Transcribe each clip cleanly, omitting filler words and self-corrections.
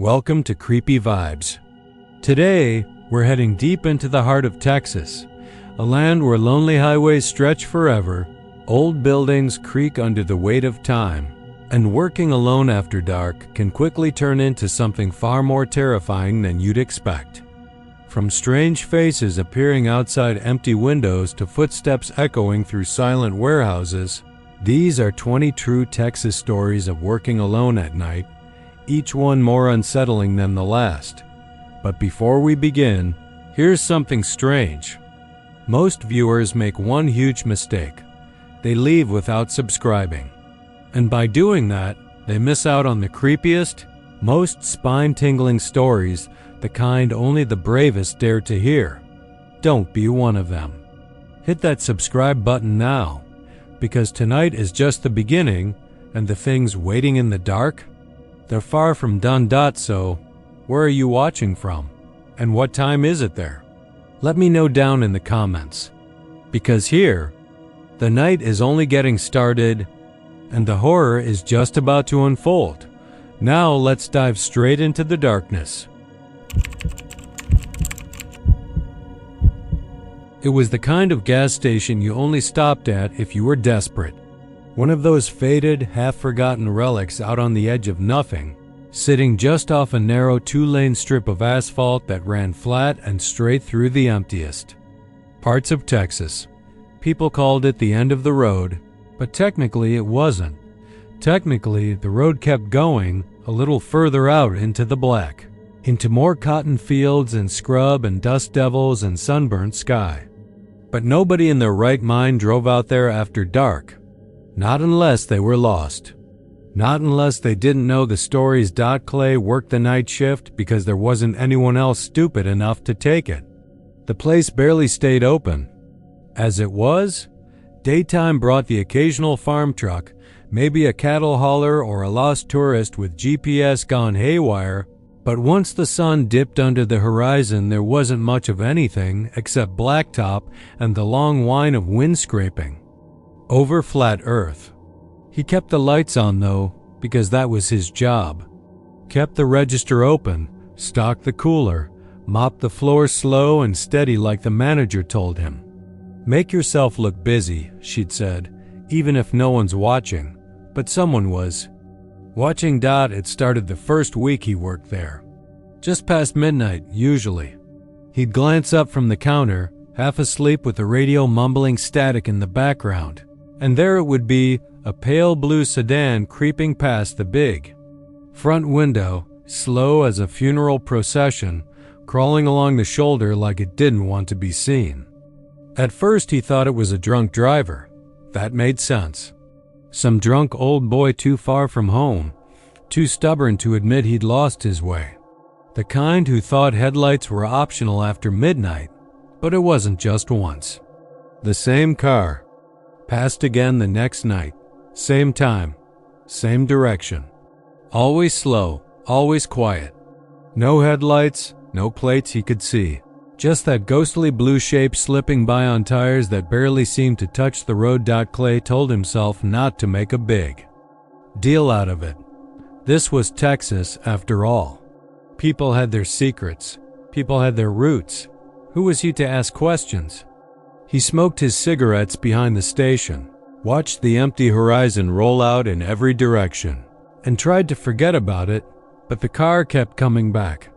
Welcome to Creepy Vibes. Today, we're heading deep into the heart of Texas, a land where lonely highways stretch forever, old buildings creak under the weight of time, and working alone after dark can quickly turn into something far more terrifying than you'd expect. From strange faces appearing outside empty windows to footsteps echoing through silent warehouses, these are 20 true Texas stories of working alone at night, each one more unsettling than the last. But before we begin, here's something strange. Most viewers make one huge mistake. They leave without subscribing. And by doing that, they miss out on the creepiest, most spine-tingling stories, the kind only the bravest dare to hear. Don't be one of them. Hit that subscribe button now, because tonight is just the beginning, and the things waiting in the dark, they're far from done. So, where are you watching from? And what time is it there? Let me know down in the comments. Because here, the night is only getting started, and the horror is just about to unfold. Now let's dive straight into the darkness. It was the kind of gas station you only stopped at if you were desperate. One of those faded, half-forgotten relics out on the edge of nothing, sitting just off a narrow 2-lane strip of asphalt that ran flat and straight through the emptiest parts of Texas. People called it the end of the road, but technically it wasn't. Technically, the road kept going a little further out into the black, into more cotton fields and scrub and dust devils and sunburnt sky. But nobody in their right mind drove out there after dark. Not unless they were lost. Not unless they didn't know the stories. Clay worked the night shift because there wasn't anyone else stupid enough to take it. The place barely stayed open. As it was, daytime brought the occasional farm truck, maybe a cattle hauler or a lost tourist with GPS gone haywire, but once the sun dipped under the horizon, there wasn't much of anything except blacktop and the long whine of wind scraping over flat earth. He kept the lights on though, because that was his job. Kept the register open, stocked the cooler, mopped the floor slow and steady like the manager told him. Make yourself look busy, she'd said, even if no one's watching. But someone was. Watching. It started the first week he worked there. Just past midnight, usually. He'd glance up from the counter, half asleep with the radio mumbling static in the background. And there it would be, a pale blue sedan creeping past the big front window, slow as a funeral procession, crawling along the shoulder like it didn't want to be seen. At first he thought it was a drunk driver. That made sense. Some drunk old boy too far from home, too stubborn to admit he'd lost his way. The kind who thought headlights were optional after midnight, but it wasn't just once. The same car. Passed again the next night. Same time. Same direction. Always slow, always quiet. No headlights, no plates he could see. Just that ghostly blue shape slipping by on tires that barely seemed to touch the road. Clay told himself not to make a big deal out of it. This was Texas, after all. People had their secrets. People had their roots. Who was he to ask questions? He smoked his cigarettes behind the station, watched the empty horizon roll out in every direction, and tried to forget about it, but the car kept coming back.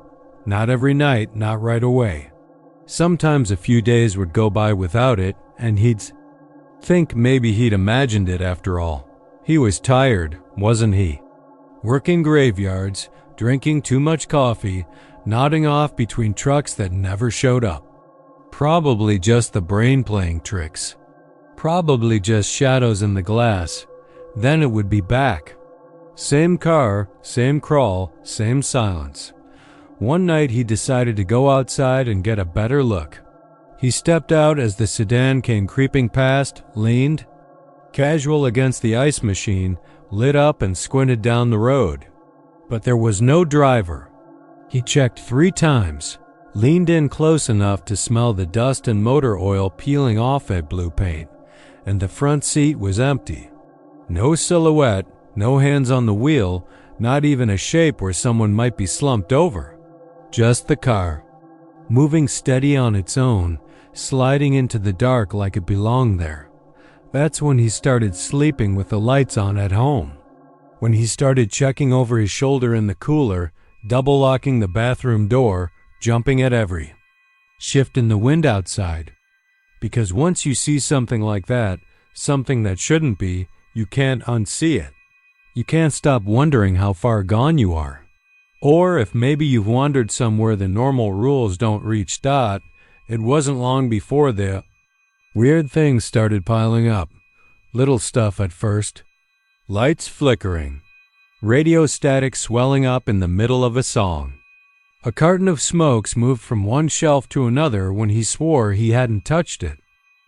Not every night, not right away. Sometimes a few days would go by without it, and he'd think maybe he'd imagined it after all. He was tired, wasn't he? Working graveyards, drinking too much coffee, nodding off between trucks that never showed up. Probably just the brain playing tricks. Probably just shadows in the glass. Then it would be back. Same car, same crawl, same silence. One night he decided to go outside and get a better look. He stepped out as the sedan came creeping past, leaned, casual against the ice machine, lit up and squinted down the road. But there was no driver. He checked 3 times, leaned in close enough to smell the dust and motor oil peeling off at blue paint, and the front seat was empty. No silhouette, no hands on the wheel, not even a shape where someone might be slumped over. Just the car, moving steady on its own, sliding into the dark like it belonged there. That's when he started sleeping with the lights on at home. When he started checking over his shoulder in the cooler, double-locking the bathroom door, jumping at every shift in the wind outside. Because once you see something like that, something that shouldn't be, you can't unsee it. You can't stop wondering how far gone you are. Or if maybe you've wandered somewhere the normal rules don't reach. It wasn't long before the weird things started piling up. Little stuff at first. Lights flickering. Radio static swelling up in the middle of a song. A carton of smokes moved from one shelf to another when he swore he hadn't touched it.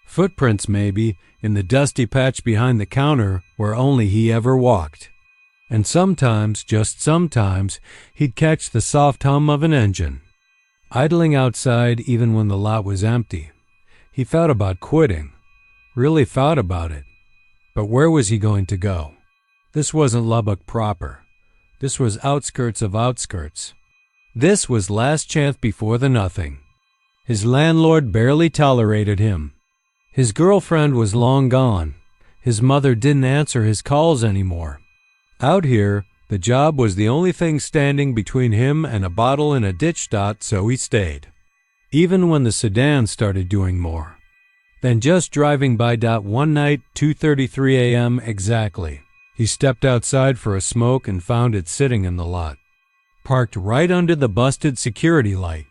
Footprints maybe, in the dusty patch behind the counter where only he ever walked. And sometimes, just sometimes, he'd catch the soft hum of an engine, idling outside even when the lot was empty. He thought about quitting, really thought about it. But where was he going to go? This wasn't Lubbock proper. This was outskirts of outskirts. This was last chance before the nothing. His landlord barely tolerated him. His girlfriend was long gone. His mother didn't answer his calls anymore. Out here, the job was the only thing standing between him and a bottle in a ditch. So he stayed. Even when the sedan started doing more. Then just driving by. One night, 2:33 a.m. exactly. He stepped outside for a smoke and found it sitting in the lot, parked right under the busted security light.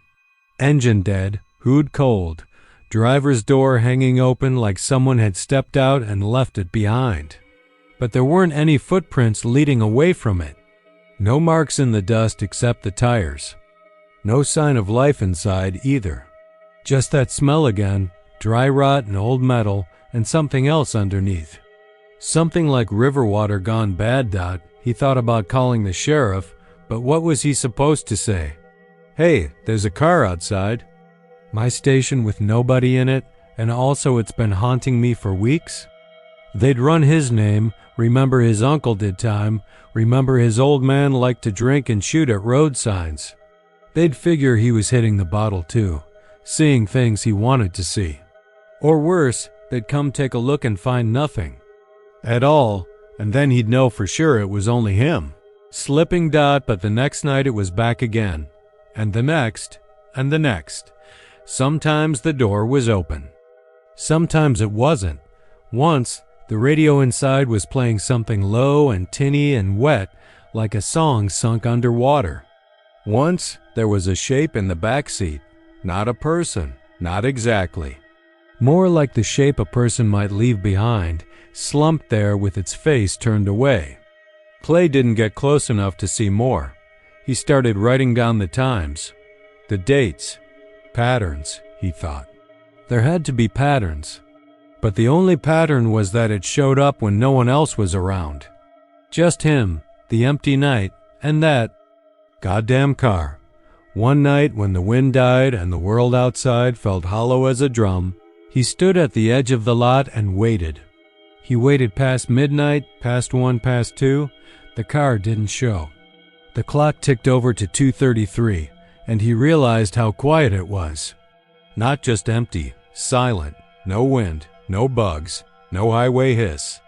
Engine dead, hood cold, driver's door hanging open like someone had stepped out and left it behind. But there weren't any footprints leading away from it. No marks in the dust except the tires. No sign of life inside either. Just that smell again, dry rot and old metal, and something else underneath. Something like river water gone bad. He thought about calling the sheriff, but what was he supposed to say? Hey, there's a car outside. My station with nobody in it, and also it's been haunting me for weeks? They'd run his name, remember his uncle did time, remember his old man liked to drink and shoot at road signs. They'd figure he was hitting the bottle too, seeing things he wanted to see. Or worse, they'd come take a look and find nothing at all, and then he'd know for sure it was only him. Slipping. But the next night it was back again, and the next, and the next. Sometimes the door was open. Sometimes it wasn't. Once, the radio inside was playing something low and tinny and wet, like a song sunk underwater. Once, there was a shape in the back seat. Not a person, not exactly. More like the shape a person might leave behind, slumped there with its face turned away. Clay didn't get close enough to see more. He started writing down the times, the dates, patterns, he thought. There had to be patterns. But the only pattern was that it showed up when no one else was around. Just him, the empty night, and that goddamn car. One night when the wind died and the world outside felt hollow as a drum, he stood at the edge of the lot and waited. He waited past midnight, past 1, past 2. The car didn't show. The clock ticked over to 2:33, and he realized how quiet it was. Not just empty, silent, no wind, no bugs, no highway hiss.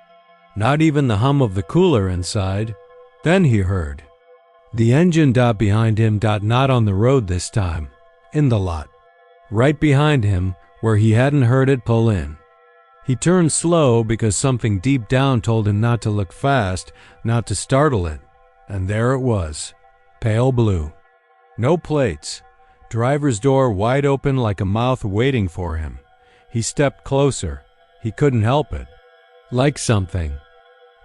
Not even the hum of the cooler inside. Then he heard the engine behind him, not on the road this time, in the lot. Right behind him, where he hadn't heard it pull in. He turned slow because something deep down told him not to look fast, not to startle it. And there it was, pale blue. No plates. Driver's door wide open like a mouth waiting for him. He stepped closer. He couldn't help it. Like something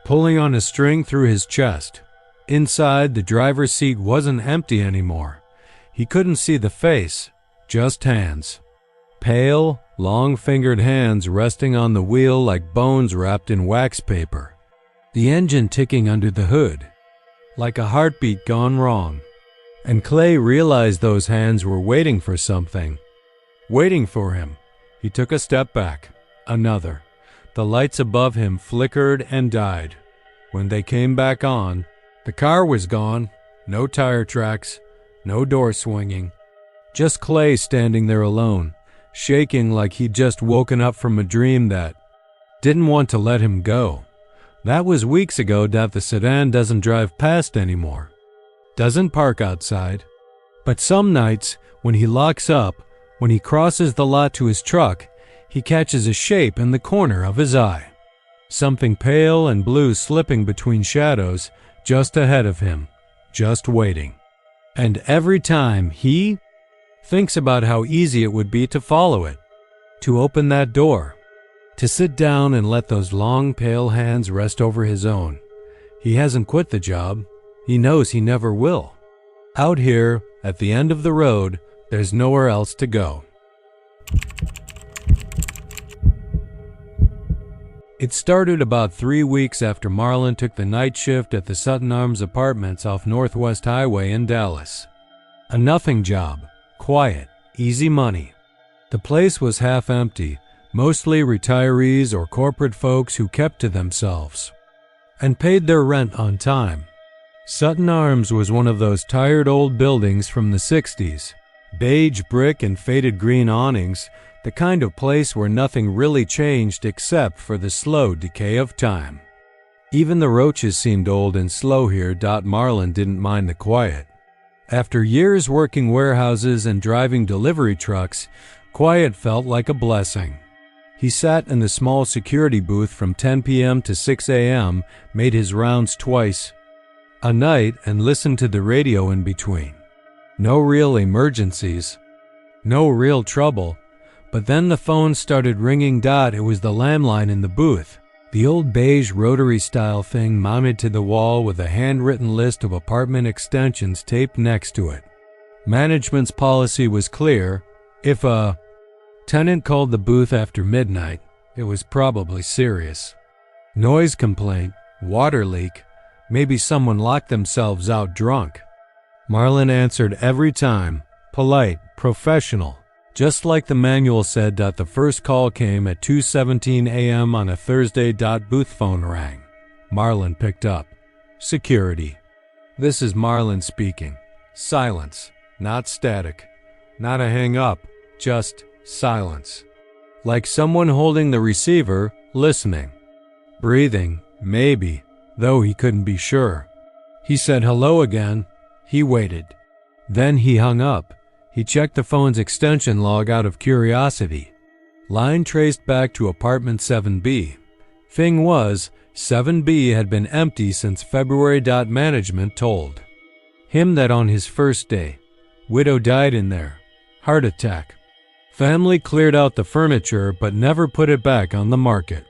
pulling on a string through his chest. Inside, the driver's seat wasn't empty anymore. He couldn't see the face, just hands. Pale, long-fingered hands resting on the wheel like bones wrapped in wax paper. The engine ticking under the hood, like a heartbeat gone wrong. And Clay realized those hands were waiting for something. Waiting for him. He took a step back. Another. The lights above him flickered and died. When they came back on, The car was gone, no tire tracks, no door swinging, just Clay standing there alone, shaking like he'd just woken up from a dream that didn't want to let him go. That was weeks ago that the sedan doesn't drive past anymore, doesn't park outside. But some nights, when he locks up, when he crosses the lot to his truck, he catches a shape in the corner of his eye. Something pale and blue slipping between shadows just ahead of him, just waiting. And every time he thinks about how easy it would be to follow it, to open that door, to sit down and let those long pale hands rest over his own. He hasn't quit the job. He knows he never will. Out here, at the end of the road, there's nowhere else to go. It started about 3 weeks after Marlon took the night shift at the Sutton Arms Apartments off Northwest Highway in Dallas. A nothing job, quiet, easy money. The place was half empty, mostly retirees or corporate folks who kept to themselves and paid their rent on time. Sutton Arms was one of those tired old buildings from the 60s, beige brick and faded green awnings, the kind of place where nothing really changed except for the slow decay of time. Even the roaches seemed old and slow here. Marlon didn't mind the quiet. After years working warehouses and driving delivery trucks, quiet felt like a blessing. He sat in the small security booth from 10 p.m. to 6 a.m., made his rounds twice a night, and listened to the radio in between. No real emergencies, no real trouble. But then the phone started ringing. It was the landline in the booth, the old beige rotary-style thing mounted to the wall with a handwritten list of apartment extensions taped next to it. Management's policy was clear. If a tenant called the booth after midnight, it was probably serious. Noise complaint, water leak, maybe someone locked themselves out drunk. Marlon answered every time, polite, professional. Just like the manual said. The first call came at 2:17 a.m. on a Thursday. Booth phone rang. Marlon picked up. Security. This is Marlon speaking. Silence, not static, not a hang-up, just silence. Like someone holding the receiver, listening. Breathing, maybe, though he couldn't be sure. He said hello again. He waited. Then he hung up. He checked the phone's extension log out of curiosity. Line traced back to apartment 7B. Thing was, 7B had been empty since February. Management told him that on his first day, widow died in there. Heart attack. Family cleared out the furniture but never put it back on the market.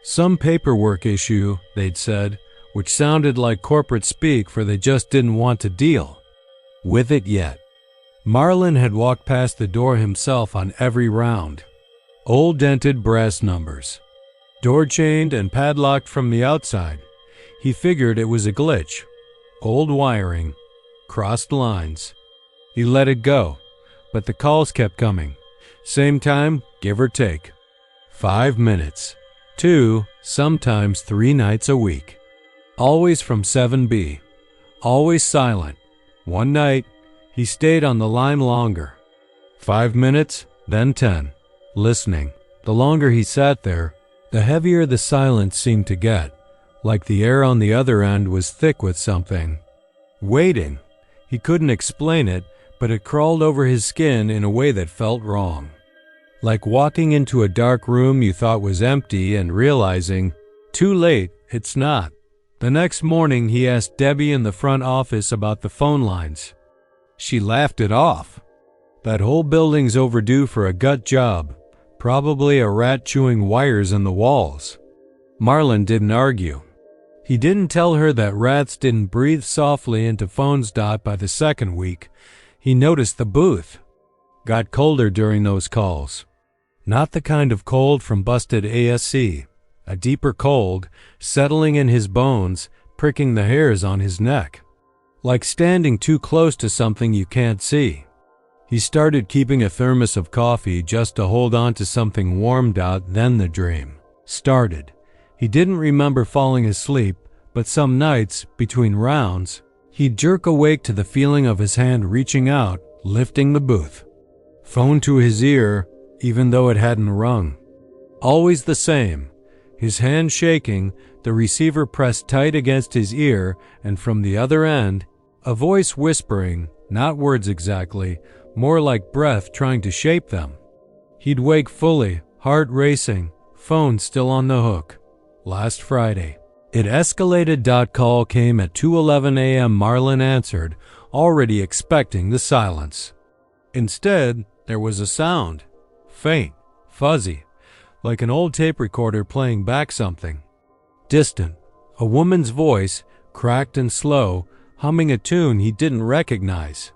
Some paperwork issue, they'd said, which sounded like corporate speak, for they just didn't want to deal with it yet. Marlon had walked past the door himself on every round. Old dented brass numbers. Door chained and padlocked from the outside. He figured it was a glitch. Old wiring. Crossed lines. He let it go, but the calls kept coming. Same time, give or take. 5 minutes. 2, sometimes 3 nights a week. Always from 7B. Always silent. One night, he stayed on the line longer. 5 minutes, then 10. Listening. The longer he sat there, the heavier the silence seemed to get, like the air on the other end was thick with something. Waiting. He couldn't explain it, but it crawled over his skin in a way that felt wrong. Like walking into a dark room you thought was empty and realizing, too late, it's not. The next morning he asked Debbie in the front office about the phone lines. She laughed it off. That whole building's overdue for a gut job. Probably a rat chewing wires in the walls. Marlon didn't argue. He didn't tell her that rats didn't breathe softly into phones. By the second week, he noticed the booth got colder during those calls. Not the kind of cold from busted ASC. A deeper cold, settling in his bones, pricking the hairs on his neck. Like standing too close to something you can't see. He started keeping a thermos of coffee just to hold on to something warm. Then the dream started. He didn't remember falling asleep, but some nights, between rounds, he'd jerk awake to the feeling of his hand reaching out, lifting the booth. Phone to his ear, even though it hadn't rung. Always the same. His hand shaking, the receiver pressed tight against his ear, and from the other end, a voice whispering, not words exactly, more like breath trying to shape them. He'd wake fully, heart racing, phone still on the hook. Last Friday. It escalated. Call came at 2:11 a.m. Marlon answered, already expecting the silence. Instead, there was a sound. Faint, fuzzy, like an old tape recorder playing back something. Distant, a woman's voice, cracked and slow, humming a tune he didn't recognize.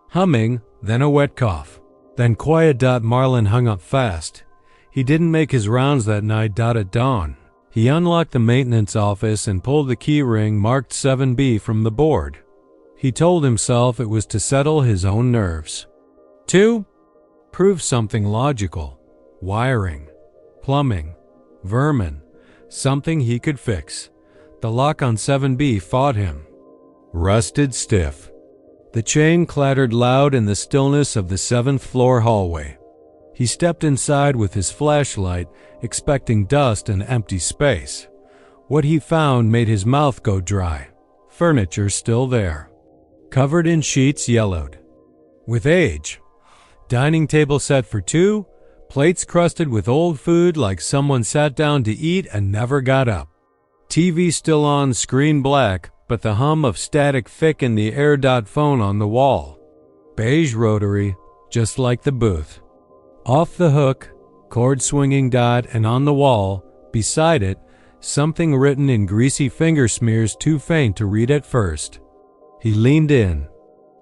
Humming, then a wet cough, then quiet. Marlon hung up fast. He didn't make his rounds that night. At dawn, he unlocked the maintenance office and pulled the key ring marked 7B from the board. He told himself it was to settle his own nerves. 2. Prove something logical. Wiring, plumbing, vermin, something he could fix. The lock on 7B fought him. Rusted stiff. The chain clattered loud in the stillness of the 7th floor hallway. He stepped inside with his flashlight, expecting dust and empty space. What he found made his mouth go dry. Furniture still there, covered in sheets yellowed with age. Dining table set for 2, plates crusted with old food like someone sat down to eat and never got up. TV still on, screen black, but the hum of static thick in the air. Phone on the wall. Beige rotary, just like the booth. Off the hook, cord swinging. And on the wall, beside it, something written in greasy finger smears too faint to read at first. He leaned in.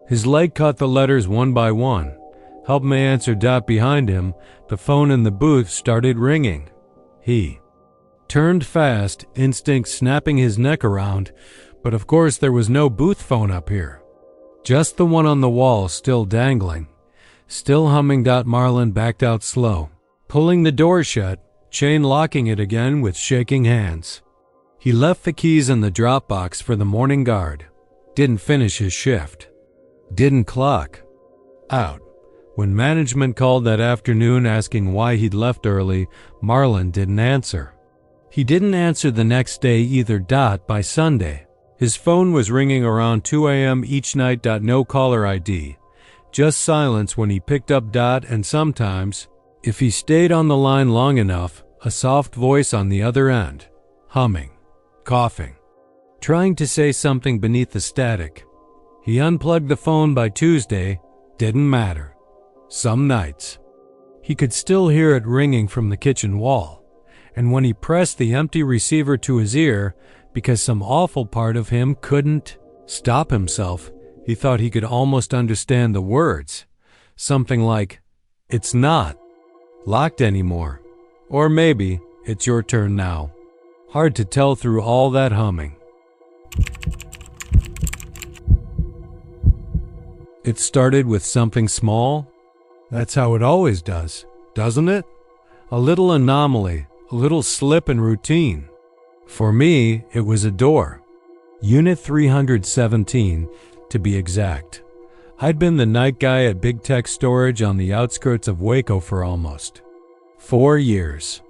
His leg caught the letters one by one. Help me answer. Behind him, the phone in the booth started ringing. He turned fast, instinct snapping his neck around, but of course there was no booth phone up here. Just the one on the wall still dangling. Still humming. Marlon backed out slow, pulling the door shut, chain locking it again with shaking hands. He left the keys in the drop box for the morning guard. Didn't finish his shift. Didn't clock out. When management called that afternoon asking why he'd left early, Marlon didn't answer. He didn't answer the next day either. By Sunday, his phone was ringing around 2 a.m. each night. No caller ID. Just silence when he picked up. And sometimes, if he stayed on the line long enough, a soft voice on the other end, humming, coughing, trying to say something beneath the static. He unplugged the phone by Tuesday. Didn't matter. Some nights, he could still hear it ringing from the kitchen wall, and when he pressed the empty receiver to his ear, because some awful part of him couldn't stop himself, he thought he could almost understand the words. Something like, "It's not locked anymore," or maybe, "It's your turn now." Hard to tell through all that humming. It started with something small. That's how it always does, doesn't it? A little anomaly, a little slip in routine. For me, it was a door. Unit 317, to be exact. I'd been the night guy at Big Tech Storage on the outskirts of Waco for almost 4 years.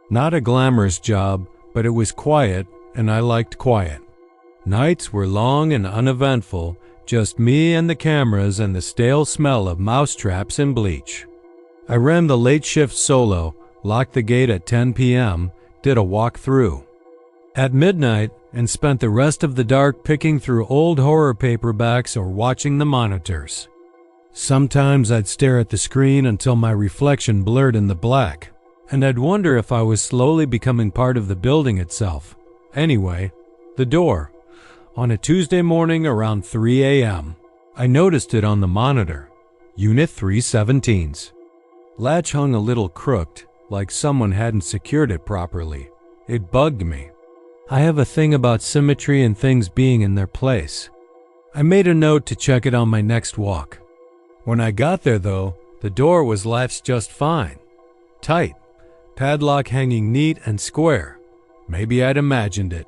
Not a glamorous job, but it was quiet, and I liked quiet. Nights were long and uneventful, just me and the cameras and the stale smell of mousetraps and bleach. I ran the late shift solo, locked the gate at 10 p.m., did a walk-through at midnight, and spent the rest of the dark picking through old horror paperbacks or watching the monitors. Sometimes I'd stare at the screen until my reflection blurred in the black, and I'd wonder if I was slowly becoming part of the building itself. Anyway, the door. On a Tuesday morning around 3 a.m., I noticed it on the monitor. Unit 317's latch hung a little crooked, like someone hadn't secured it properly. It bugged me. I have a thing about symmetry and things being in their place. I made a note to check it on my next walk. When I got there, though, the door was latched just fine. Tight. Padlock hanging neat and square. Maybe I'd imagined it.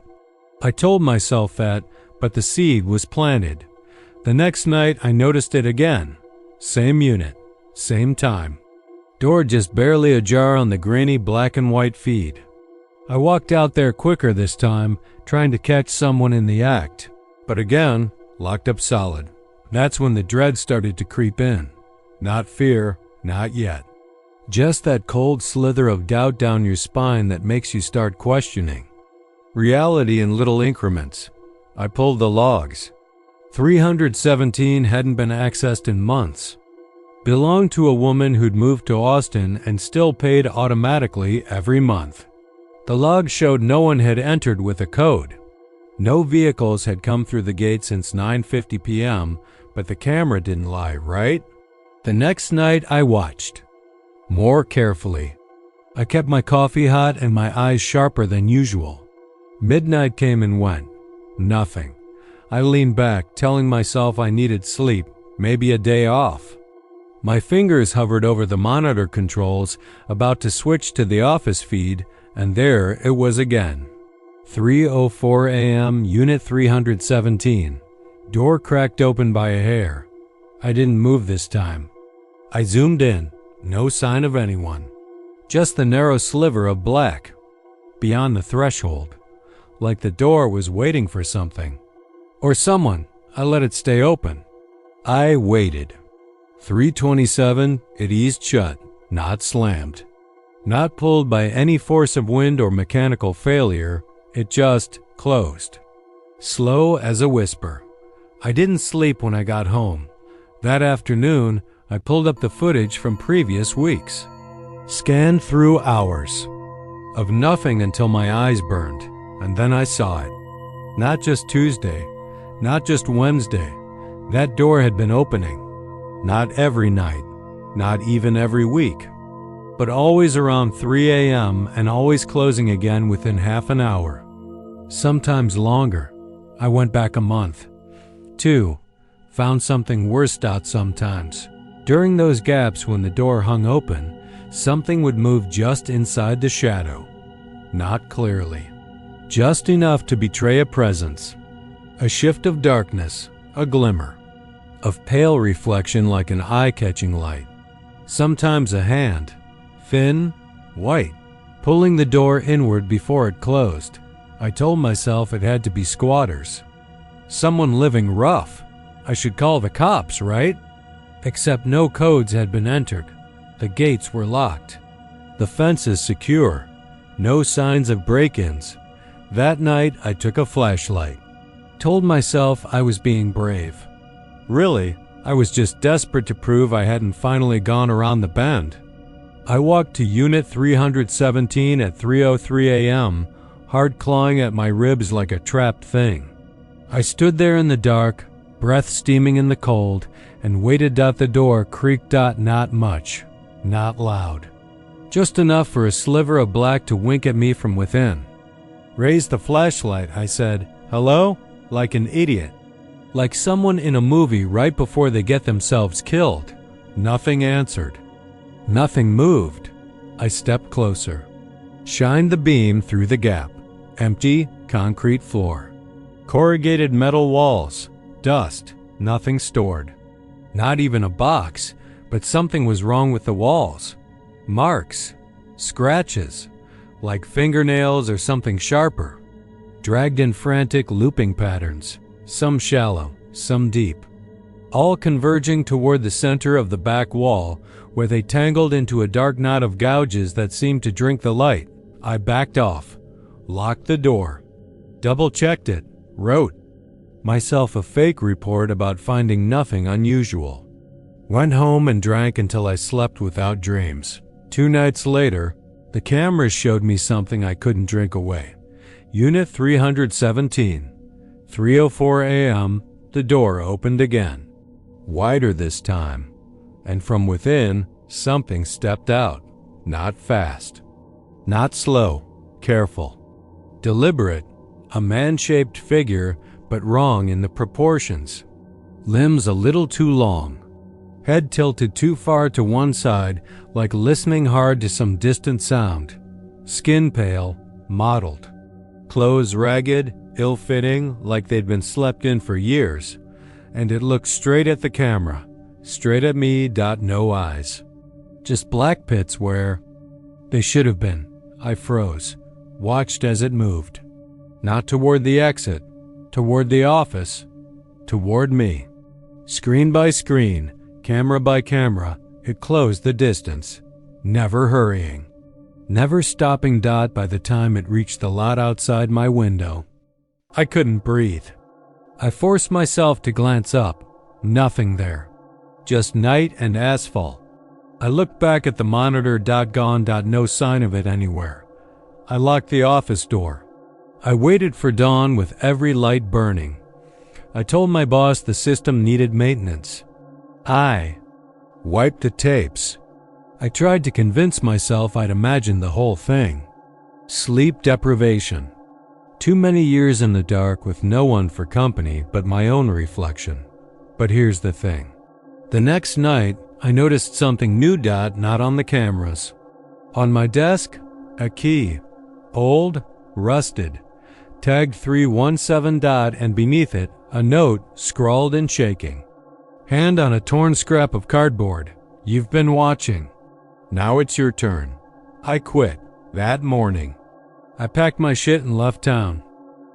I told myself that, but the seed was planted. The next night I noticed it again. Same unit, same time. Door just barely ajar on the grainy black and white feed. I walked out there quicker this time, trying to catch someone in the act. But again, locked up solid. That's when the dread started to creep in. Not fear, not yet. Just that cold slither of doubt down your spine that makes you start questioning. Reality in little increments. I pulled the logs. 317 hadn't been accessed in months. Belonged to a woman who'd moved to Austin and still paid automatically every month. The log showed no one had entered with a code. No vehicles had come through the gate since 9:50 p.m., but the camera didn't lie, right? The next night I watched. More carefully. I kept my coffee hot and my eyes sharper than usual. Midnight came and went. Nothing. I leaned back, telling myself I needed sleep, maybe a day off. My fingers hovered over the monitor controls, about to switch to the office feed, and there it was again. 3:04 a.m., Unit 317. Door cracked open by a hair. I didn't move this time. I zoomed in. No sign of anyone. Just the narrow sliver of black. Beyond the threshold. Like the door was waiting for something. Or someone. I let it stay open. I waited. 3:27, it eased shut, not slammed. Not pulled by any force of wind or mechanical failure, it just closed. Slow as a whisper. I didn't sleep when I got home. That afternoon, I pulled up the footage from previous weeks. Scanned through hours. Of nothing until my eyes burned, and then I saw it. Not just Tuesday, not just Wednesday. That door had been opening. Not every night, not even every week, but always around 3 a.m. and always closing again within half an hour. Sometimes longer. I went back a month. 2. Found something worse out sometimes. During those gaps when the door hung open, something would move just inside the shadow. Not clearly. Just enough to betray a presence. A shift of darkness, a glimmer. Of pale reflection like an eye-catching light. Sometimes a hand, thin, white, pulling the door inward before it closed. I told myself it had to be squatters. Someone living rough. I should call the cops, right? Except no codes had been entered. The gates were locked. The fences secure. No signs of break-ins. That night I took a flashlight. Told myself I was being brave. Really, I was just desperate to prove I hadn't finally gone around the bend. I walked to Unit 317 at 3:03 a.m., hard clawing at my ribs like a trapped thing. I stood there in the dark, breath steaming in the cold, and waited. The door creaked. Not much, not loud. Just enough for a sliver of black to wink at me from within. Raised the flashlight, I said, "Hello?" like an idiot. Like someone in a movie right before they get themselves killed. Nothing answered. Nothing moved. I stepped closer. Shined the beam through the gap. Empty, concrete floor. Corrugated metal walls. Dust. Nothing stored. Not even a box, but something was wrong with the walls. Marks. Scratches. Like fingernails or something sharper. Dragged in frantic looping patterns. Some shallow, some deep, all converging toward the center of the back wall, where they tangled into a dark knot of gouges that seemed to drink the light. I backed off, locked the door, double-checked it, wrote myself a fake report about finding nothing unusual. Went home and drank until I slept without dreams. 2 nights later, the cameras showed me something I couldn't drink away. Unit 317. 3:04 a.m., the door opened again. Wider this time. And from within, something stepped out. Not fast. Not slow. Careful. Deliberate. A man-shaped figure, but wrong in the proportions. Limbs a little too long. Head tilted too far to one side, like listening hard to some distant sound. Skin pale, mottled. Clothes ragged, ill-fitting, like they'd been slept in for years, and it looked straight at the camera, straight at me. No eyes. Just black pits where they should have been. I froze, watched as it moved. Not toward the exit, toward the office, toward me. Screen by screen, camera by camera, it closed the distance, never hurrying, never stopping. By the time it reached the lot outside my window, I couldn't breathe. I forced myself to glance up. Nothing there. Just night and asphalt. I looked back at the monitor. Gone. No sign of it anywhere. I locked the office door. I waited for dawn with every light burning. I told my boss the system needed maintenance. I wiped the tapes. I tried to convince myself I'd imagined the whole thing. Sleep deprivation. Too many years in the dark with no one for company but my own reflection. But here's the thing. The next night, I noticed something new. Not on the cameras. On my desk, a key. Old, rusted, tagged 317. And beneath it, a note scrawled and shaking. Hand on a torn scrap of cardboard. You've been watching. Now it's your turn. I quit that morning. I packed my shit and left town.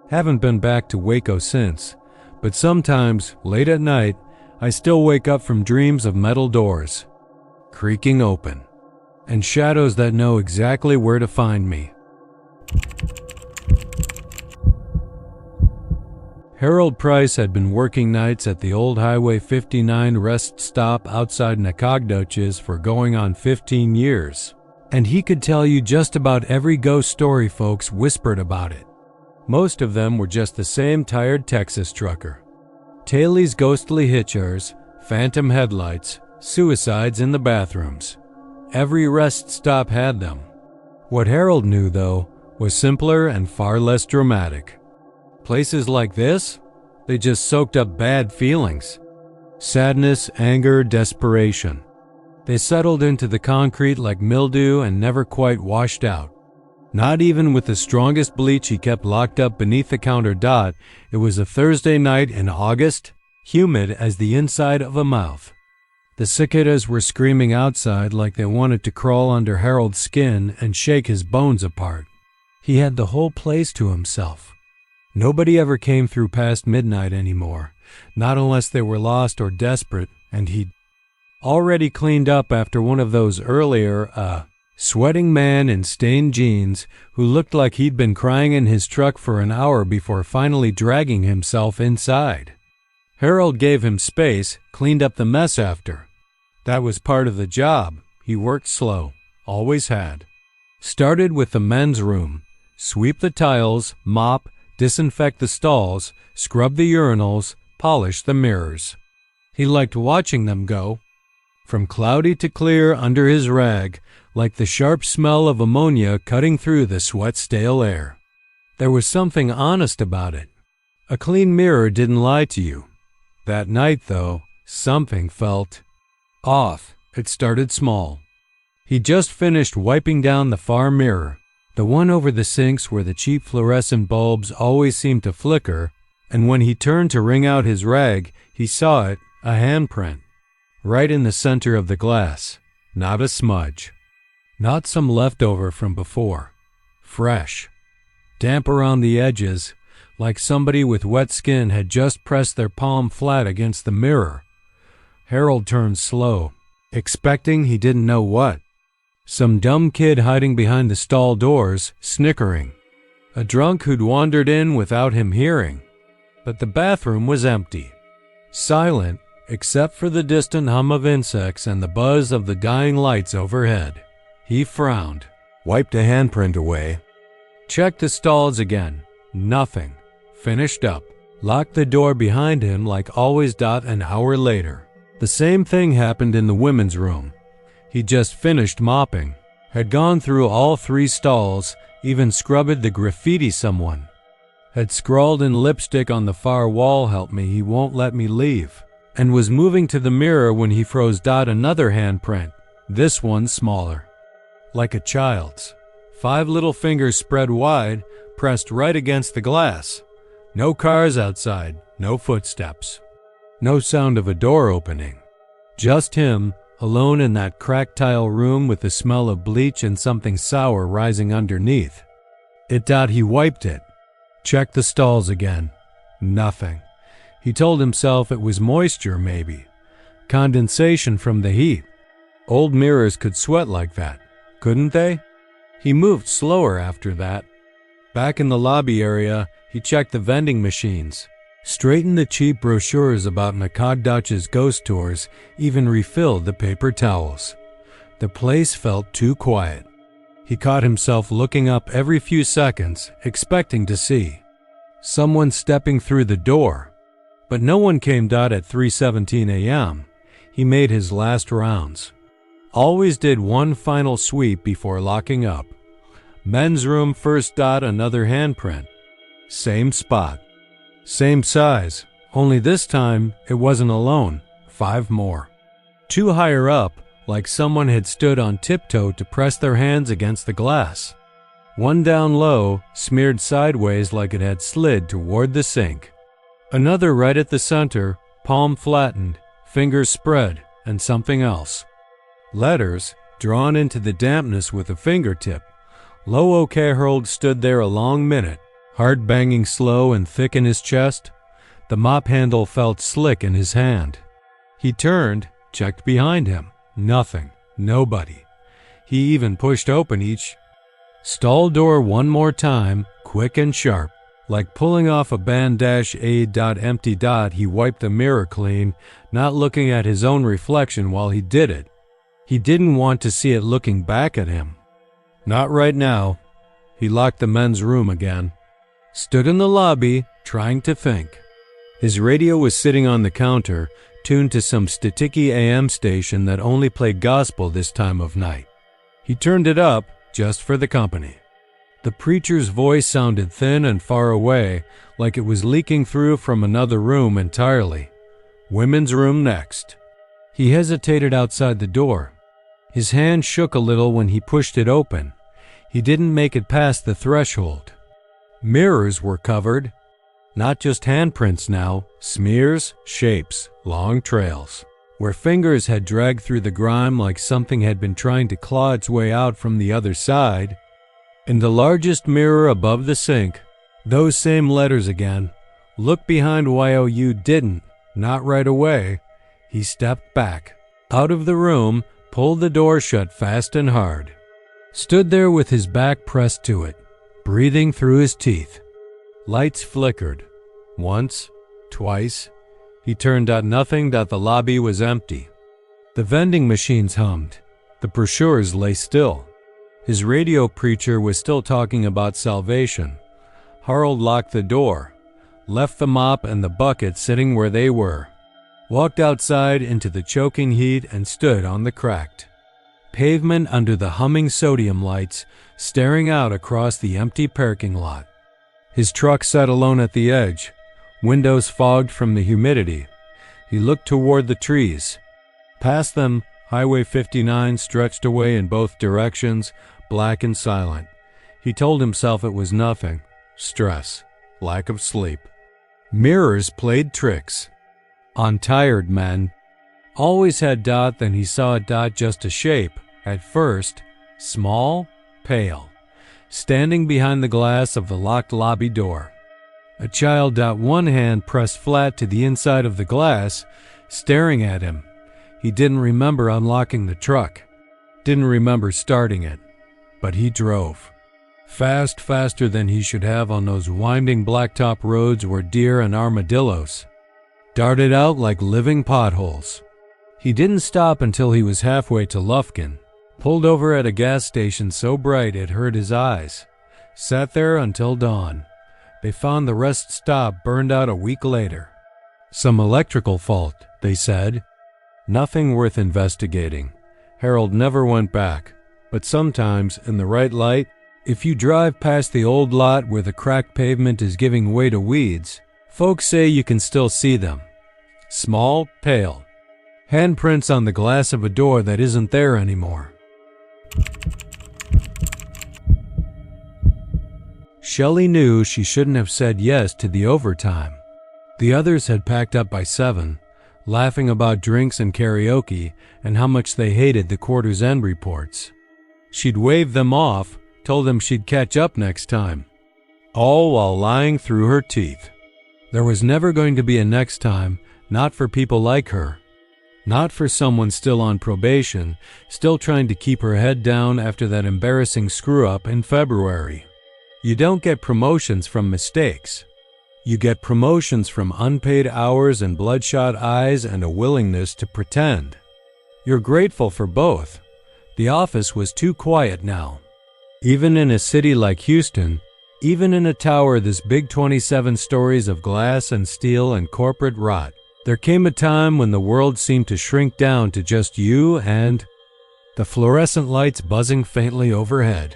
Haven't been back to Waco since, but sometimes, late at night, I still wake up from dreams of metal doors creaking open, and shadows that know exactly where to find me. Harold Price had been working nights at the old Highway 59 rest stop outside Nacogdoches for going on 15 years, and he could tell you just about every ghost story folks whispered about it. Most of them were just the same tired Texas trucker. Tailies, ghostly hitchers, phantom headlights, suicides in the bathrooms. Every rest stop had them. What Harold knew, though, was simpler and far less dramatic. Places like this, they just soaked up bad feelings. Sadness, anger, desperation. They settled into the concrete like mildew and never quite washed out. Not even with the strongest bleach he kept locked up beneath the counter. It was a Thursday night in August, humid as the inside of a mouth. The cicadas were screaming outside like they wanted to crawl under Harold's skin and shake his bones apart. He had the whole place to himself. Nobody ever came through past midnight anymore, not unless they were lost or desperate, and he'd already cleaned up after one of those earlier, sweating man in stained jeans who looked like he'd been crying in his truck for an hour before finally dragging himself inside. Harold gave him space, cleaned up the mess after. That was part of the job. He worked slow, always had. Started with the men's room. Sweep the tiles, mop, disinfect the stalls, scrub the urinals, polish the mirrors. He liked watching them go from cloudy to clear under his rag, like the sharp smell of ammonia cutting through the sweat-stale air. There was something honest about it. A clean mirror didn't lie to you. That night, though, something felt off. It started small. He just finished wiping down the far mirror, the one over the sinks where the cheap fluorescent bulbs always seemed to flicker, and when he turned to wring out his rag, he saw it, a handprint, right in the center of the glass. Not a smudge. Not some leftover from before. Fresh. Damp around the edges, like somebody with wet skin had just pressed their palm flat against the mirror. Harold turned slow, expecting he didn't know what. Some dumb kid hiding behind the stall doors, snickering. A drunk who'd wandered in without him hearing. But the bathroom was empty. Silent, except for the distant hum of insects and the buzz of the dying lights overhead. He frowned, wiped a handprint away, checked the stalls again. Nothing. Finished up. Locked the door behind him like always. An hour later. The same thing happened in the women's room. He just finished mopping. Had gone through all 3 stalls, even scrubbed the graffiti someone had scrawled in lipstick on the far wall, "Help me, he won't let me leave," and was moving to the mirror when he froze. Another handprint, this one smaller, like a child's. 5 little fingers spread wide, pressed right against the glass. No cars outside, no footsteps. No sound of a door opening. Just him, alone in that cracked tile room with the smell of bleach and something sour rising underneath. He wiped it. Checked the stalls again. Nothing. He told himself it was moisture, maybe. Condensation from the heat. Old mirrors could sweat like that, couldn't they? He moved slower after that. Back in the lobby area, he checked the vending machines, straightened the cheap brochures about Nakadach's ghost tours, even refilled the paper towels. The place felt too quiet. He caught himself looking up every few seconds, expecting to see someone stepping through the door. But no one came. At 3:17 a.m., he made his last rounds. Always did one final sweep before locking up. Men's room first. Another handprint. Same spot. Same size, only this time it wasn't alone. 5 more. 2 higher up, like someone had stood on tiptoe to press their hands against the glass. 1 down low, smeared sideways like it had slid toward the sink. Another right at the center, palm flattened, fingers spread, and something else. Letters, drawn into the dampness with a fingertip. Lo O'Carold stood there a long minute, heart banging slow and thick in his chest. The mop handle felt slick in his hand. He turned, checked behind him. Nothing. Nobody. He even pushed open each stall door one more time, quick and sharp. Like pulling off a band-aid. Empty. He wiped the mirror clean, not looking at his own reflection while he did it. He didn't want to see it looking back at him. Not right now. He locked the men's room again. Stood in the lobby, trying to think. His radio was sitting on the counter, tuned to some Statiki AM station that only played gospel this time of night. He turned it up just for the company. The preacher's voice sounded thin and far away, like it was leaking through from another room entirely. Women's room next. He hesitated outside the door. His hand shook a little when he pushed it open. He didn't make it past the threshold. Mirrors were covered. Not just handprints now, smears, shapes, long trails, where fingers had dragged through the grime like something had been trying to claw its way out from the other side. In the largest mirror above the sink, those same letters again. Look behind you didn't, not right away. He stepped back, out of the room, pulled the door shut fast and hard. Stood there with his back pressed to it, breathing through his teeth. Lights flickered. Once, twice. He turned. Nothing. The lobby was empty. The vending machines hummed. The brochures lay still. His radio preacher was still talking about salvation. Harold locked the door, left the mop and the bucket sitting where they were, walked outside into the choking heat and stood on the cracked pavement under the humming sodium lights, staring out across the empty parking lot. His truck sat alone at the edge, windows fogged from the humidity. He looked toward the trees. Past them, Highway 59 stretched away in both directions, black and silent. He told himself it was nothing. Stress. Lack of sleep. Mirrors played tricks on tired men. Always had. Then he saw just a shape. At first, small, pale, standing behind the glass of the locked lobby door. A child. One hand pressed flat to the inside of the glass, staring at him. He didn't remember unlocking the truck. Didn't remember starting it. But he drove. Fast, faster than he should have on those winding blacktop roads where deer and armadillos darted out like living potholes. He didn't stop until he was halfway to Lufkin. Pulled over at a gas station so bright it hurt his eyes. Sat there until dawn. They found the rest stop burned out a week later. Some electrical fault, they said. Nothing worth investigating. Harold never went back. But sometimes, in the right light, if you drive past the old lot where the cracked pavement is giving way to weeds, folks say you can still see them. Small, pale. Handprints on the glass of a door that isn't there anymore. Shelley knew she shouldn't have said yes to the overtime. The others had packed up by 7, laughing about drinks and karaoke and how much they hated the quarter's end reports. She'd waved them off, told them she'd catch up next time, all while lying through her teeth. There was never going to be a next time, not for people like her. Not for someone still on probation, still trying to keep her head down after that embarrassing screw-up in February. You don't get promotions from mistakes. You get promotions from unpaid hours and bloodshot eyes and a willingness to pretend. You're grateful for both. The office was too quiet now. Even in a city like Houston, even in a tower this big 27 stories of glass and steel and corporate rot, there came a time when the world seemed to shrink down to just you and the fluorescent lights buzzing faintly overhead.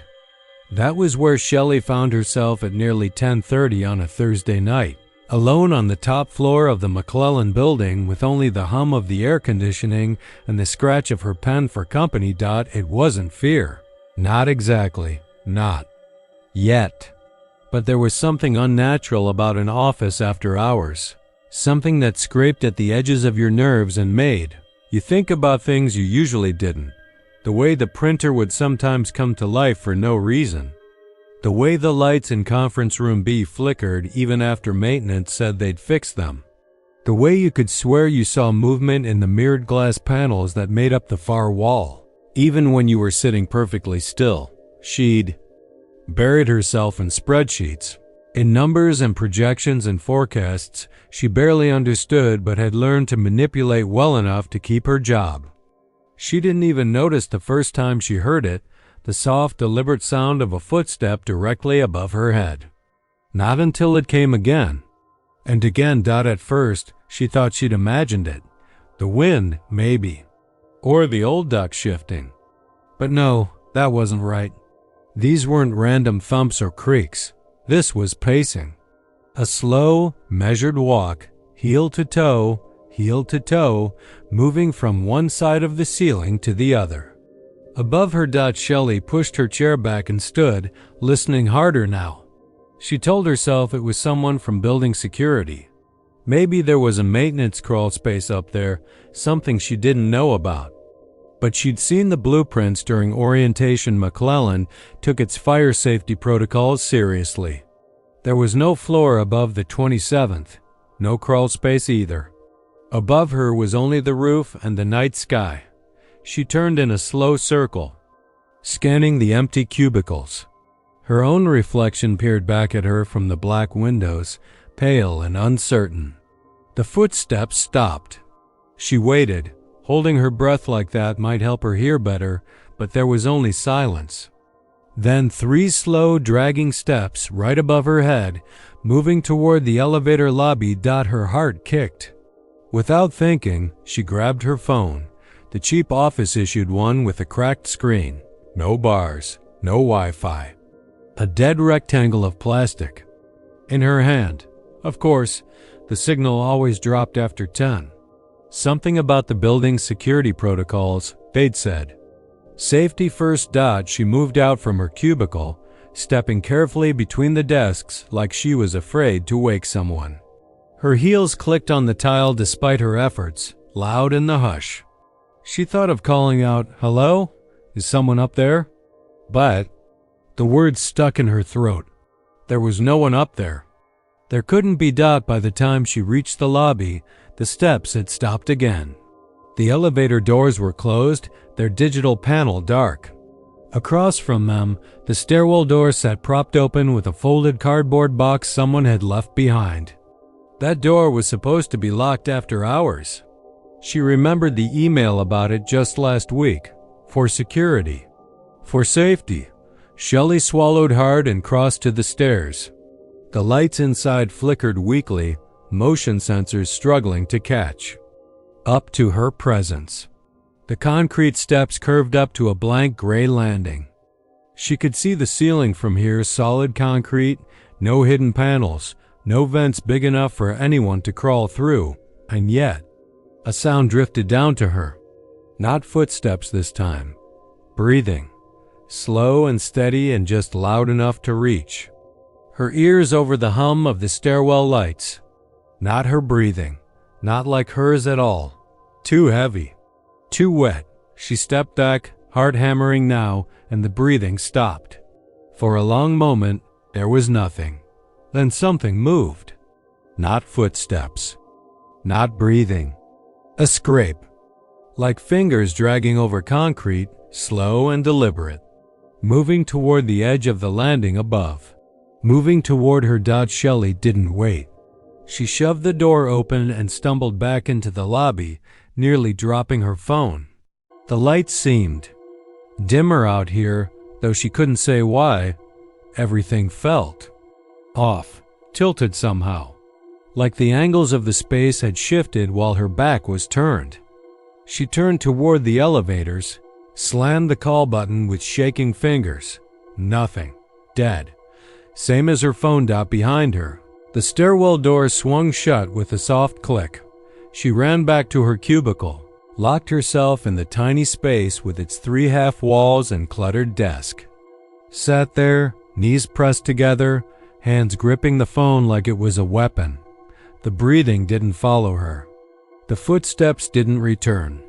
That was where Shelley found herself at nearly 10:30 on a Thursday night, alone on the top floor of the McClellan building with only the hum of the air conditioning and the scratch of her pen for company. It wasn't fear. Not exactly. Not yet. But there was something unnatural about an office after hours. Something that scraped at the edges of your nerves and made you think about things you usually didn't. The way the printer would sometimes come to life for no reason. The way the lights in conference room B flickered even after maintenance said they'd fix them. The way you could swear you saw movement in the mirrored glass panels that made up the far wall, even when you were sitting perfectly still. She'd buried herself in spreadsheets, in numbers and projections and forecasts she barely understood but had learned to manipulate well enough to keep her job. She didn't even notice the first time she heard it, the soft, deliberate sound of a footstep directly above her head. Not until it came again. And again. At first, she thought she'd imagined it. The wind, maybe. Or the old duck shifting. But no, that wasn't right. These weren't random thumps or creaks. This was pacing. A slow, measured walk, heel to toe, moving from one side of the ceiling to the other. Above her. Shelley pushed her chair back and stood, listening harder now. She told herself it was someone from building security. Maybe there was a maintenance crawl space up there, something she didn't know about. But she'd seen the blueprints during orientation. McClellan took its fire safety protocols seriously. There was no floor above the 27th, no crawl space either. Above her was only the roof and the night sky. She turned in a slow circle, scanning the empty cubicles. Her own reflection peered back at her from the black windows, pale and uncertain. The footsteps stopped. She waited. Holding her breath like that might help her hear better, but there was only silence. Then 3 slow, dragging steps right above her head, moving toward the elevator lobby. Her heart kicked. Without thinking, she grabbed her phone, the cheap office-issued one with a cracked screen. No bars, no Wi-Fi. A dead rectangle of plastic. In her hand. Of course, the signal always dropped after 10. Something about the building's security protocols, they'd said. Safety first. She moved out from her cubicle, stepping carefully between the desks like she was afraid to wake someone. Her heels clicked on the tile despite her efforts, loud in the hush. She thought of calling out, "Hello? Is someone up there?" But the words stuck in her throat. There was no one up there. There couldn't be. By the time she reached the lobby, the steps had stopped again. The elevator doors were closed, their digital panel dark. Across from them, the stairwell door sat propped open with a folded cardboard box someone had left behind. That door was supposed to be locked after hours. She remembered the email about it just last week. For security. For safety. Shelley swallowed hard and crossed to the stairs. The lights inside flickered weakly, motion sensors struggling to catch. Up to her presence. The concrete steps curved up to a blank gray landing. She could see the ceiling from here, solid concrete, no hidden panels, no vents big enough for anyone to crawl through, and yet, a sound drifted down to her. Not footsteps this time. Breathing. Slow and steady and just loud enough to reach. her ears over the hum of the stairwell lights. Not her breathing, not like hers at all. Too heavy, too wet. She stepped back, heart hammering now, and the breathing stopped. For a long moment, there was nothing. Then something moved. Not footsteps. Not breathing. A scrape. Like fingers dragging over concrete, slow and deliberate. Moving toward the edge of the landing above. Moving toward her. Shelley didn't wait. She shoved the door open and stumbled back into the lobby, nearly dropping her phone. The lights seemed dimmer out here, though she couldn't say why. Everything felt off, tilted somehow, like the angles of the space had shifted while her back was turned. She turned toward the elevators, slammed the call button with shaking fingers. Nothing. Dead. Same as her phone. Behind her, the stairwell door swung shut with a soft click. She ran back to her cubicle, locked herself in the tiny space with its 3 half walls and cluttered desk. Sat there, knees pressed together, hands gripping the phone like it was a weapon. The breathing didn't follow her. The footsteps didn't return.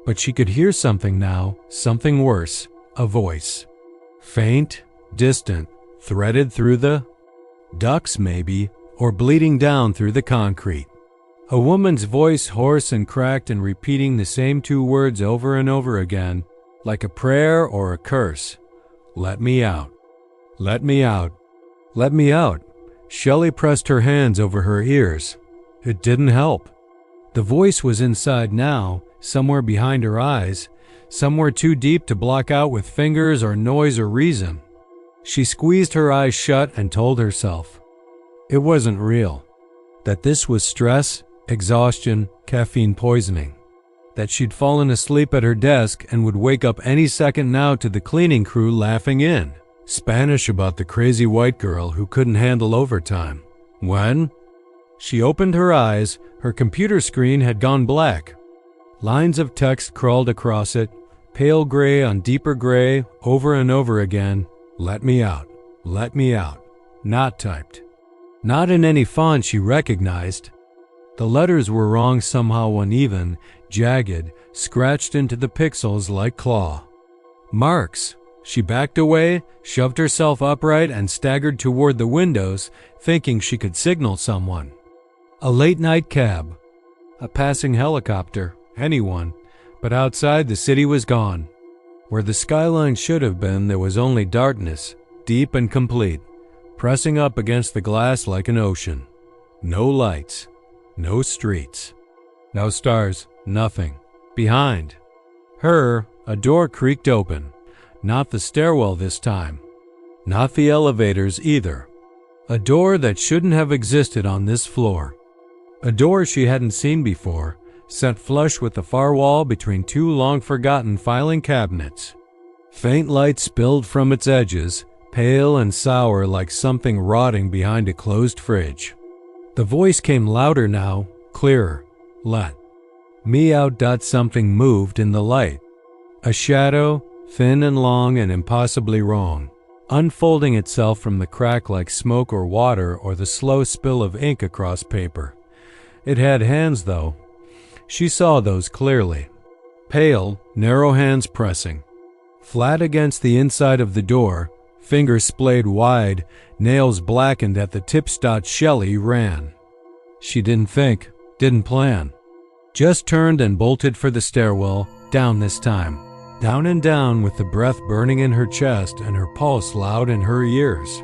But she could hear something now, something worse, a voice. Faint, distant, threaded through the ducts maybe, or bleeding down through the concrete. A woman's voice, hoarse and cracked and repeating the same 2 words over and over again, like a prayer or a curse. Let me out. Let me out. Let me out. Shelley pressed her hands over her ears. It didn't help. The voice was inside now, somewhere behind her eyes, somewhere too deep to block out with fingers or noise or reason. She squeezed her eyes shut and told herself it wasn't real, that this was stress, exhaustion, caffeine poisoning, that she'd fallen asleep at her desk and would wake up any second now to the cleaning crew laughing in Spanish about the crazy white girl who couldn't handle overtime. When she opened her eyes, her computer screen had gone black. Lines of text crawled across it, pale gray on deeper gray, over and over again. Let me out. Let me out. Not typed. Not in any font she recognized. The letters were wrong, somehow uneven, jagged, scratched into the pixels like claw marks. She backed away, shoved herself upright, and staggered toward the windows, thinking she could signal someone. A late-night cab. A passing helicopter. Anyone. But outside, the city was gone. Where the skyline should have been, there was only darkness, deep and complete, pressing up against the glass like an ocean. No lights. No streets. No stars. Nothing. Behind her, a door creaked open. Not the stairwell this time. Not the elevators either. A door that shouldn't have existed on this floor. A door she hadn't seen before, set flush with the far wall between 2 long-forgotten filing cabinets. Faint light spilled from its edges, pale and sour like something rotting behind a closed fridge. The voice came louder now, clearer. Let me out. Something moved in the light. A shadow, thin and long and impossibly wrong, unfolding itself from the crack like smoke or water or the slow spill of ink across paper. It had hands, though. She saw those clearly. Pale, narrow hands pressing. Flat against the inside of the door, fingers splayed wide, nails blackened at the tips. Shelley ran. She didn't think, didn't plan. Just turned and bolted for the stairwell, down this time. Down and down with the breath burning in her chest and her pulse loud in her ears.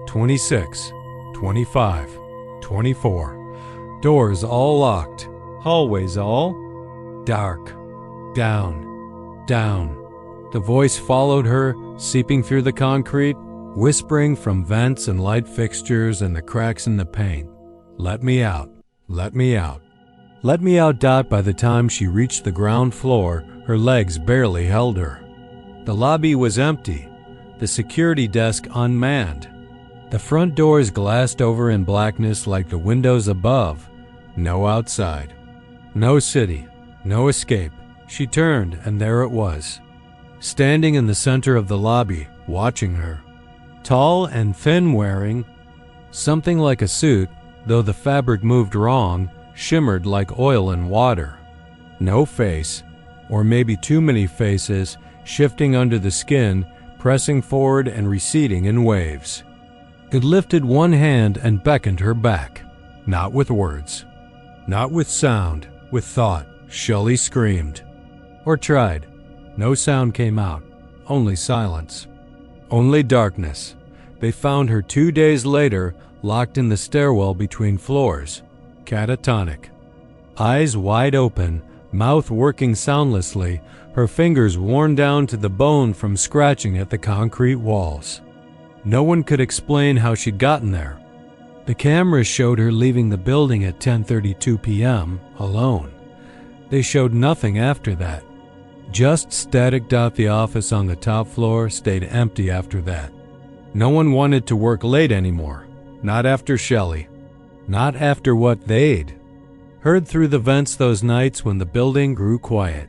26, 25, 24. Doors all locked. Hallways all dark. Down, down. The voice followed her, seeping through the concrete, whispering from vents and light fixtures and the cracks in the paint. Let me out. Let me out. Let me out. By the time she reached the ground floor, her legs barely held her. The lobby was empty, the security desk unmanned. The front doors glassed over in blackness like the windows above. No outside. No city. No escape. She turned, and there it was, standing in the center of the lobby, watching her. Tall and thin, wearing Something like a suit, though the fabric moved wrong, shimmered like oil in water. No face, or maybe too many faces, shifting under the skin, pressing forward and receding in waves. It lifted one hand and beckoned her back. Not with words. Not with sound, with thought. Shelley screamed. Or tried. No sound came out. Only silence. Only darkness. They found her 2 days later, locked in the stairwell between floors. Catatonic. Eyes wide open, mouth working soundlessly, her fingers worn down to the bone from scratching at the concrete walls. No one could explain how she'd gotten there. The cameras showed her leaving the building at 10:32 p.m. alone. They showed nothing after that. Just static. The office on the top floor stayed empty after that. No one wanted to work late anymore. Not after Shelley. Not after what they'd heard through the vents those nights when the building grew quiet.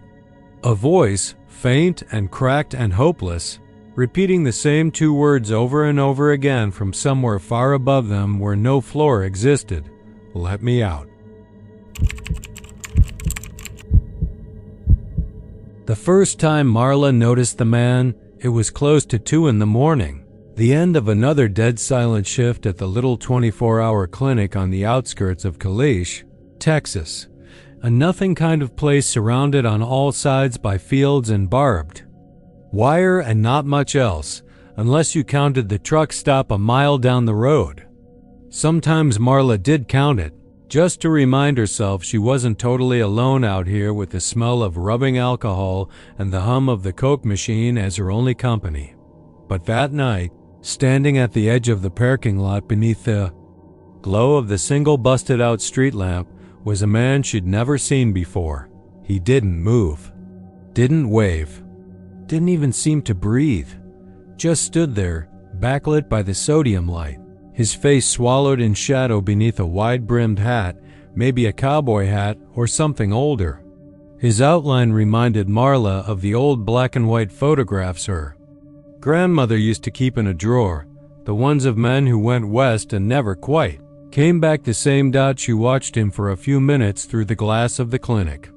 A voice, faint and cracked and hopeless, repeating the same 2 words over and over again from somewhere far above them where no floor existed. Let me out. The first time Marla noticed the man, it was close to 2 in the morning, the end of another dead silent shift at the little 24-hour clinic on the outskirts of Kalish, Texas, a nothing kind of place surrounded on all sides by fields and barbed wire and not much else, unless you counted the truck stop a mile down the road. Sometimes Marla did count it, just to remind herself she wasn't totally alone out here with the smell of rubbing alcohol and the hum of the Coke machine as her only company. But that night, standing at the edge of the parking lot beneath the glow of the single busted-out street lamp, was a man she'd never seen before. He didn't move. Didn't wave. Didn't even seem to breathe. Just stood there, backlit by the sodium light, his face swallowed in shadow beneath a wide-brimmed hat, maybe a cowboy hat or something older. His outline reminded Marla of the old black-and-white photographs her grandmother used to keep in a drawer, the ones of men who went west and never quite came back the same. She watched him for a few minutes through the glass of the clinic.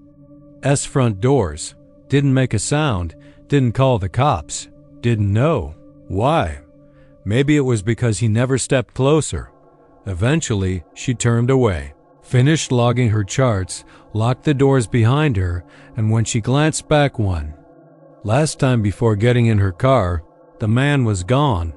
Front doors. Didn't make a sound. Didn't call the cops. Didn't know. Why? Maybe it was because he never stepped closer. Eventually, she turned away, finished logging her charts, locked the doors behind her, and when she glanced back last time before getting in her car, the man was gone.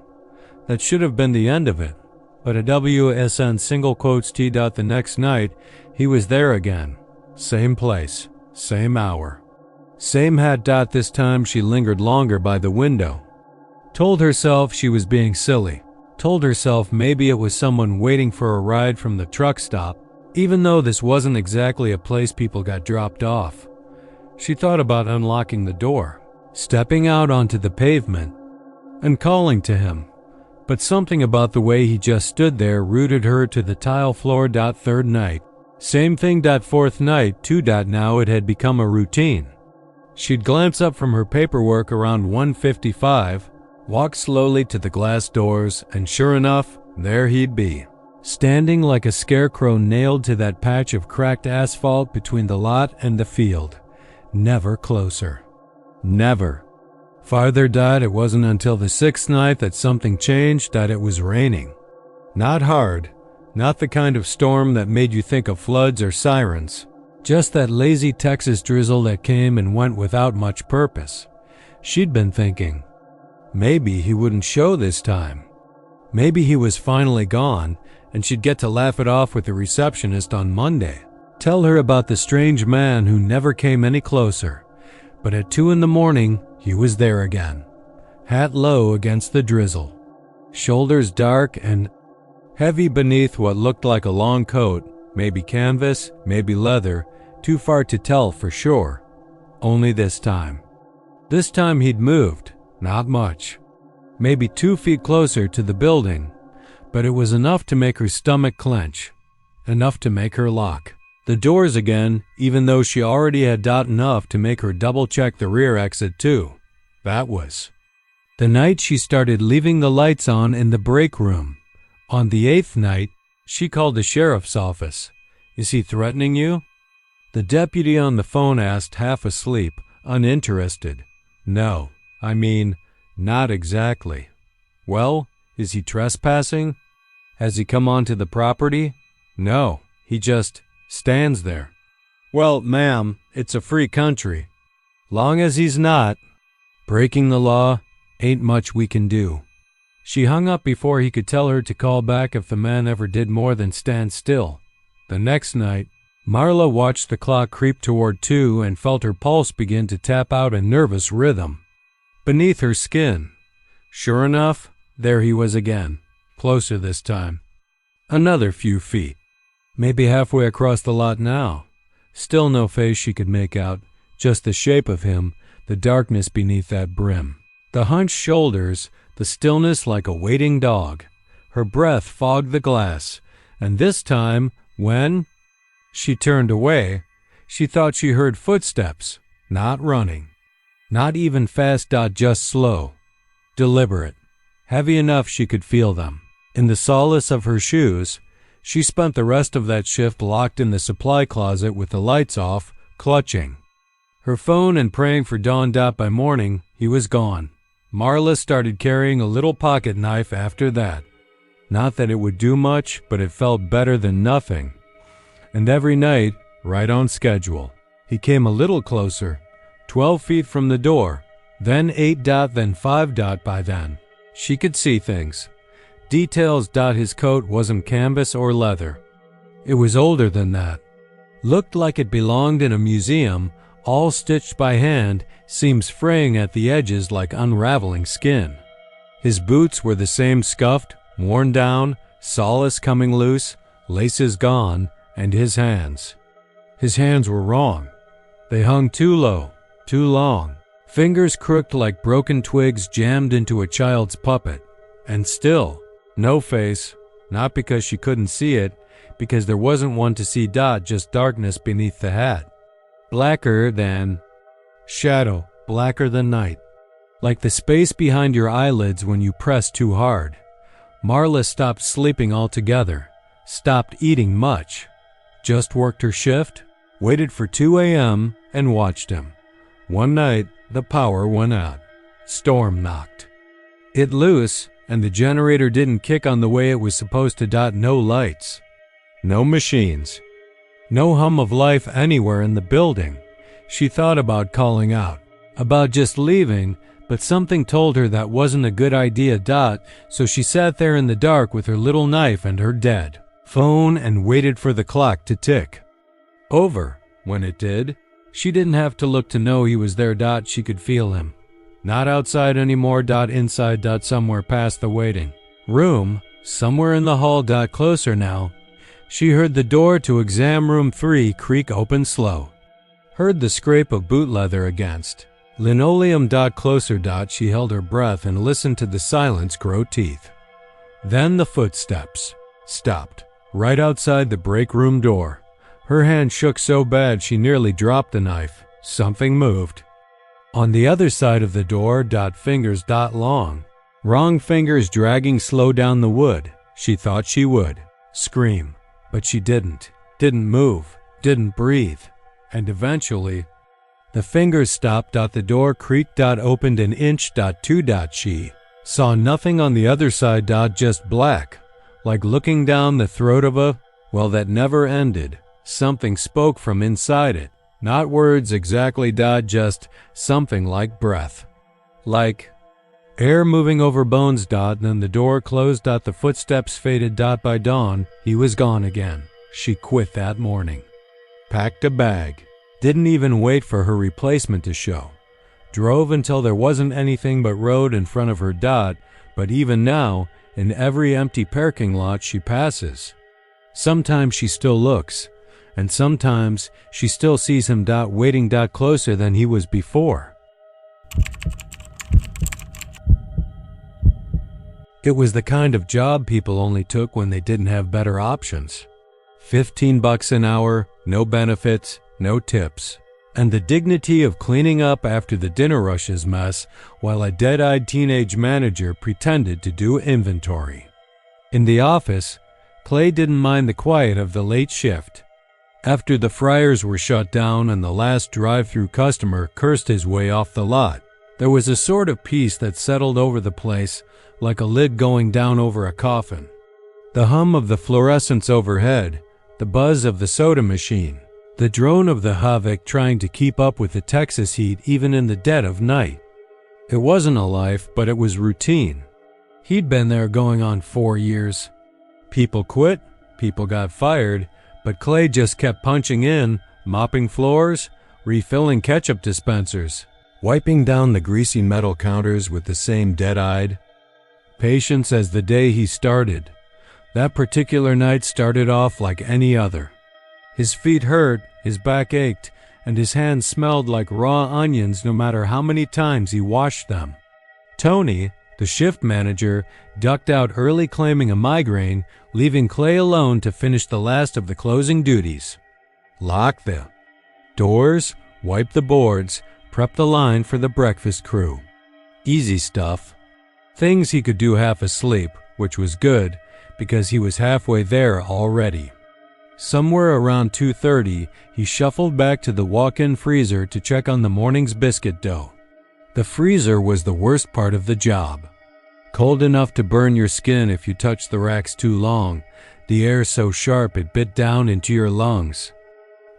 That should have been the end of it. But a WSN single quotes T. The next night, he was there again. Same place, same hour. Same hat. This time she lingered longer by the window. Told herself she was being silly. Told herself maybe it was someone waiting for a ride from the truck stop, even though this wasn't exactly a place people got dropped off. She thought about unlocking the door, stepping out onto the pavement, and calling to him. But something about the way he just stood there rooted her to the tile floor. Third night. Same thing. Fourth night, too. Now it had become a routine. She'd glance up from her paperwork around 1:55, walk slowly to the glass doors, and sure enough, there he'd be, standing like a scarecrow nailed to that patch of cracked asphalt between the lot and the field. Never closer. Never. Farther. It wasn't until the 6th night that something changed. It was raining. Not hard. Not the kind of storm that made you think of floods or sirens. Just that lazy Texas drizzle that came and went without much purpose. She'd been thinking, maybe he wouldn't show this time. Maybe he was finally gone, and she'd get to laugh it off with the receptionist on Monday. Tell her about the strange man who never came any closer. But at 2 in the morning, he was there again. Hat low against the drizzle. Shoulders dark and heavy beneath what looked like a long coat, maybe canvas, maybe leather, too far to tell for sure. Only this time. This time he'd moved, not much. Maybe 2 feet closer to the building, but it was enough to make her stomach clench. Enough to make her lock the doors again, even though she already had enough to make her double-check the rear exit too. That was the night she started leaving the lights on in the break room. On the 8th night, she called the sheriff's office. "Is he threatening you?" The deputy on the phone asked, half asleep, uninterested. "No, I mean, not exactly." "Well, is he trespassing? Has he come onto the property?" "No, he just stands there." "Well, ma'am, it's a free country. Long as he's not breaking the law, ain't much we can do." She hung up before he could tell her to call back if the man ever did more than stand still. The next night, Marla watched the clock creep toward 2 and felt her pulse begin to tap out a nervous rhythm beneath her skin. Sure enough, there he was again, closer this time. Another few feet. Maybe halfway across the lot now. Still no face she could make out, just the shape of him, the darkness beneath that brim. The hunched shoulders, the stillness like a waiting dog. Her breath fogged the glass, and this time, when she turned away, she thought she heard footsteps, not running. Not even fast, just slow. Deliberate. Heavy enough she could feel them. In the solace of her shoes, she spent the rest of that shift locked in the supply closet with the lights off, clutching her phone and praying for dawn. By morning, he was gone. Marla started carrying a little pocket knife after that. Not that it would do much, but it felt better than nothing. And every night, right on schedule. He came a little closer, 12 feet from the door, then 8, then 5. By then, she could see things. Details. His coat wasn't canvas or leather. It was older than that. Looked like it belonged in a museum, all stitched by hand, seams fraying at the edges like unraveling skin. His boots were the same, scuffed, worn down, solace coming loose, laces gone, and his hands. His hands were wrong. They hung too low, too long. Fingers crooked like broken twigs jammed into a child's puppet. And still, no face, not because she couldn't see it, because there wasn't one to see. Just darkness beneath the hat. Blacker than shadow, blacker than night. Like the space behind your eyelids when you press too hard. Marla stopped sleeping altogether, stopped eating much. Just worked her shift, waited for 2 a.m. and watched him. One night, the power went out. Storm knocked it loose, and the generator didn't kick on the way it was supposed to. No lights. No machines. No hum of life anywhere in the building. She thought about calling out, about just leaving, but something told her that wasn't a good idea. So she sat there in the dark with her little knife and her dead phone and waited for the clock to tick. Over. When it did, she didn't have to look to know he was there. She could feel him. Not outside anymore. Inside. Somewhere past the waiting room, somewhere in the hall. Closer now. She heard the door to exam room 3 creak open slow. Heard the scrape of boot leather against linoleum. Closer. She held her breath and listened to the silence grow teeth. Then the footsteps stopped, right outside the break room door. Her hand shook so bad she nearly dropped the knife. Something moved. On the other side of the door. Fingers. Long. Wrong fingers dragging slow down the wood. She thought she would scream. But she didn't move, didn't breathe, and eventually, the fingers stopped. The door creaked. Opened an inch. 2. She saw nothing on the other side. Just black, like looking down the throat of a well that never ended. Something spoke from inside it, not words exactly. Just something like breath, like air moving over bones. Then the door closed. The footsteps faded. By dawn, he was gone again. She quit that morning. Packed a bag. Didn't even wait for her replacement to show. Drove until there wasn't anything but road in front of her. But even now, in every empty parking lot she passes, sometimes she still looks, and sometimes she still sees him. Waiting. Closer than he was before. It was the kind of job people only took when they didn't have better options. $15 an hour, no benefits, no tips, and the dignity of cleaning up after the dinner rushes mess while a dead-eyed teenage manager pretended to do inventory. In the office, Clay didn't mind the quiet of the late shift. After the fryers were shut down and the last drive-through customer cursed his way off the lot, there was a sort of peace that settled over the place like a lid going down over a coffin. The hum of the fluorescents overhead, the buzz of the soda machine, the drone of the Havoc trying to keep up with the Texas heat even in the dead of night. It wasn't a life, but it was routine. He'd been there going on 4 years. People quit, people got fired, but Clay just kept punching in, mopping floors, refilling ketchup dispensers, wiping down the greasy metal counters with the same dead-eyed patience as the day he started. That particular night started off like any other. His feet hurt, his back ached, and his hands smelled like raw onions no matter how many times he washed them. Tony, the shift manager, ducked out early claiming a migraine, leaving Clay alone to finish the last of the closing duties. Lock the doors, wipe the boards, prep the line for the breakfast crew. Easy stuff. Things he could do half asleep, which was good, because he was halfway there already. Somewhere around 2:30, he shuffled back to the walk-in freezer to check on the morning's biscuit dough. The freezer was the worst part of the job. Cold enough to burn your skin if you touched the racks too long, the air so sharp it bit down into your lungs.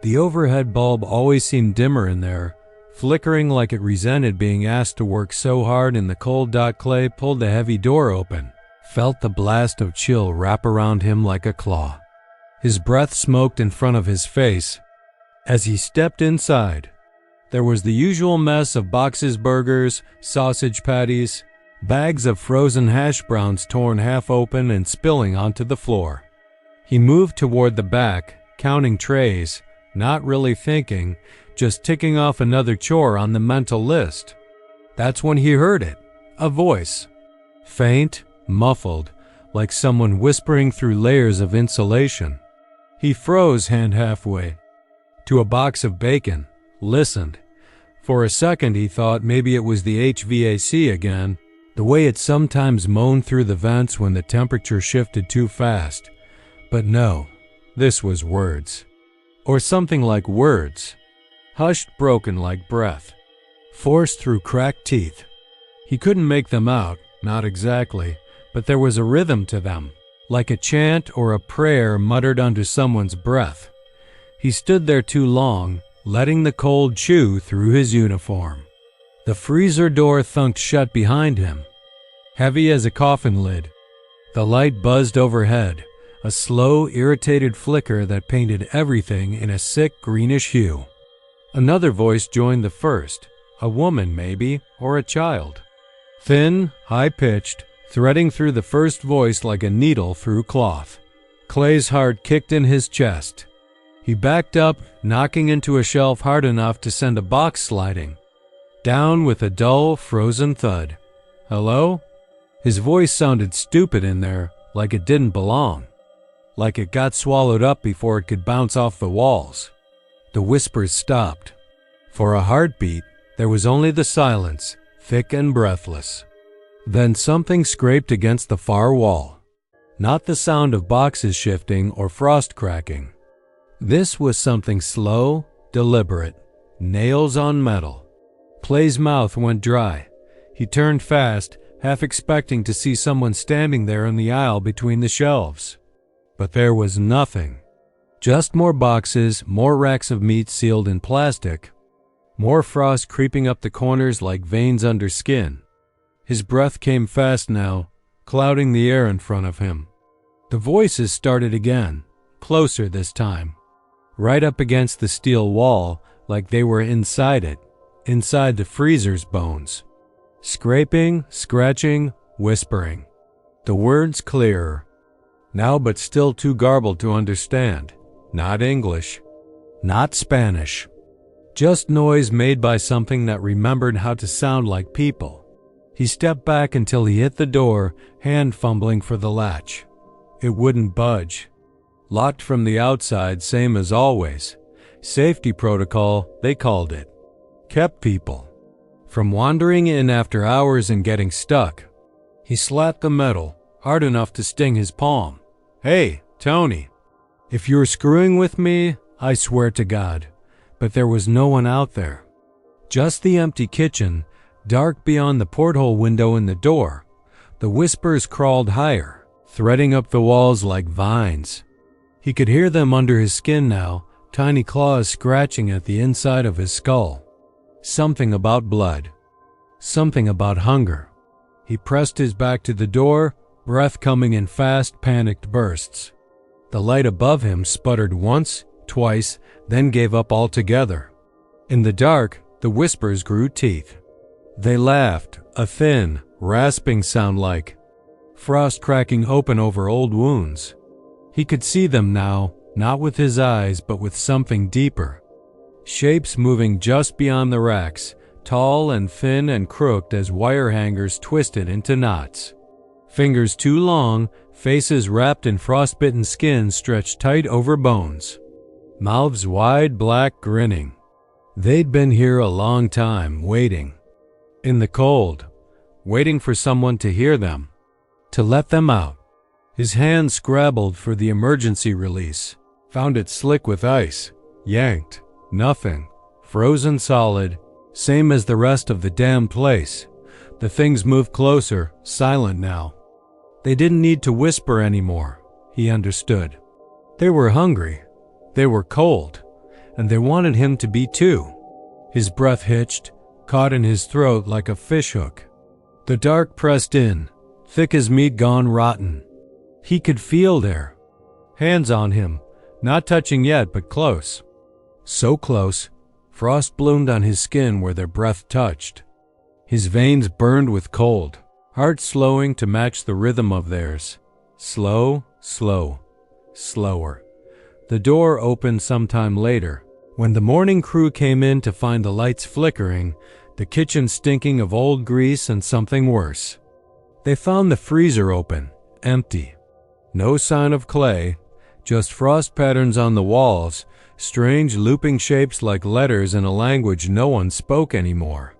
The overhead bulb always seemed dimmer in there, flickering like it resented being asked to work so hard in the cold. Clay pulled the heavy door open, felt the blast of chill wrap around him like a claw. His breath smoked in front of his face. As he stepped inside, there was the usual mess of boxes, burgers, sausage patties, bags of frozen hash browns torn half open and spilling onto the floor. He moved toward the back, counting trays, not really thinking, just ticking off another chore on the mental list. That's when he heard it, a voice. Faint, muffled, like someone whispering through layers of insulation. He froze hand halfway to a box of bacon, listened. For a second he thought maybe it was the HVAC again, the way it sometimes moaned through the vents when the temperature shifted too fast. But no, this was words. Or something like words. Hushed, broken like breath. Forced through cracked teeth. He couldn't make them out, not exactly, but there was a rhythm to them, like a chant or a prayer muttered under someone's breath. He stood there too long, letting the cold chew through his uniform. The freezer door thunked shut behind him, heavy as a coffin lid. The light buzzed overhead, a slow, irritated flicker that painted everything in a sick greenish hue. Another voice joined the first, a woman maybe, or a child. Thin, high-pitched, threading through the first voice like a needle through cloth. Clay's heart kicked in his chest. He backed up, knocking into a shelf hard enough to send a box sliding down with a dull, frozen thud. Hello? His voice sounded stupid in there, like it didn't belong. Like it got swallowed up before it could bounce off the walls. The whispers stopped. For a heartbeat, there was only the silence, thick and breathless. Then something scraped against the far wall. Not the sound of boxes shifting or frost cracking. This was something slow, deliberate, nails on metal. Clay's mouth went dry. He turned fast, half expecting to see someone standing there in the aisle between the shelves. But there was nothing. Just more boxes, more racks of meat sealed in plastic, more frost creeping up the corners like veins under skin. His breath came fast now, clouding the air in front of him. The voices started again, closer this time, right up against the steel wall like they were inside it, inside the freezer's bones. Scraping, scratching, whispering. The words clearer. Now but still too garbled to understand. Not English. Not Spanish. Just noise made by something that remembered how to sound like people. He stepped back until he hit the door, hand fumbling for the latch. It wouldn't budge. Locked from the outside, same as always. Safety protocol, they called it. Kept people from wandering in after hours and getting stuck. He slapped the metal, hard enough to sting his palm. "Hey, Tony, if you're screwing with me, I swear to God." But there was no one out there. Just the empty kitchen, dark beyond the porthole window in the door. The whispers crawled higher, threading up the walls like vines. He could hear them under his skin now, tiny claws scratching at the inside of his skull. Something about blood. Something about hunger. He pressed his back to the door, breath coming in fast, panicked bursts. The light above him sputtered once, twice, then gave up altogether. In the dark, the whispers grew teeth. They laughed, a thin, rasping sound like frost cracking open over old wounds. He could see them now, not with his eyes, but with something deeper. Shapes moving just beyond the racks, tall and thin and crooked as wire hangers twisted into knots. Fingers too long, faces wrapped in frostbitten skin stretched tight over bones. Mouths wide, black, grinning. They'd been here a long time, waiting. In the cold, waiting for someone to hear them, to let them out. His hand scrabbled for the emergency release, found it slick with ice, yanked. Nothing. Frozen solid, same as the rest of the damn place. The things moved closer, silent now. They didn't need to whisper anymore, he understood. They were hungry. They were cold. And they wanted him to be too. His breath hitched, caught in his throat like a fishhook. The dark pressed in, thick as meat gone rotten. He could feel their hands on him, not touching yet but close. So close, frost bloomed on his skin where their breath touched. His veins burned with cold, heart slowing to match the rhythm of theirs. Slow, slow, slower. The door opened sometime later. When the morning crew came in to find the lights flickering, the kitchen stinking of old grease and something worse. They found the freezer open, empty. No sign of clay, just frost patterns on the walls, strange looping shapes like letters in a language no one spoke anymore.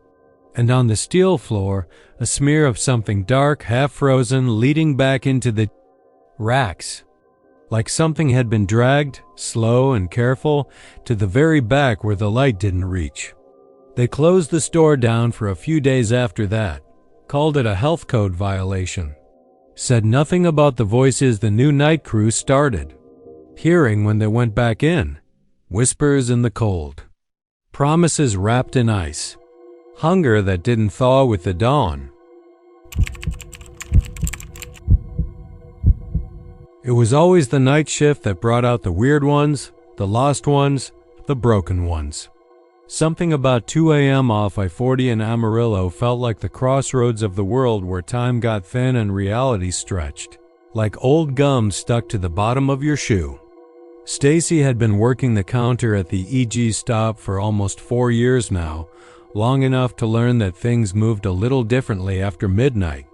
And on the steel floor, a smear of something dark, half-frozen, leading back into the racks. Like something had been dragged, slow and careful, to the very back where the light didn't reach. They closed the store down for a few days after that, called it a health code violation. Said nothing about the voices the new night crew started hearing when they went back in. Whispers in the cold. Promises wrapped in ice. Hunger that didn't thaw with the dawn. It was always the night shift that brought out the weird ones, the lost ones, the broken ones. Something about 2 a.m. off I-40 in Amarillo felt like the crossroads of the world where time got thin and reality stretched, like old gum stuck to the bottom of your shoe. Stacy had been working the counter at the EG stop for almost 4 years now, long enough to learn that things moved a little differently after midnight.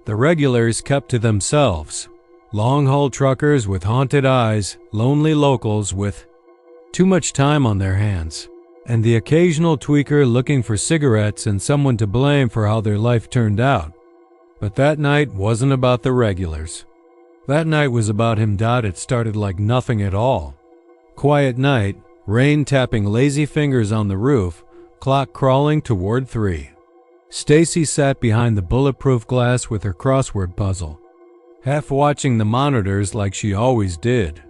The regulars kept to themselves. Long-haul truckers with haunted eyes, lonely locals with too much time on their hands, and the occasional tweaker looking for cigarettes and someone to blame for how their life turned out. But that night wasn't about the regulars. That night was about him. It started like nothing at all. Quiet night, rain tapping lazy fingers on the roof, clock crawling toward 3. Stacy sat behind the bulletproof glass with her crossword puzzle, half watching the monitors like she always did.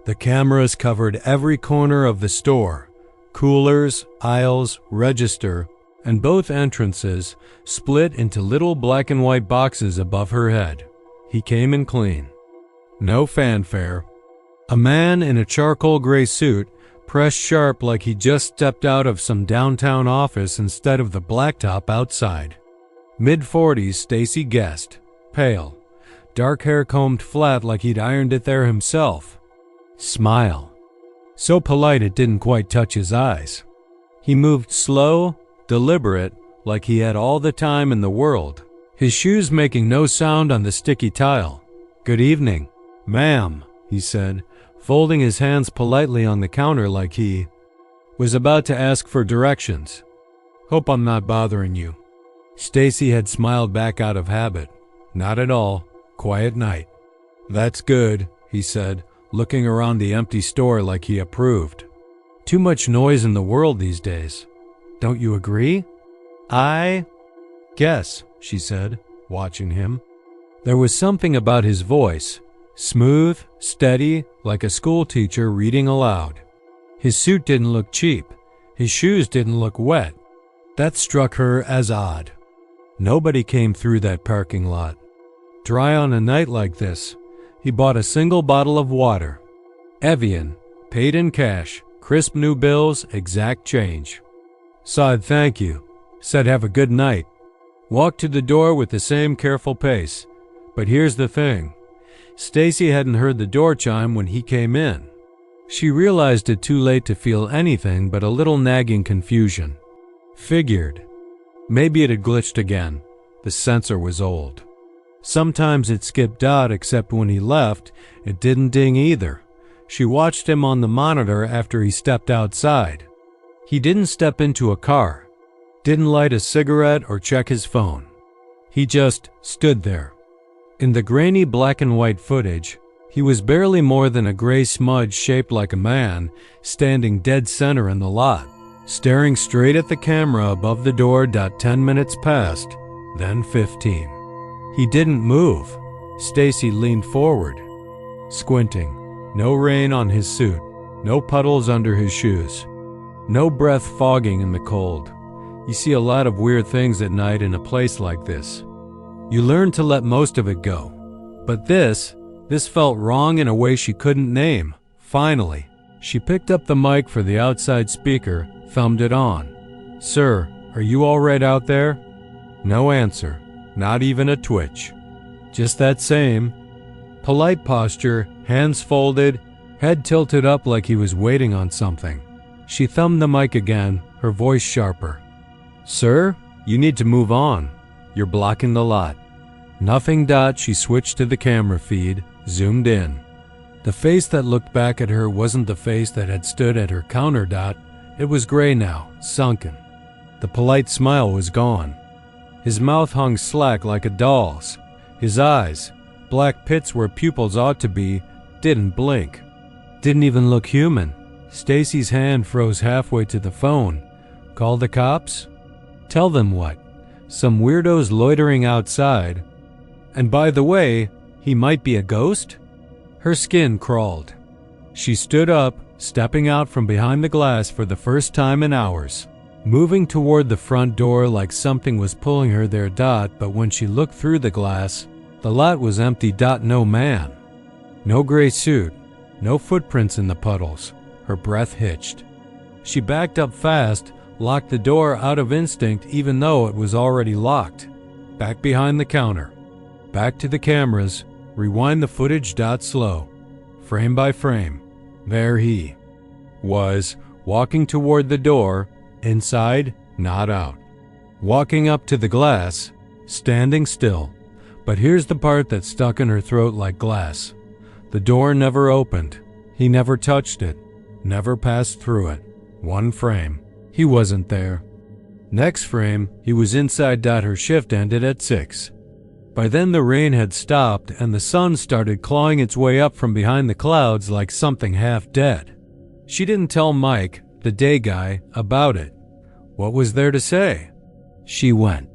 The cameras covered every corner of the store, coolers, aisles, register, and both entrances split into little black and white boxes above her head. He came in clean. No fanfare. A man in a charcoal gray suit, pressed sharp like he just stepped out of some downtown office instead of the blacktop outside. Mid-40s, Stacy guessed. Pale. Dark hair combed flat like he'd ironed it there himself. Smile. So polite it didn't quite touch his eyes. He moved slow, deliberate, like he had all the time in the world, his shoes making no sound on the sticky tile. "Good evening, ma'am," he said, folding his hands politely on the counter like he was about to ask for directions. "Hope I'm not bothering you." Stacy had smiled back out of habit. Not at all. quiet night. "That's good," he said, looking around the empty store like he approved. "Too much noise in the world these days. Don't you agree?" "I guess," she said, watching him. There was something about his voice, smooth, steady, like a schoolteacher reading aloud. His suit didn't look cheap. His shoes didn't look wet. That struck her as odd. Nobody came through that parking lot. Dry on a night like this, he bought a single bottle of water. Evian, paid in cash, crisp new bills, exact change. Sighed thank you, said have a good night. Walked to the door with the same careful pace. But here's the thing. Stacy hadn't heard the door chime when he came in. She realized it too late to feel anything but a little nagging confusion. Figured. Maybe it had glitched again. The sensor was old. Sometimes it skipped out, except when he left, it didn't ding either. She watched him on the monitor after he stepped outside. He didn't step into a car, didn't light a cigarette or check his phone. He just stood there. In the grainy black and white footage, he was barely more than a gray smudge shaped like a man, standing dead center in the lot, staring straight at the camera above the door. 10 minutes passed, then 15. He didn't move. Stacy leaned forward, squinting. No rain on his suit, no puddles under his shoes, no breath fogging in the cold. You see a lot of weird things at night in a place like this. You learn to let most of it go. But this felt wrong in a way she couldn't name. Finally, she picked up the mic for the outside speaker, thumbed it on. "Sir, are you all right out there?" No answer, not even a twitch. Just that same polite posture, hands folded, head tilted up like he was waiting on something. She thumbed the mic again, her voice sharper. "Sir, you need to move on. You're blocking the lot." Nothing. She switched to the camera feed, zoomed in. The face that looked back at her wasn't the face that had stood at her counter. It was gray now, sunken. The polite smile was gone. His mouth hung slack like a doll's. His eyes, black pits where pupils ought to be, didn't blink. Didn't even look human. Stacy's hand froze halfway to the phone. Call the cops? Tell them what? Some weirdos loitering outside. And by the way, he might be a ghost? Her skin crawled. She stood up, stepping out from behind the glass for the first time in hours, moving toward the front door like something was pulling her there. But when she looked through the glass, the lot was empty. No man. No gray suit. No footprints in the puddles. Her breath hitched. She backed up fast, locked the door out of instinct even though it was already locked. Back behind the counter. Back to the cameras. Rewind the footage. Slow. Frame by frame. There he was, walking toward the door, inside, not out. Walking up to the glass, standing still. But here's the part that stuck in her throat like glass. The door never opened. He never touched it. Never passed through it. One frame. He wasn't there. Next frame, he was inside. Her shift ended at 6. By then the rain had stopped and the sun started clawing its way up from behind the clouds like something half dead. She didn't tell Mike, the day guy, about it. What was there to say? She went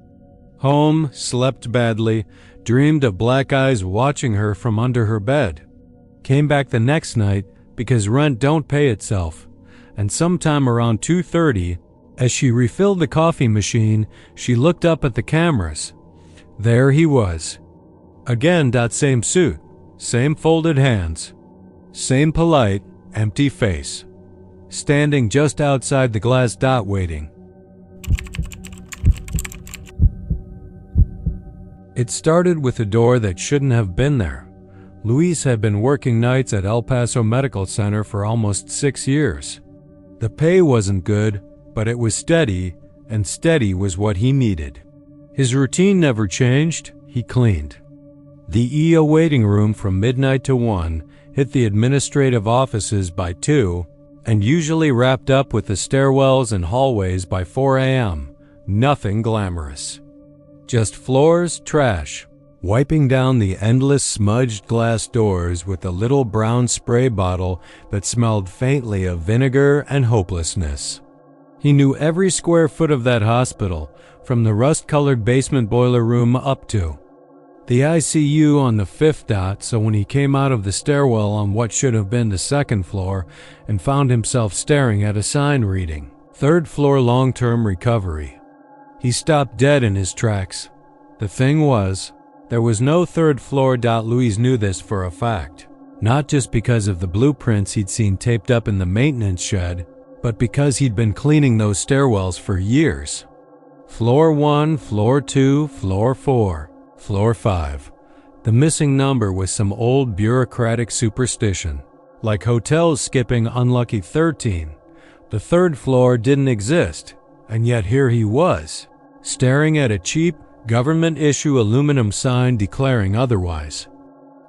home, slept badly, dreamed of black eyes watching her from under her bed. Came back the next night because rent don't pay itself, and sometime around 2:30, as she refilled the coffee machine, she looked up at the cameras. There he was. Again. Same suit, same folded hands, same polite, empty face. Standing just outside the glass. Waiting. It started with a door that shouldn't have been there. Luis had been working nights at El Paso Medical Center for almost 6 years. The pay wasn't good, but it was steady, and steady was what he needed. His routine never changed. He cleaned the EO waiting room from midnight to 1, hit the administrative offices by 2, and usually wrapped up with the stairwells and hallways by 4 a.m. Nothing glamorous. Just floors, trash, wiping down the endless smudged glass doors with a little brown spray bottle that smelled faintly of vinegar and hopelessness. He knew every square foot of that hospital, from the rust-colored basement boiler room up to the ICU on the 5th dot, so when he came out of the stairwell on what should have been the 2nd floor and found himself staring at a sign reading, 3rd floor long-term recovery, he stopped dead in his tracks. The thing was, there was no 3rd floor. Louise knew this for a fact, not just because of the blueprints he'd seen taped up in the maintenance shed, but because he'd been cleaning those stairwells for years. Floor 1, Floor 2, Floor 4, Floor 5. The missing number was some old bureaucratic superstition, like hotels skipping unlucky 13. The 3rd floor didn't exist, and yet here he was, staring at a cheap, government-issue aluminum sign declaring otherwise.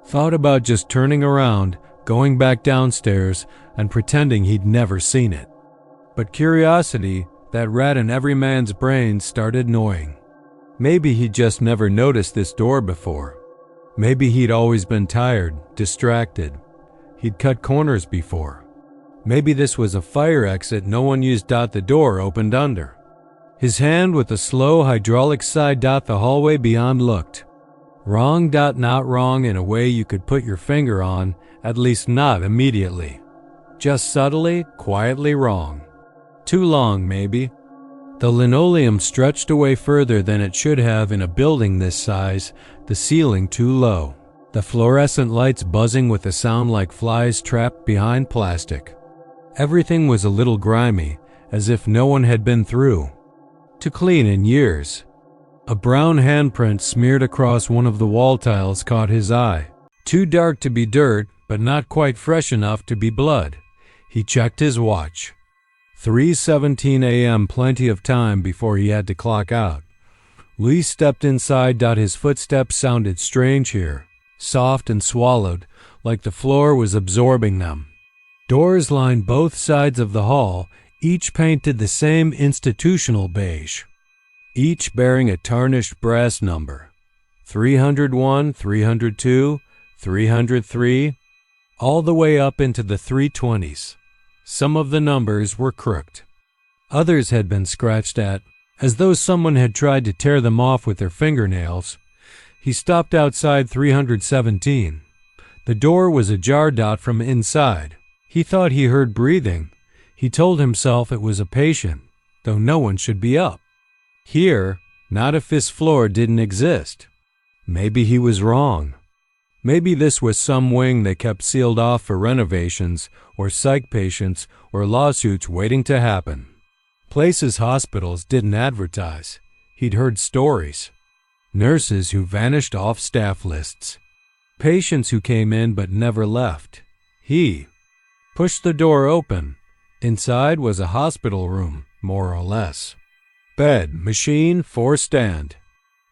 Thought about just turning around, going back downstairs, and pretending he'd never seen it. But curiosity, that rat in every man's brain, started gnawing. Maybe he'd just never noticed this door before. Maybe he'd always been tired, distracted. He'd cut corners before. Maybe this was a fire exit no one used. The door opened under his hand with a slow hydraulic side. The hallway beyond looked wrong. Not wrong in a way you could put your finger on, at least not immediately. Just subtly, quietly wrong. Too long, maybe. The linoleum stretched away further than it should have in a building this size, the ceiling too low, the fluorescent lights buzzing with a sound like flies trapped behind plastic. Everything was a little grimy, as if no one had been through to clean in years. A brown handprint smeared across one of the wall tiles caught his eye. Too dark to be dirt, but not quite fresh enough to be blood. He checked his watch. 3:17 a.m., plenty of time before he had to clock out. Lee stepped inside. His footsteps sounded strange here, soft and swallowed, like the floor was absorbing them. Doors lined both sides of the hall, each painted the same institutional beige, each bearing a tarnished brass number. 301, 302, 303, all the way up into the 320s. Some of the numbers were crooked. Others had been scratched at, as though someone had tried to tear them off with their fingernails. He stopped outside 317. The door was ajar. From inside, he thought he heard breathing. He told himself it was a patient, though no one should be up. Here, not if this floor didn't exist. Maybe he was wrong. Maybe this was some wing they kept sealed off for renovations, or psych patients, or lawsuits waiting to happen. Places hospitals didn't advertise. He'd heard stories. Nurses who vanished off staff lists. Patients who came in but never left. He pushed the door open. Inside was a hospital room, more or less. Bed, machine, 4 stand.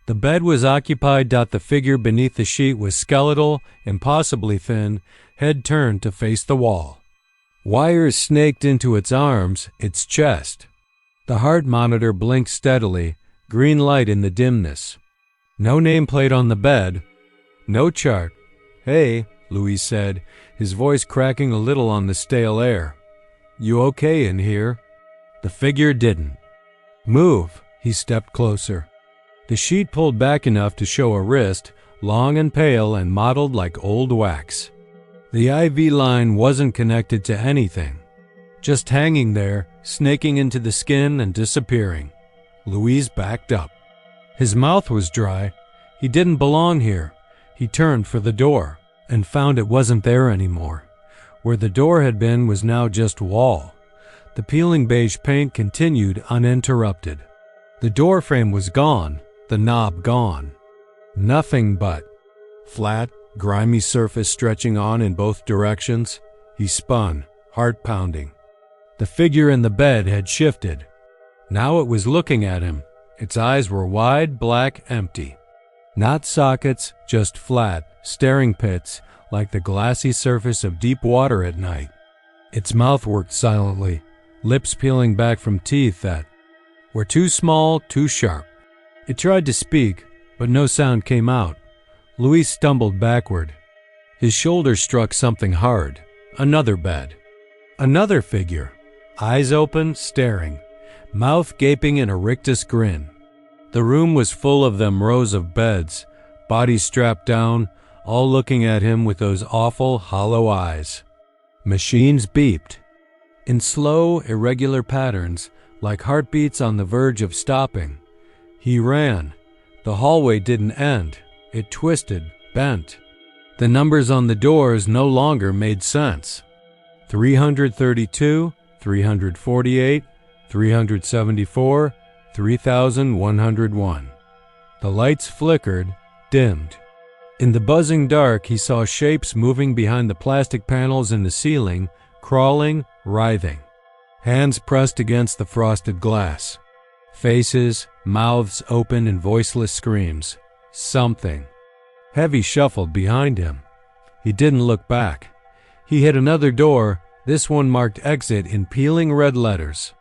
The bed was occupied. The figure beneath the sheet was skeletal, impossibly thin, head turned to face the wall. Wires snaked into its arms, its chest. The heart monitor blinked steadily, green light in the dimness. No nameplate on the bed. No chart. "Hey," Louis said, his voice cracking a little on the stale air. "You okay in here?" The figure didn't move. He stepped closer. The sheet pulled back enough to show a wrist, long and pale and mottled like old wax. The IV line wasn't connected to anything, just hanging there, snaking into the skin and disappearing. Louise backed up. His mouth was dry. He didn't belong here. He turned for the door and found it wasn't there anymore. Where the door had been was now just wall. The peeling beige paint continued uninterrupted. The door frame was gone. The knob gone. Nothing but flat, grimy surface stretching on in both directions. He spun, heart pounding. The figure in the bed had shifted. Now it was looking at him. Its eyes were wide, black, empty. Not sockets, just flat, staring pits, like the glassy surface of deep water at night. Its mouth worked silently, lips peeling back from teeth that were too small, too sharp. It tried to speak, but no sound came out. Louis stumbled backward. His shoulder struck something hard. Another bed. Another figure. Eyes open, staring. Mouth gaping in a rictus grin. The room was full of them rows of beds, bodies strapped down, all looking at him with those awful, hollow eyes. Machines beeped. In slow, irregular patterns, like heartbeats on the verge of stopping. He ran. The hallway didn't end. It twisted, bent. The numbers on the doors no longer made sense. 332, 348, 374, 3101. The lights flickered, dimmed. In the buzzing dark, he saw shapes moving behind the plastic panels in the ceiling, crawling, writhing. Hands pressed against the frosted glass. Faces, mouths open in voiceless screams. Something. Heavy shuffled behind him. He didn't look back. He hit another door, this one marked exit in peeling red letters.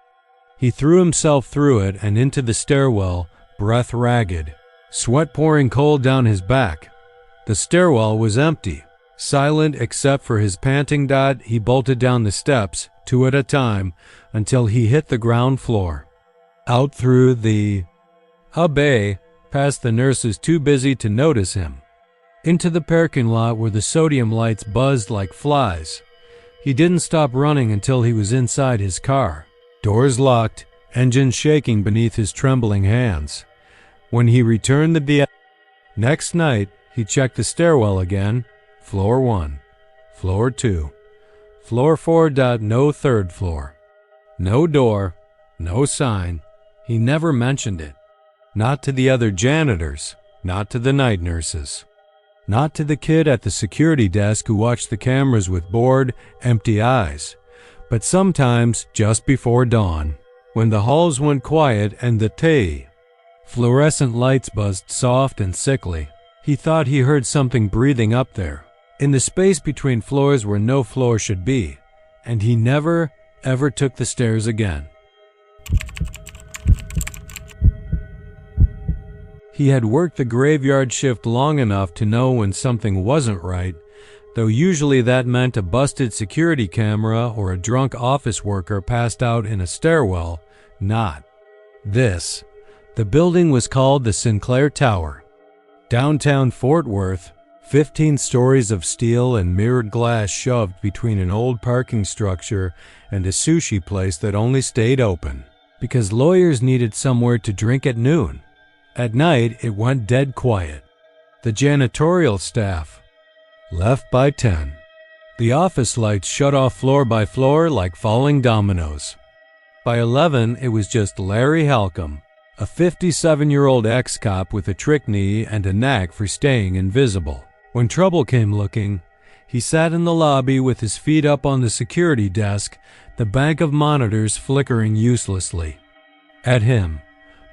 He threw himself through it and into the stairwell, breath ragged, sweat pouring cold down his back. The stairwell was empty. Silent except for his panting dot, he bolted down the steps, 2 at a time, until he hit the ground floor. Out through the bay, past the nurses too busy to notice him. Into the parking lot where the sodium lights buzzed like flies. He didn't stop running until he was inside his car. Doors locked, engine shaking beneath his trembling hands. When he returned the next night, he checked the stairwell again. Floor 1, floor 2, floor 4. No third floor. No door, no sign. He never mentioned it. Not to the other janitors, not to the night nurses. Not to the kid at the security desk who watched the cameras with bored, empty eyes. But sometimes, just before dawn, when the halls went quiet and the fluorescent lights buzzed soft and sickly, he thought he heard something breathing up there, in the space between floors where no floor should be, and he never, ever took the stairs again. He had worked the graveyard shift long enough to know when something wasn't right, though usually that meant a busted security camera or a drunk office worker passed out in a stairwell. Not this. The building was called the Sinclair Tower. Downtown Fort Worth, 15 stories of steel and mirrored glass shoved between an old parking structure and a sushi place that only stayed open because lawyers needed somewhere to drink at noon. At night, it went dead quiet. The janitorial staff left by 10. The office lights shut off floor by floor like falling dominoes. By 11, it was just Larry Halcombe, a 57-year-old ex-cop with a trick knee and a knack for staying invisible. When trouble came looking, he sat in the lobby with his feet up on the security desk, the bank of monitors flickering uselessly. At him,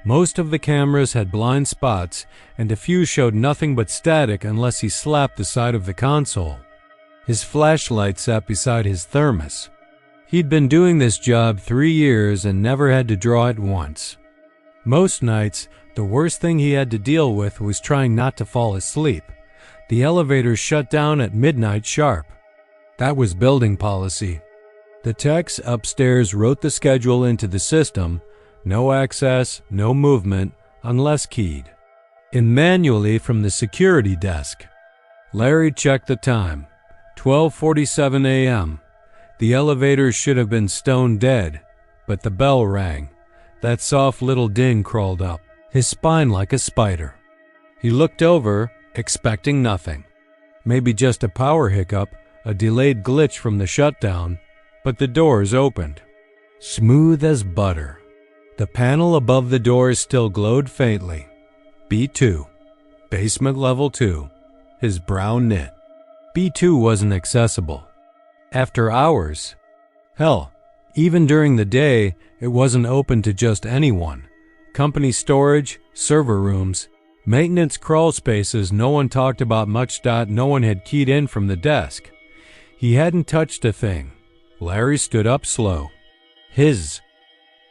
most of the cameras had blind spots, and a few showed nothing but static unless he slapped the side of the console. His flashlight sat beside his thermos. He'd been doing this job 3 years and never had to draw it once. Most nights, the worst thing he had to deal with was trying not to fall asleep. The elevators shut down at midnight sharp. That was building policy. The techs upstairs wrote the schedule into the system. No access, no movement, unless keyed. And manually from the security desk. Larry checked the time. 12:47 a.m. The elevators should have been stone dead, but the bell rang. That soft little ding crawled up, his spine like a spider. He looked over, expecting nothing. Maybe just a power hiccup, a delayed glitch from the shutdown, but the doors opened. Smooth as butter. The panel above the doors still glowed faintly. B2. Basement level 2. His brow knit. B2 wasn't accessible. After hours. Hell, even during the day, it wasn't open to just anyone. Company storage, server rooms, maintenance crawl spaces no one talked about much. No one had keyed in from the desk. He hadn't touched a thing. Larry stood up slow. His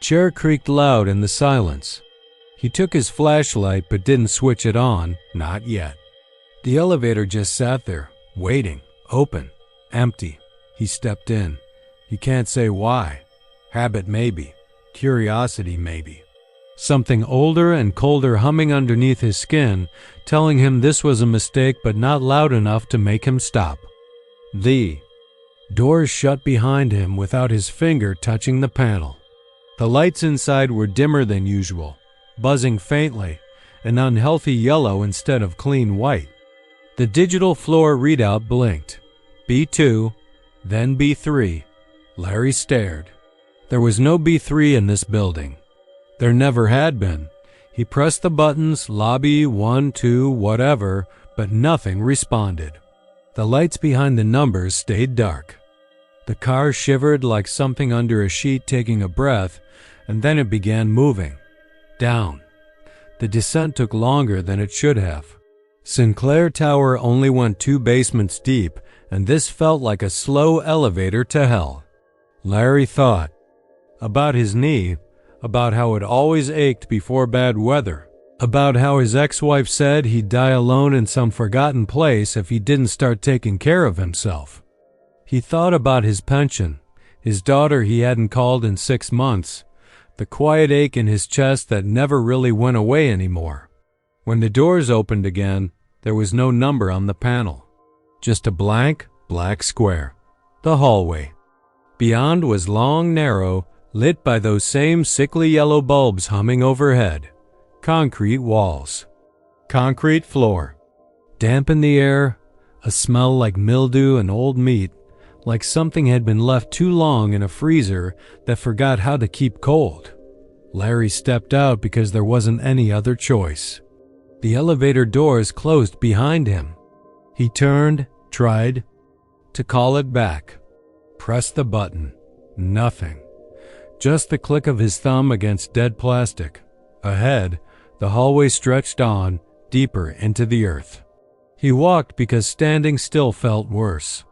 chair creaked loud in the silence. He took his flashlight but didn't switch it on, not yet. The elevator just sat there, waiting, open, empty. He stepped in. He can't say why. Habit maybe. Curiosity maybe. Something older and colder humming underneath his skin, telling him this was a mistake but not loud enough to make him stop. The doors shut behind him without his finger touching the panel. The lights inside were dimmer than usual, buzzing faintly, an unhealthy yellow instead of clean white. The digital floor readout blinked. B2, then B3. Larry stared. There was no B3 in this building. There never had been. He pressed the buttons, lobby, 1, 2, whatever, but nothing responded. The lights behind the numbers stayed dark. The car shivered like something under a sheet taking a breath, and then it began moving. Down. The descent took longer than it should have. Sinclair Tower only went 2 basements deep, and this felt like a slow elevator to hell. Larry thought. About his knee, about how it always ached before bad weather, about how his ex-wife said he'd die alone in some forgotten place if he didn't start taking care of himself. He thought about his pension, his daughter he hadn't called in 6 months, the quiet ache in his chest that never really went away anymore. When the doors opened again, there was no number on the panel, just a blank, black square. The hallway. Beyond was long, narrow, lit by those same sickly yellow bulbs humming overhead. Concrete walls. Concrete floor. Damp in the air, a smell like mildew and old meat, like something had been left too long in a freezer that forgot how to keep cold. Larry stepped out because there wasn't any other choice. The elevator doors closed behind him. He turned, tried to call it back. Pressed the button. Nothing. Just the click of his thumb against dead plastic. Ahead, the hallway stretched on, deeper into the earth. He walked because standing still felt worse.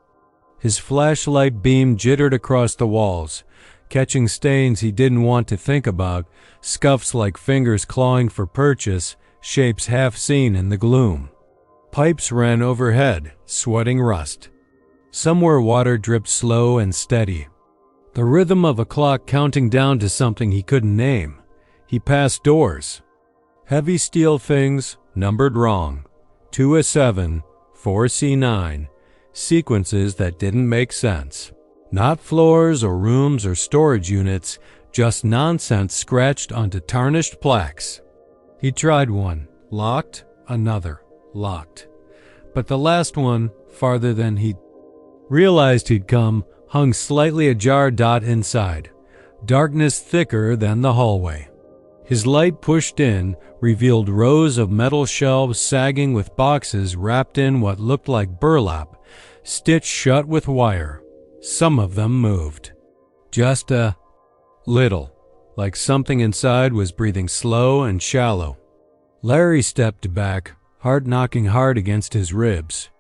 His flashlight beam jittered across the walls, catching stains he didn't want to think about, scuffs like fingers clawing for purchase, shapes half seen in the gloom. Pipes ran overhead, sweating rust. Somewhere water dripped slow and steady. The rhythm of a clock counting down to something he couldn't name. He passed doors. Heavy steel things, numbered wrong. 2A7, 4C9. Sequences that didn't make sense. Not floors or rooms or storage units, just nonsense scratched onto tarnished plaques. He tried one, locked, another, locked. But the last one, farther than he realized he'd come, hung slightly ajar. Inside. Darkness thicker than the hallway. His light pushed in, revealed rows of metal shelves sagging with boxes wrapped in what looked like burlap, stitched shut with wire. Some of them moved. Just a little, like something inside was breathing slow and shallow. Larry stepped back, heart knocking hard against his ribs.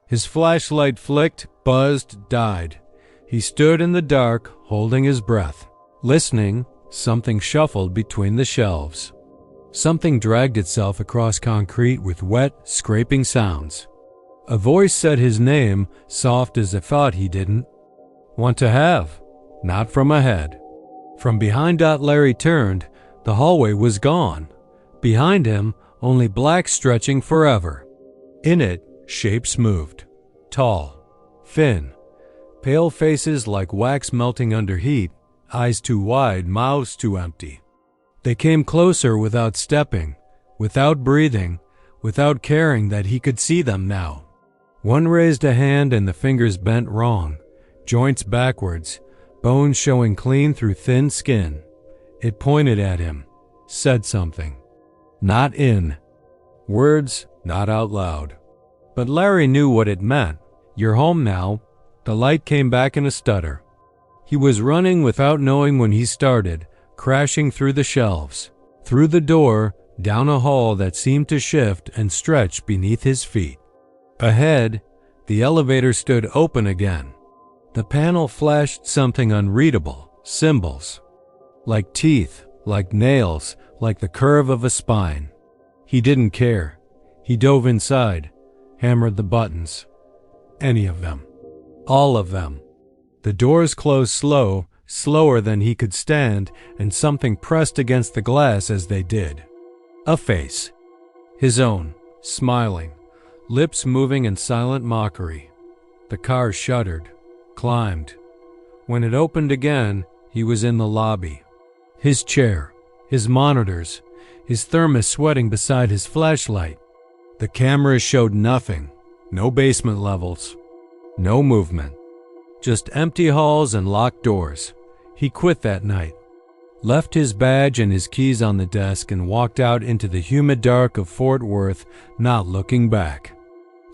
His flashlight flicked, buzzed, died. He stood in the dark, holding his breath. Listening, something shuffled between the shelves. Something dragged itself across concrete with wet, scraping sounds. A voice said his name, soft as a thought he didn't want to have, not from ahead. From behind. Larry turned. The hallway was gone. Behind him, only black stretching forever. In it, shapes moved. Tall, thin, pale faces like wax melting under heat, eyes too wide, mouths too empty. They came closer without stepping, without breathing, without caring that he could see them now. One raised a hand and the fingers bent wrong, joints backwards, bones showing clean through thin skin. It pointed at him, said something. Not in words, not out loud. But Larry knew what it meant. You're home now. The light came back in a stutter. He was running without knowing when he started, crashing through the shelves, through the door, down a hall that seemed to shift and stretch beneath his feet. Ahead, the elevator stood open again. The panel flashed something unreadable, symbols. Like teeth, like nails, like the curve of a spine. He didn't care. He dove inside. hammered the buttons. Any of them. All of them. The doors closed slower than he could stand, and something pressed against the glass as they did. A face. His own, smiling, lips moving in silent mockery. The car shuddered, climbed. When it opened again, he was in the lobby. His chair, his monitors, his thermos sweating beside his flashlight. The cameras showed nothing, no basement levels, no movement. Just empty halls and locked doors. He quit that night, left his badge and his keys on the desk, and walked out into the humid dark of Fort Worth, not looking back.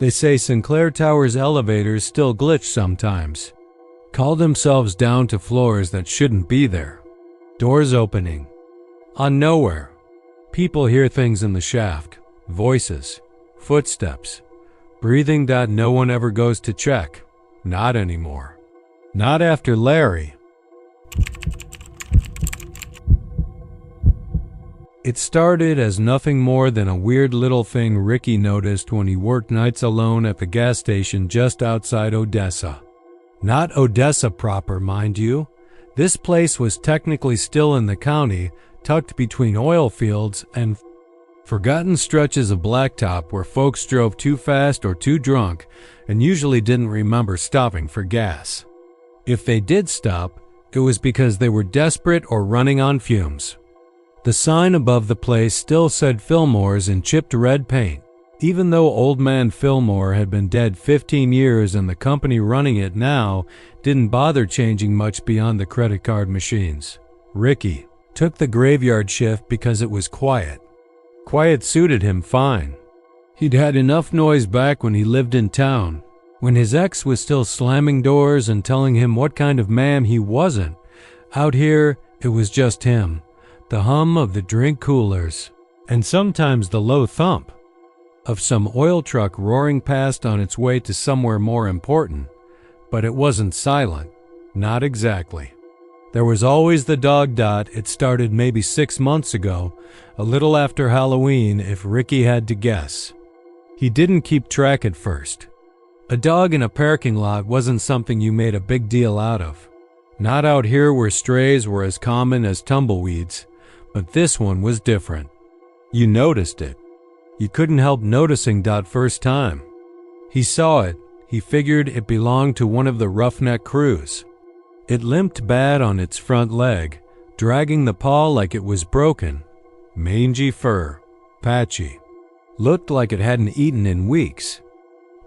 They say Sinclair Tower's elevators still glitch sometimes. Call themselves down to floors that shouldn't be there. Doors opening. On nowhere. People hear things in the shaft. Voices. Footsteps. Breathing that no one ever goes to check. Not anymore. Not after Larry. It started as nothing more than a weird little thing Ricky noticed when he worked nights alone at the gas station just outside Odessa. Not Odessa proper, mind you. This place was technically still in the county, tucked between oil fields and forgotten stretches of blacktop where folks drove too fast or too drunk and usually didn't remember stopping for gas. If they did stop, it was because they were desperate or running on fumes. The sign above the place still said Fillmore's in chipped red paint, even though old man Fillmore had been dead 15 years and the company running it now didn't bother changing much beyond the credit card machines. Ricky took the graveyard shift because it was quiet. Quiet suited him fine. He'd had enough noise back when he lived in town, when his ex was still slamming doors and telling him what kind of man he wasn't. Out here, it was just him. The hum of the drink coolers, and sometimes the low thump of some oil truck roaring past on its way to somewhere more important. But it wasn't silent, not exactly. There was always the dog dot. It started maybe 6 months ago, a little after Halloween if Ricky had to guess. He didn't keep track at first. A dog in a parking lot wasn't something you made a big deal out of. Not out here where strays were as common as tumbleweeds. But this one was different. You noticed it. You couldn't help noticing that first time. He saw it. He figured it belonged to one of the roughneck crews. It limped bad on its front leg, dragging the paw like it was broken. Mangy fur. Patchy. Looked like it hadn't eaten in weeks.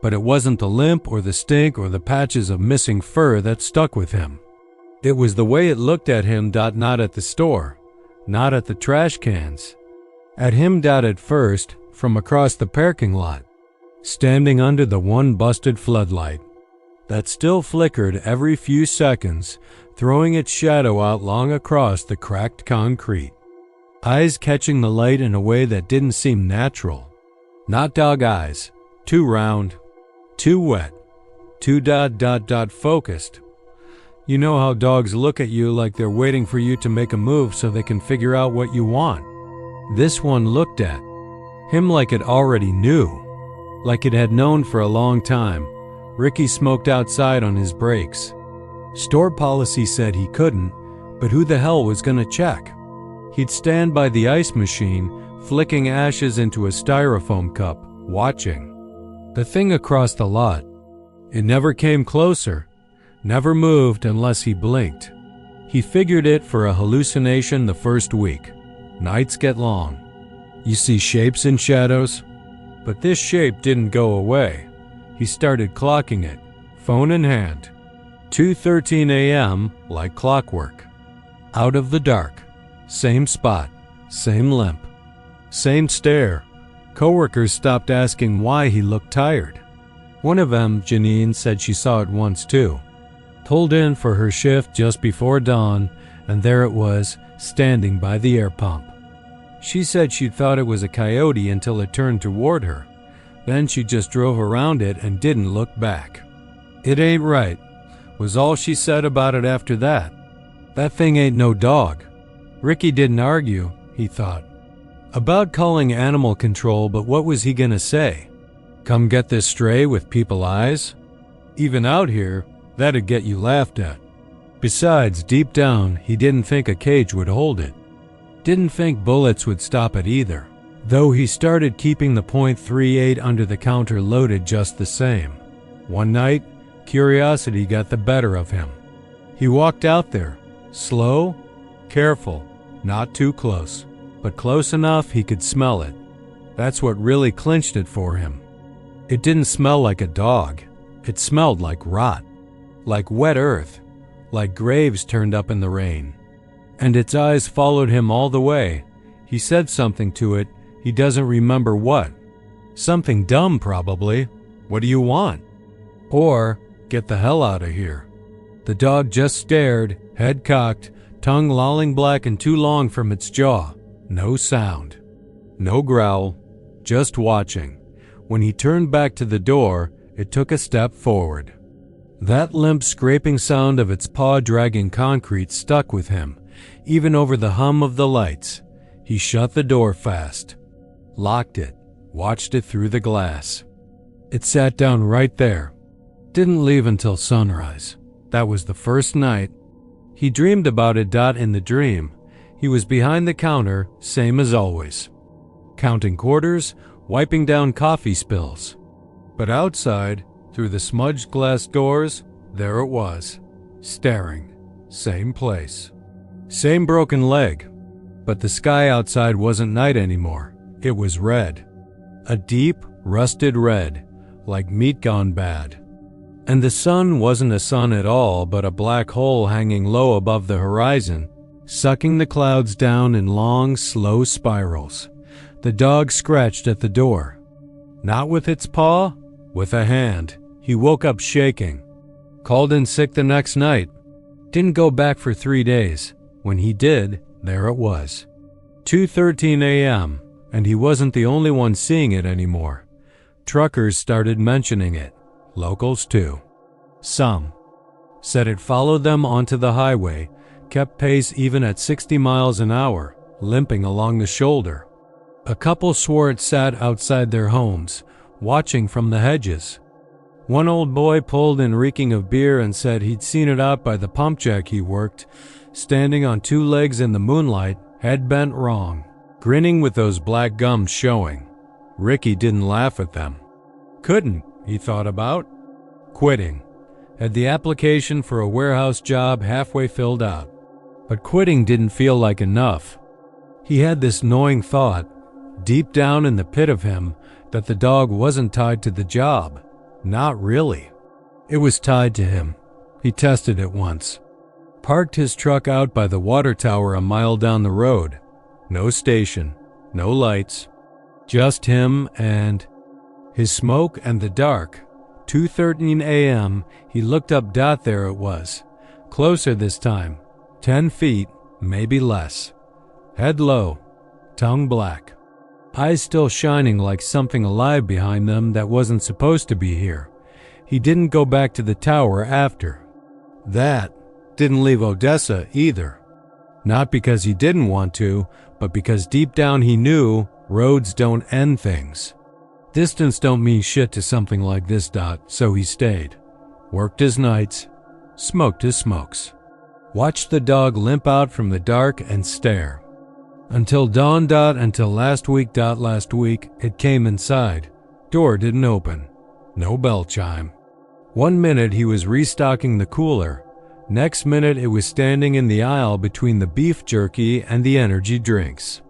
But it wasn't the limp or the stink or the patches of missing fur that stuck with him. It was the way it looked at him. Not at the store. Not at the trash cans. At him. At first, from across the parking lot, standing under the one busted floodlight that still flickered every few seconds, throwing its shadow out long across the cracked concrete. Eyes catching the light in a way that didn't seem natural. Not dog eyes. Too round. Too wet. Too focused. You know how dogs look at you like they're waiting for you to make a move so they can figure out what you want. This one looked at him like it already knew, like it had known for a long time. Ricky smoked outside on his breaks. Store policy said he couldn't, but who the hell was gonna check? He'd stand by the ice machine, flicking ashes into a styrofoam cup, watching. The thing across the lot. It never came closer. Never moved unless he blinked. He figured it for a hallucination the first week. Nights get long. You see shapes and shadows. But this shape didn't go away. He started clocking it, phone in hand. 2:13 a.m. like clockwork. Out of the dark. Same spot. Same limp. Same stare. Coworkers stopped asking why he looked tired. One of them, Janine, said she saw it once too. Pulled in for her shift just before dawn, and there it was, standing by the air pump. She said she thought it was a coyote until it turned toward her. Then she just drove around it and didn't look back. It ain't right, was all she said about it after that. That thing ain't no dog. Ricky didn't argue, he thought, about calling animal control, but what was he gonna say? Come get this stray with people eyes? Even out here, that'd get you laughed at. Besides, deep down, he didn't think a cage would hold it. Didn't think bullets would stop it either, though he started keeping the .38 under the counter loaded just the same. One night, curiosity got the better of him. He walked out there, slow, careful, not too close, but close enough he could smell it. That's what really clinched it for him. It didn't smell like a dog. It smelled like rot, like wet earth, like graves turned up in the rain. And its eyes followed him all the way. He said something to it, he doesn't remember what. Something dumb, probably. What do you want? Or, get the hell out of here. The dog just stared, head cocked, tongue lolling black and too long from its jaw. No sound. No growl. Just watching. When he turned back to the door, it took a step forward. That limp scraping sound of its paw dragging concrete stuck with him, even over the hum of the lights. He shut the door fast, locked it, watched it through the glass. It sat down right there. Didn't leave until sunrise. That was the first night. He dreamed about it. In the dream, he was behind the counter, same as always, counting quarters, wiping down coffee spills. But outside, through the smudged glass doors, there it was, staring. Same place. Same broken leg. But the sky outside wasn't night anymore. It was red. A deep, rusted red, like meat gone bad. And the sun wasn't a sun at all, but a black hole hanging low above the horizon, sucking the clouds down in long, slow spirals. The dog scratched at the door. Not with its paw, with a hand. He woke up shaking. Called in sick the next night. Didn't go back for 3 days. When he did, there it was. 2:13 a.m., and he wasn't the only one seeing it anymore. Truckers started mentioning it. Locals too. Some. Said it followed them onto the highway, kept pace even at 60 miles an hour, limping along the shoulder. A couple swore it sat outside their homes, watching from the hedges. One old boy pulled in reeking of beer and said he'd seen it out by the pump jack he worked, standing on 2 legs in the moonlight, head bent wrong, grinning with those black gums showing. Ricky didn't laugh at them. Couldn't, he thought about. Quitting. Had the application for a warehouse job halfway filled out. But quitting didn't feel like enough. He had this gnawing thought, deep down in the pit of him, that the dog wasn't tied to the job. Not really. It was tied to him. He tested it once. Parked his truck out by the water tower a mile down the road. No station, no lights. Just him and his smoke and the dark. 2:13 a.m., he looked up. There it was. Closer this time. 10 feet, maybe less. Head low, tongue black. Eyes still shining like something alive behind them that wasn't supposed to be here. He didn't go back to the tower after. That didn't leave Odessa either. Not because he didn't want to, but because deep down he knew roads don't end things. Distance don't mean shit to something like this. So he stayed. Worked his nights, smoked his smokes. Watched the dog limp out from the dark and stare. Until dawn. Until last week. Last week, it came inside. Door didn't open. No bell chime. 1 minute he was restocking the cooler. Next minute it was standing in the aisle between the beef jerky and the energy drinks.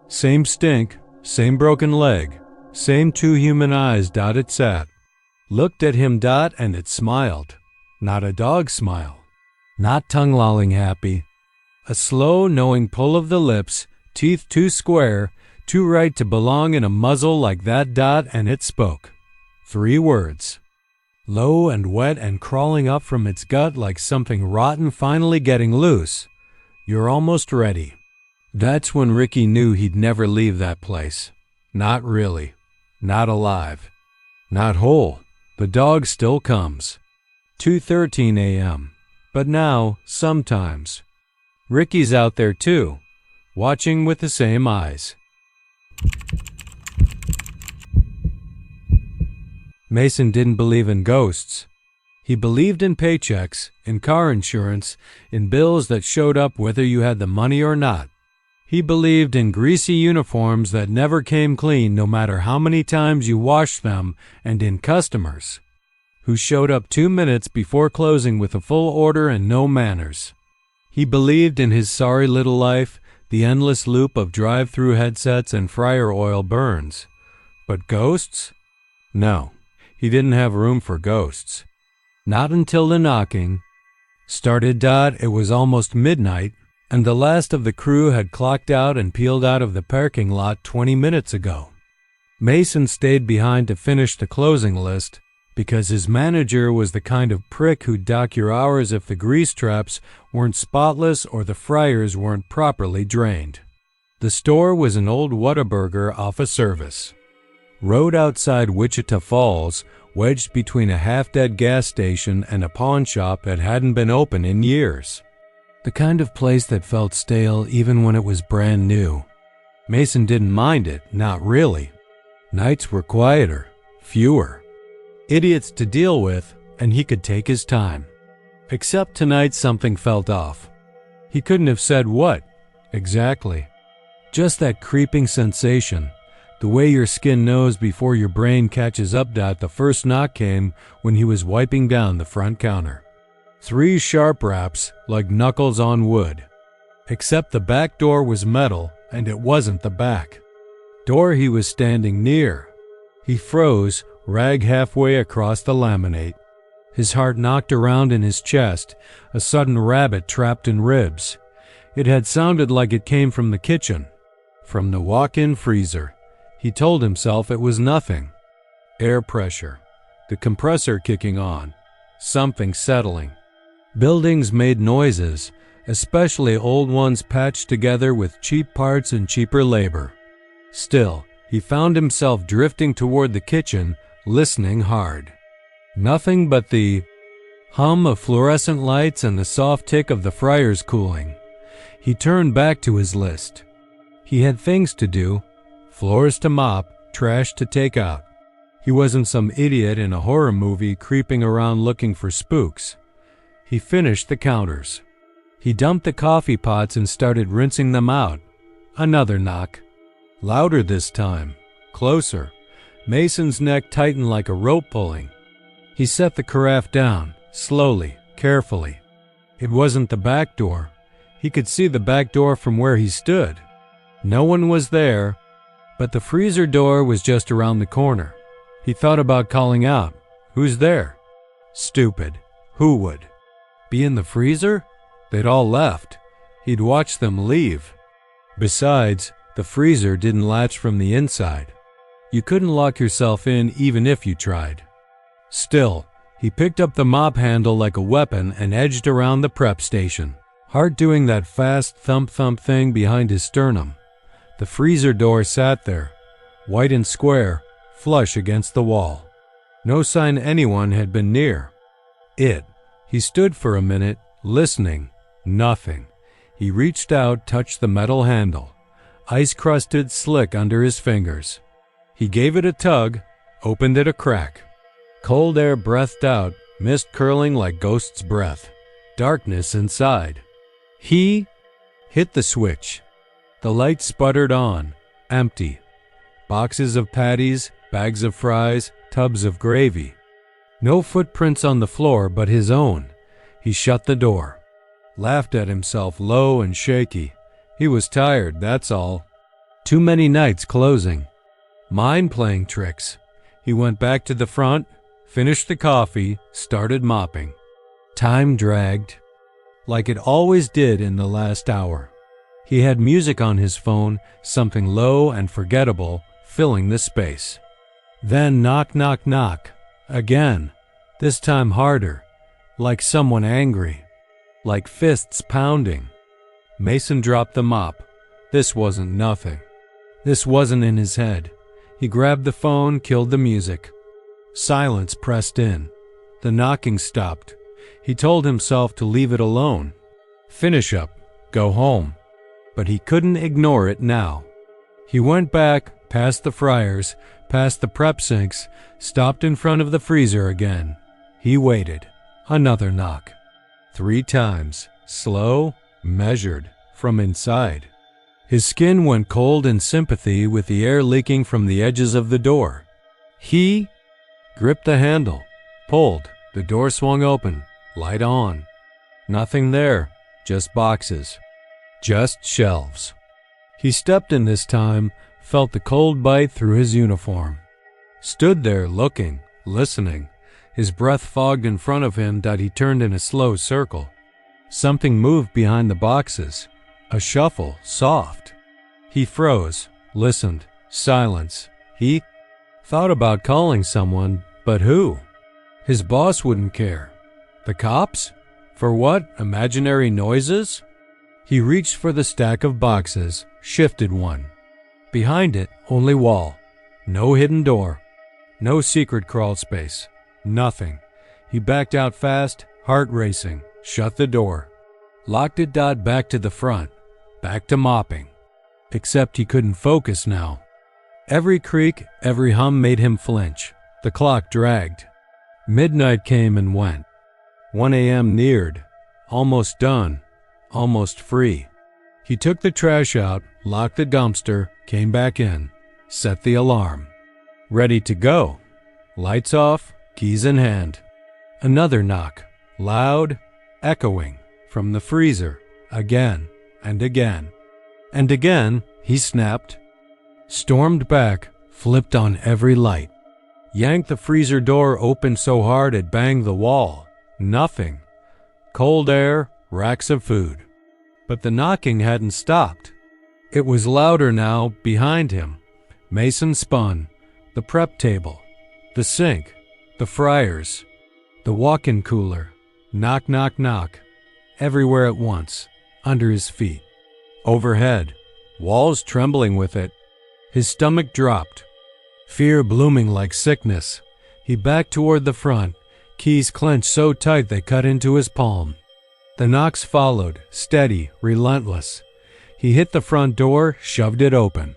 Same stink, same broken leg, same 2 human eyes. It sat. Looked at him. And it smiled. Not a dog smile. Not tongue-lolling happy. A slow, knowing pull of the lips, teeth too square, too right to belong in a muzzle like that. And it spoke. 3 words. Low and wet and crawling up from its gut like something rotten finally getting loose. You're almost ready. That's when Ricky knew he'd never leave that place. Not really. Not alive. Not whole. The dog still comes. 2:13 a.m. But now, sometimes. Ricky's out there too, watching with the same eyes. Mason didn't believe in ghosts. He believed in paychecks, in car insurance, in bills that showed up whether you had the money or not. He believed in greasy uniforms that never came clean no matter how many times you washed them, and in customers who showed up 2 minutes before closing with a full order and no manners. He believed in his sorry little life, the endless loop of drive-through headsets and fryer oil burns. But ghosts? No, he didn't have room for ghosts. Not until the knocking started. It was almost midnight, and the last of the crew had clocked out and peeled out of the parking lot 20 minutes ago. Mason stayed behind to finish the closing list because his manager was the kind of prick who'd dock your hours if the grease traps weren't spotless or the fryers weren't properly drained. The store was an old Whataburger off a service road outside Wichita Falls, wedged between a half-dead gas station and a pawn shop that hadn't been open in years. The kind of place that felt stale even when it was brand new. Mason didn't mind it, not really. Nights were quieter, fewer idiots to deal with, and he could take his time. Except tonight something felt off. He couldn't have said what exactly. Just that creeping sensation, the way your skin knows before your brain catches up. The first knock came when he was wiping down the front counter. 3 sharp raps like knuckles on wood. Except the back door was metal, and it wasn't the back door he was standing near. He froze, rag halfway across the laminate. His heart knocked around in his chest, a sudden rabbit trapped in ribs. It had sounded like it came from the kitchen, from the walk-in freezer. He told himself it was nothing. Air pressure, the compressor kicking on, something settling. Buildings made noises, especially old ones patched together with cheap parts and cheaper labor. Still, he found himself drifting toward the kitchen, listening hard. Nothing but the hum of fluorescent lights and the soft tick of the fryers cooling. He turned back to his list. He had things to do, floors to mop, trash to take out. He wasn't some idiot in a horror movie creeping around looking for spooks. He finished the counters. He dumped the coffee pots and started rinsing them out. Another knock. Louder this time. Closer. Mason's neck tightened like a rope pulling. He set the carafe down, slowly, carefully. It wasn't the back door. He could see the back door from where he stood. No one was there, but the freezer door was just around the corner. He thought about calling out. Who's there? Stupid. Who would? Be in the freezer? They'd all left. He'd watched them leave. Besides, the freezer didn't latch from the inside. You couldn't lock yourself in even if you tried. Still, he picked up the mop handle like a weapon and edged around the prep station, heart doing that fast thump-thump thing behind his sternum. The freezer door sat there, white and square, flush against the wall. No sign anyone had been near. He stood for a minute, listening. Nothing. He reached out, touched the metal handle. Ice-crusted, slick under his fingers. He gave it a tug, opened it a crack. Cold air breathed out, mist curling like ghost's breath. Darkness inside. He hit the switch. The light sputtered on, empty. Boxes of patties, bags of fries, tubs of gravy. No footprints on the floor but his own. He shut the door. Laughed at himself, low and shaky. He was tired, that's all. Too many nights closing. Mind playing tricks. He went back to the front, finished the coffee, started mopping. Time dragged, like it always did in the last hour. He had music on his phone, something low and forgettable, filling the space. Then knock, knock, knock. Again, this time harder, like someone angry, like fists pounding. Mason dropped the mop. This wasn't nothing. This wasn't in his head. He grabbed the phone, killed the music. Silence pressed in. The knocking stopped. He told himself to leave it alone. Finish up. Go home. But he couldn't ignore it now. He went back, past the fryers, past the prep sinks, stopped in front of the freezer again. He waited. Another knock. 3 times, slow, measured, from inside. His skin went cold in sympathy with the air leaking from the edges of the door. He gripped the handle, pulled. The door swung open, light on. Nothing there, just boxes, just shelves. He stepped in this time, felt the cold bite through his uniform. Stood there looking, listening, his breath fogged in front of him that he turned in a slow circle. Something moved behind the boxes, a shuffle, soft. He froze, listened, silence. He thought about calling someone, but who? His boss wouldn't care. The cops? For what? Imaginary noises? He reached for the stack of boxes, shifted one. Behind it, only wall. No hidden door. No secret crawl space. Nothing. He backed out fast, heart racing, shut the door. Locked it back to the front, back to mopping. Except he couldn't focus now. Every creak, every hum made him flinch. The clock dragged. Midnight came and went. 1 a.m. neared. Almost done. Almost free. He took the trash out, locked the dumpster, came back in, set the alarm. Ready to go. Lights off, keys in hand. Another knock, loud, echoing, from the freezer, again and again. And again, he snapped, stormed back, flipped on every light. Yanked the freezer door open so hard it banged the wall. Nothing. Cold air, racks of food. But the knocking hadn't stopped. It was louder now, behind him. Mason spun. The prep table. The sink. The fryers. The walk-in cooler. Knock, knock, knock. Everywhere at once. Under his feet. Overhead. Walls trembling with it. His stomach dropped. Fear blooming like sickness. He backed toward the front. Keys clenched so tight they cut into his palm. The knocks followed, steady, relentless. He hit the front door, shoved it open.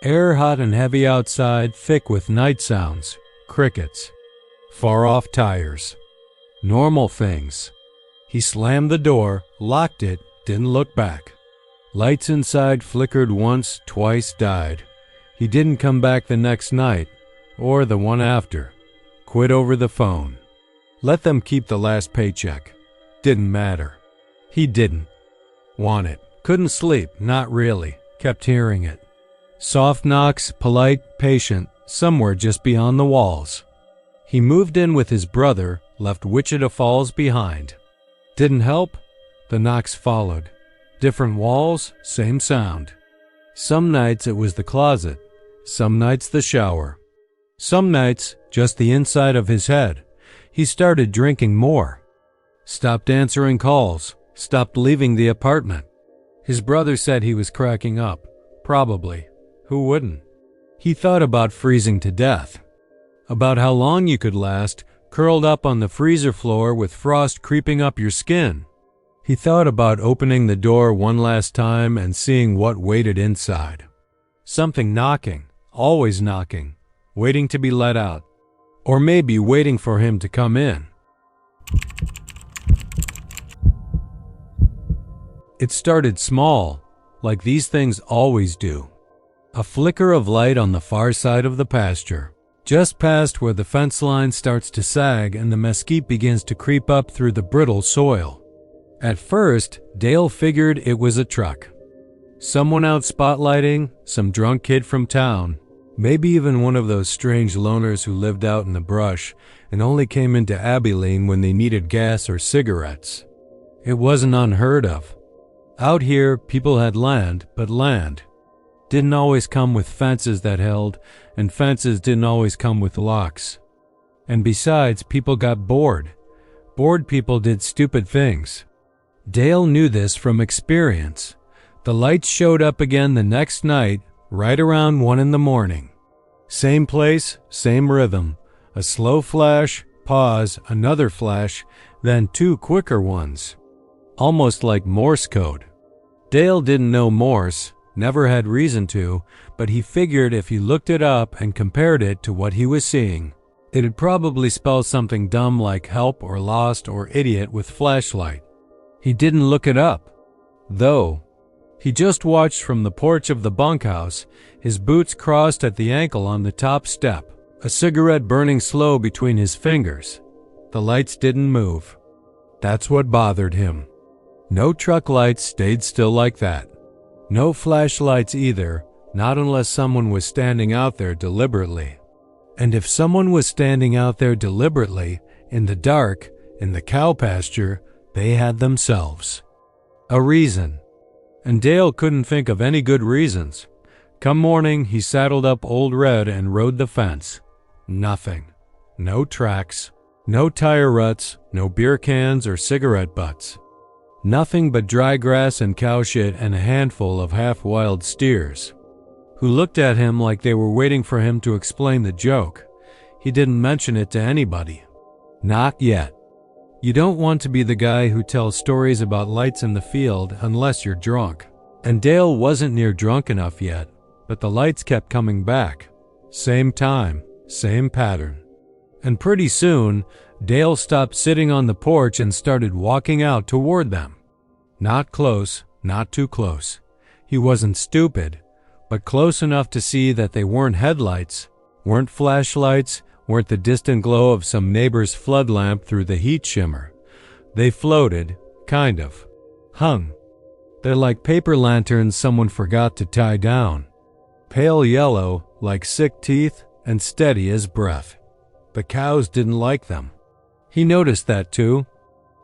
Air hot and heavy outside, thick with night sounds, crickets, far-off tires. Normal things. He slammed the door, locked it, didn't look back. Lights inside flickered once, twice, died. He didn't come back the next night, or the one after. Quit over the phone. Let them keep the last paycheck. Didn't matter. He didn't want it. Couldn't sleep, not really. Kept hearing it. Soft knocks, polite, patient, somewhere just beyond the walls. He moved in with his brother, left Wichita Falls behind. Didn't help? The knocks followed. Different walls, same sound. Some nights it was the closet. Some nights the shower. Some nights just the inside of his head. He started drinking more. Stopped answering calls. Stopped leaving the apartment. His brother said he was cracking up. Probably. Who wouldn't? He thought about freezing to death. About how long you could last, curled up on the freezer floor with frost creeping up your skin. He thought about opening the door one last time and seeing what waited inside. Something knocking, always knocking, waiting to be let out. Or maybe waiting for him to come in. It started small, like these things always do. A flicker of light on the far side of the pasture, just past where the fence line starts to sag and the mesquite begins to creep up through the brittle soil. At first, Dale figured it was a truck. Someone out spotlighting, some drunk kid from town, maybe even one of those strange loners who lived out in the brush and only came into Abilene when they needed gas or cigarettes. It wasn't unheard of. Out here, people had land, but land didn't always come with fences that held, and fences didn't always come with locks. And besides, people got bored. Bored people did stupid things. Dale knew this from experience. The lights showed up again the next night, right around 1 a.m. Same place, same rhythm. A slow flash, pause, another flash, then 2 quicker ones. Almost like Morse code. Dale didn't know Morse, Never had reason to, but he figured if he looked it up and compared it to what he was seeing, it'd probably spell something dumb like help or lost or idiot with flashlight. He didn't look it up, though. He just watched from the porch of the bunkhouse, his boots crossed at the ankle on the top step, a cigarette burning slow between his fingers. The lights didn't move. That's what bothered him. No truck lights stayed still like that. No flashlights either, not unless someone was standing out there deliberately. And if someone was standing out there deliberately, in the dark, in the cow pasture, they had themselves a reason. And Dale couldn't think of any good reasons. Come morning, he saddled up Old Red and rode the fence. Nothing. No tracks. No tire ruts, no beer cans or cigarette butts. Nothing but dry grass and cow shit and a handful of half-wild steers, who looked at him like they were waiting for him to explain the joke. He didn't mention it to anybody. Not yet. You don't want to be the guy who tells stories about lights in the field unless you're drunk. And Dale wasn't near drunk enough yet, but the lights kept coming back. Same time, same pattern. And pretty soon, Dale stopped sitting on the porch and started walking out toward them. Not close, not too close. He wasn't stupid, but close enough to see that they weren't headlights, weren't flashlights, weren't the distant glow of some neighbor's flood lamp through the heat shimmer. They floated, kind of. Hung. They're like paper lanterns someone forgot to tie down. Pale yellow, like sick teeth, and steady as breath. The cows didn't like them. He noticed that too.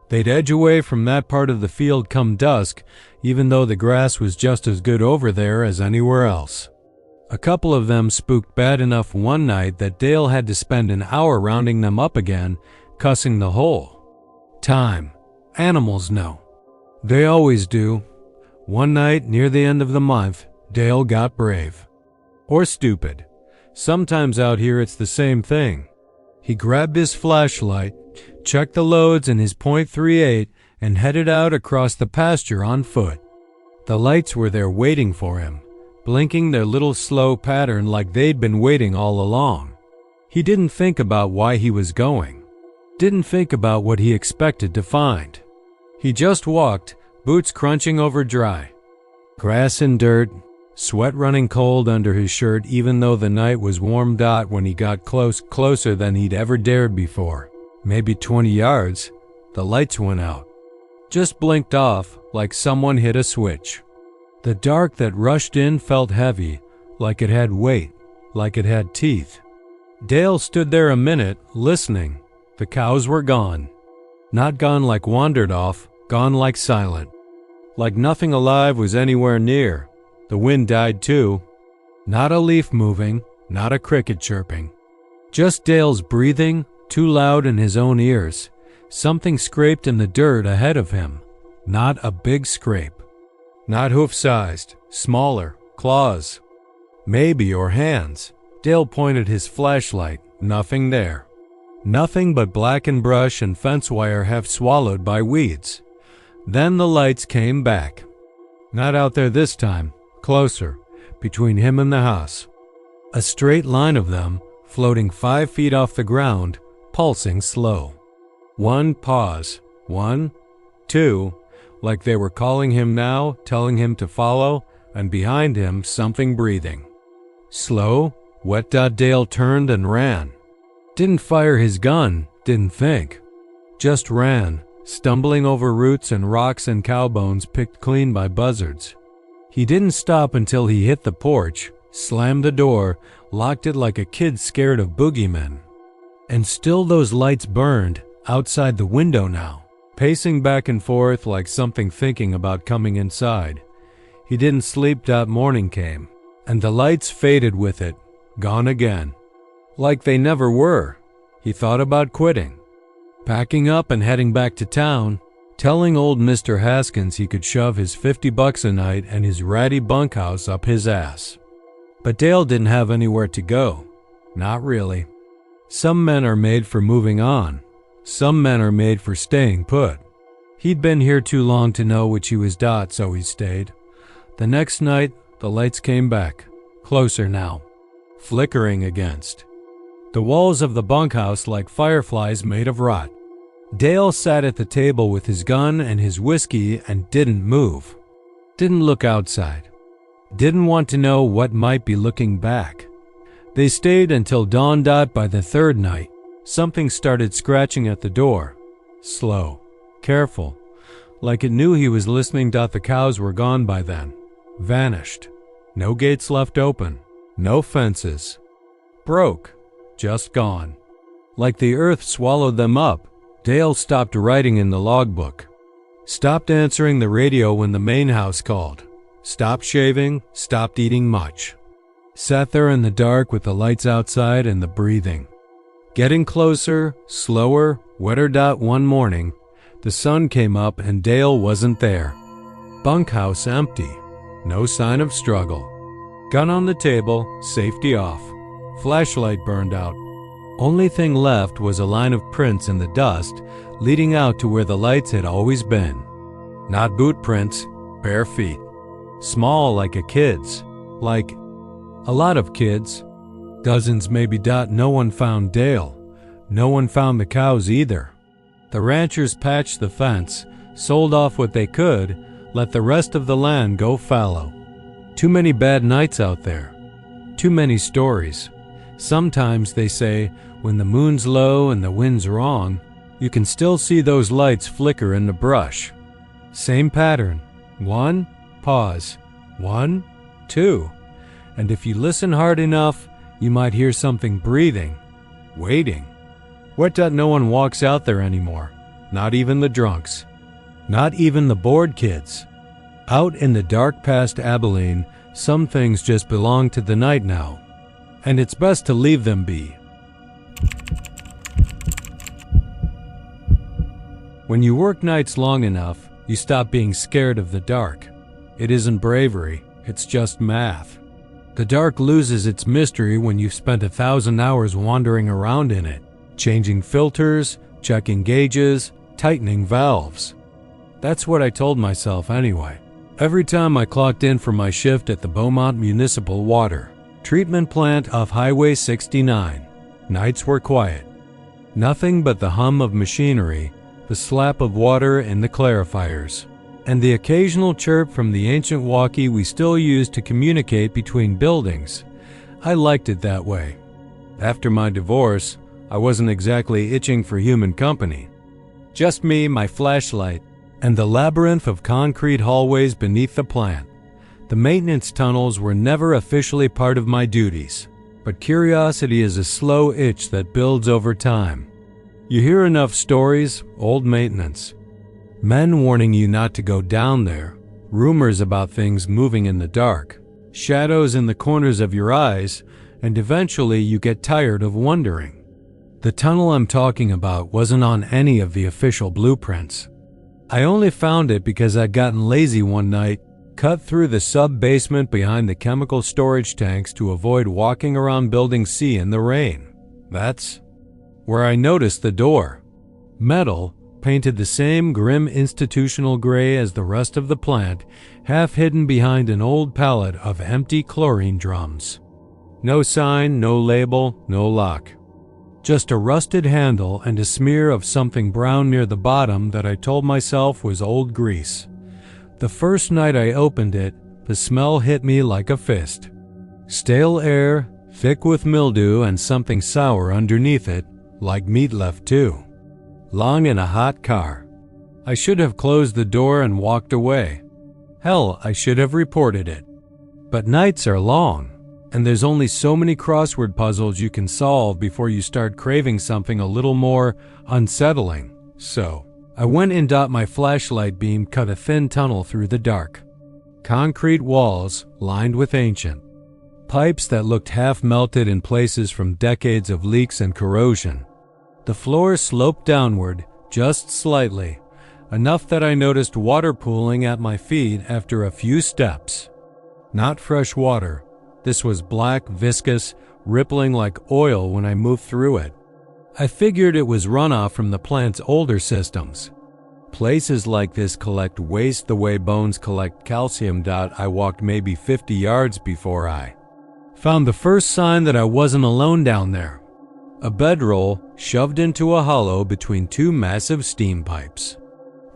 They'd edge away from that part of the field come dusk, even though the grass was just as good over there as anywhere else. A couple of them spooked bad enough one night that Dale had to spend an hour rounding them up again, cussing the whole time. Animals know. They always do. One night, near the end of the month, Dale got brave. Or stupid. Sometimes out here it's the same thing. He grabbed his flashlight, checked the loads in his .38, and headed out across the pasture on foot. The lights were there waiting for him, blinking their little slow pattern like they'd been waiting all along. He didn't think about why he was going. Didn't think about what he expected to find. He just walked, boots crunching over dry. Grass and dirt, sweat running cold under his shirt even though the night was warm. When he got closer than he'd ever dared before, maybe 20 yards, the lights went out. Just blinked off like someone hit a switch. The dark that rushed in felt heavy, like it had weight, like it had teeth. Dale stood there a minute, listening. The cows were gone. Not gone like wandered off, gone like silent. Like nothing alive was anywhere near. The wind died too. Not a leaf moving, not a cricket chirping. Just Dale's breathing, too loud in his own ears. Something scraped in the dirt ahead of him. Not a big scrape. Not hoof-sized, smaller, claws. Maybe, or hands. Dale pointed his flashlight. Nothing there. Nothing but blackened brush and fence wire half swallowed by weeds. Then the lights came back. Not out there this time. Closer, between him and the house. A straight line of them, floating 5 feet off the ground, pulsing slow. One pause. 1, 2, like they were calling him now, telling him to follow, and behind him something breathing. Slow, wet. Dale turned and ran. Didn't fire his gun, didn't think. Just ran, stumbling over roots and rocks and cow bones picked clean by buzzards. He didn't stop until he hit the porch, slammed the door, locked it like a kid scared of boogeymen. And still those lights burned, outside the window now, pacing back and forth like something thinking about coming inside. He didn't sleep. Morning came, and the lights faded with it, gone again. Like they never were. He thought about quitting. Packing up and heading back to town, telling old Mr. Haskins he could shove his $50 a night and his ratty bunkhouse up his ass. But Dale didn't have anywhere to go. Not really. Some men are made for moving on. Some men are made for staying put. He'd been here too long to know which he was. So he stayed. The next night, The lights came back, closer now, flickering against the walls of the bunkhouse like fireflies made of rot. Dale sat at the table with his gun and his whiskey and didn't move. Didn't look outside. Didn't want to know what might be looking back. They stayed until dawn. By the third night, something started scratching at the door. Slow, careful, like it knew he was listening. The cows were gone by then. Vanished. No gates left open. No fences. Broke. Just gone. Like the earth swallowed them up. Dale stopped writing in the logbook. Stopped answering the radio when the main house called. Stopped shaving. Stopped eating much. Sat there in the dark with the lights outside and the breathing. Getting closer, slower, wetter. One morning, the sun came up and Dale wasn't there. Bunkhouse empty. No sign of struggle. Gun on the table, safety off. Flashlight burned out. Only thing left was a line of prints in the dust leading out to where the lights had always been. Not boot prints, bare feet. Small like a kid's. Like a lot of kids. Dozens maybe. No one found Dale. No one found the cows either. The ranchers patched the fence, sold off what they could, let the rest of the land go fallow. Too many bad nights out there. Too many stories. Sometimes they say, when the moon's low and the wind's wrong, you can still see those lights flicker in the brush. Same pattern. 1, pause. 1, 2. And if you listen hard enough, you might hear something breathing, waiting. What? No one walks out there anymore. Not even the drunks. Not even the bored kids. Out in the dark past Abilene, some things just belong to the night now. And it's best to leave them be. When you work nights long enough, you stop being scared of the dark. It isn't bravery, it's just math. The dark loses its mystery when you've spent 1,000 hours wandering around in it, changing filters, checking gauges, tightening valves. That's what I told myself anyway. Every time I clocked in for my shift at the Beaumont Municipal Water Treatment Plant off Highway 69, nights were quiet. Nothing but the hum of machinery, the slap of water in the clarifiers, and the occasional chirp from the ancient walkie we still use to communicate between buildings. I liked it that way. After my divorce, I wasn't exactly itching for human company. Just me, my flashlight, and the labyrinth of concrete hallways beneath the plant. The maintenance tunnels were never officially part of my duties, but curiosity is a slow itch that builds over time. You hear enough stories, old maintenance. Men warning you not to go down there, rumors about things moving in the dark, shadows in the corners of your eyes, and eventually you get tired of wondering. The tunnel I'm talking about wasn't on any of the official blueprints. I only found it because I'd gotten lazy one night, cut through the sub-basement behind the chemical storage tanks to avoid walking around Building C in the rain. That's where I noticed the door. Metal, painted the same grim institutional gray as the rest of the plant, half hidden behind an old pallet of empty chlorine drums. No sign, no label, no lock. Just a rusted handle and a smear of something brown near the bottom that I told myself was old grease. The first night I opened it, the smell hit me like a fist. Stale air, thick with mildew and something sour underneath it, like meat left too. Long in a hot car. I should have closed the door and walked away. Hell, I should have reported it. But nights are long. And there's only so many crossword puzzles you can solve before you start craving something a little more unsettling. So, I went and my flashlight beam cut a thin tunnel through the dark. Concrete walls lined with ancient. Pipes that looked half melted in places from decades of leaks and corrosion. The floor sloped downward, just slightly, enough that I noticed water pooling at my feet after a few steps. Not fresh water. This was black, viscous, rippling like oil when I moved through it. I figured it was runoff from the plant's older systems. Places like this collect waste the way bones collect calcium. I walked maybe 50 yards before I found the first sign that I wasn't alone down there. A bedroll shoved into a hollow between two massive steam pipes.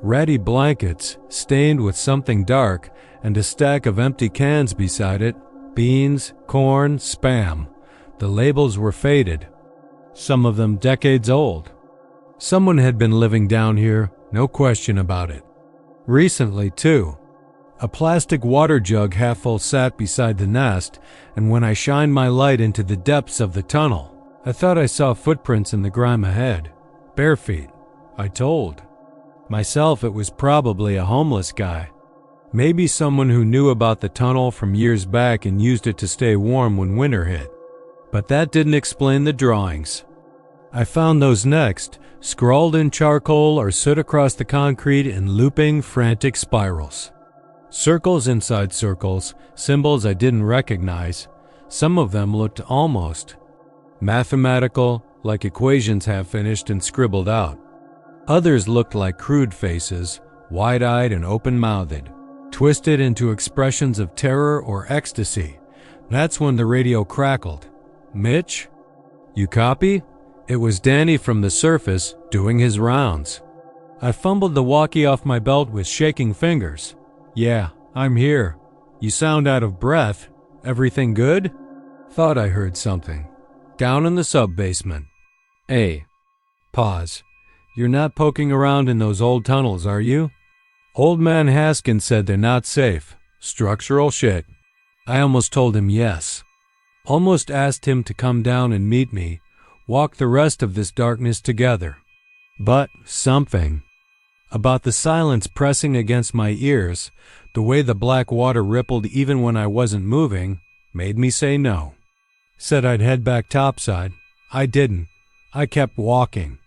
Ratty blankets stained with something dark and a stack of empty cans beside it. Beans, corn, Spam. The labels were faded, some of them decades old. Someone had been living down here, no question about it. Recently, too. A plastic water jug half full sat beside the nest, and when I shined my light into the depths of the tunnel, I thought I saw footprints in the grime ahead. Bare feet, I told myself it was probably a homeless guy. Maybe someone who knew about the tunnel from years back and used it to stay warm when winter hit. But that didn't explain the drawings. I found those next, scrawled in charcoal or soot across the concrete in looping, frantic spirals. Circles inside circles, symbols I didn't recognize. Some of them looked almost mathematical, like equations half finished and scribbled out. Others looked like crude faces, wide-eyed and open-mouthed, twisted into expressions of terror or ecstasy. That's when the radio crackled. "Mitch? You copy?" It was Danny from the surface, doing his rounds. I fumbled the walkie off my belt with shaking fingers. "Yeah, I'm here. You sound out of breath. Everything good?" Thought I heard something. Down in the sub-basement. "Hey." Pause. "You're not poking around in those old tunnels, are you?" Old man Haskins said they're not safe. Structural shit. I almost told him yes. Almost asked him to come down and meet me, walk the rest of this darkness together. But something about the silence pressing against my ears, the way the black water rippled even when I wasn't moving, made me say no. Said I'd head back topside. I didn't. I kept walking.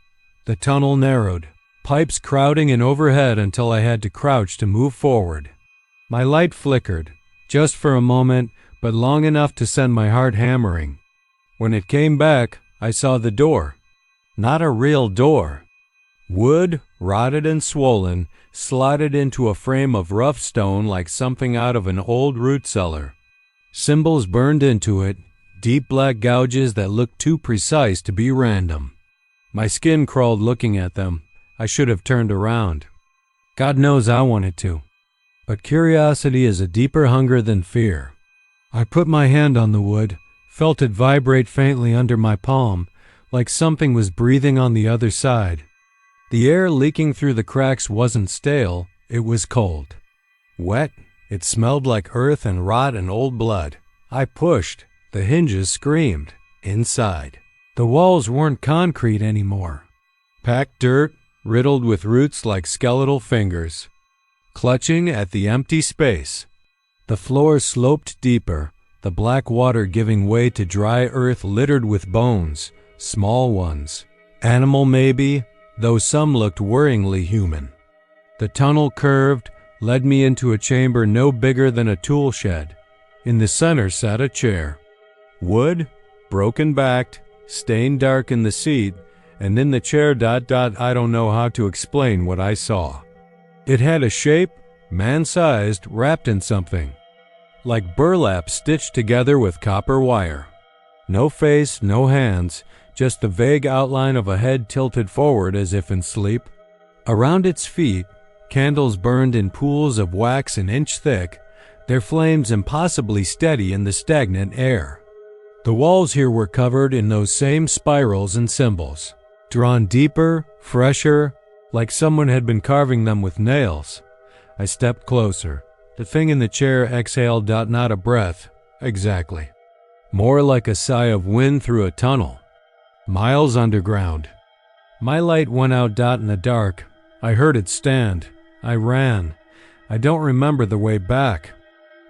The tunnel narrowed, pipes crowding in overhead until I had to crouch to move forward. My light flickered, just for a moment, but long enough to send my heart hammering. When it came back, I saw the door. Not a real door. Wood, rotted and swollen, slotted into a frame of rough stone like something out of an old root cellar. Symbols burned into it, deep black gouges that looked too precise to be random. My skin crawled looking at them. I should have turned around. God knows I wanted to. But curiosity is a deeper hunger than fear. I put my hand on the wood, felt it vibrate faintly under my palm, like something was breathing on the other side. The air leaking through the cracks wasn't stale, it was cold. Wet, it smelled like earth and rot and old blood. I pushed. The hinges screamed. Inside. The walls weren't concrete anymore. Packed dirt, riddled with roots like skeletal fingers, clutching at the empty space. The floor sloped deeper, the black water giving way to dry earth littered with bones, small ones. Animal maybe, though some looked worryingly human. The tunnel curved, led me into a chamber no bigger than a tool shed. In the center sat a chair. Wood, broken-backed, stained dark in the seat, and in the chair ... I don't know how to explain what I saw. It had a shape, man-sized, wrapped in something, like burlap stitched together with copper wire. No face, no hands, just the vague outline of a head tilted forward as if in sleep. Around its feet, candles burned in pools of wax an inch thick, their flames impossibly steady in the stagnant air. The walls here were covered in those same spirals and symbols, drawn deeper, fresher, like someone had been carving them with nails. I stepped closer. The thing in the chair exhaled ... not a breath, exactly. More like a sigh of wind through a tunnel. Miles underground. My light went out ... in the dark. I heard it stand. I ran. I don't remember the way back.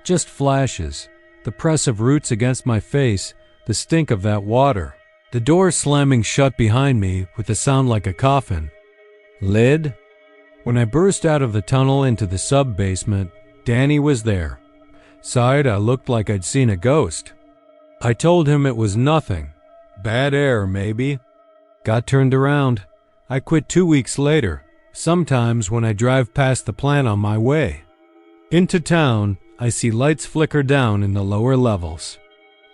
Just flashes. The press of roots against my face, the stink of that water. The door slamming shut behind me with a sound like a coffin. Lid? When I burst out of the tunnel into the sub-basement, Danny was there. Sighed I looked like I'd seen a ghost. I told him it was nothing. Bad air, maybe. Got turned around. I quit 2 weeks later. sometimes when I drive past the plant on my way into town, I see lights flicker down in the lower levels.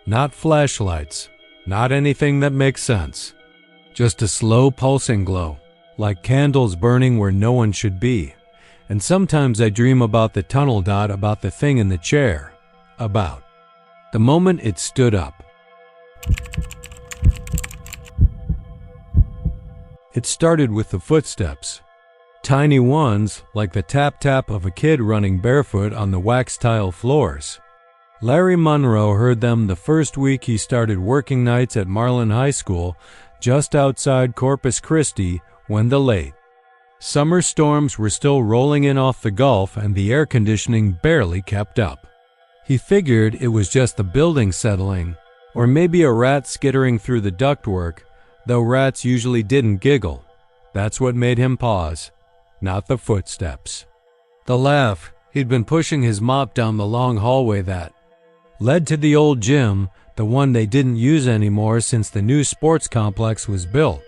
Not flashlights, not anything that makes sense. Just a slow pulsing glow, like candles burning where no one should be. And sometimes I dream about the tunnel dot, about the thing in the chair, about the moment it stood up. It started with the footsteps. Tiny ones, like the tap-tap of a kid running barefoot on the wax tile floors. Larry Monroe heard them the first week he started working nights at Marlin High School, just outside Corpus Christi, when the late summer storms were still rolling in off the Gulf and the air conditioning barely kept up. He figured it was just the building settling, or maybe a rat skittering through the ductwork, though rats usually didn't giggle. That's what made him pause, not the footsteps. The laugh. He'd been pushing his mop down the long hallway that led to the old gym, the one they didn't use anymore since the new sports complex was built.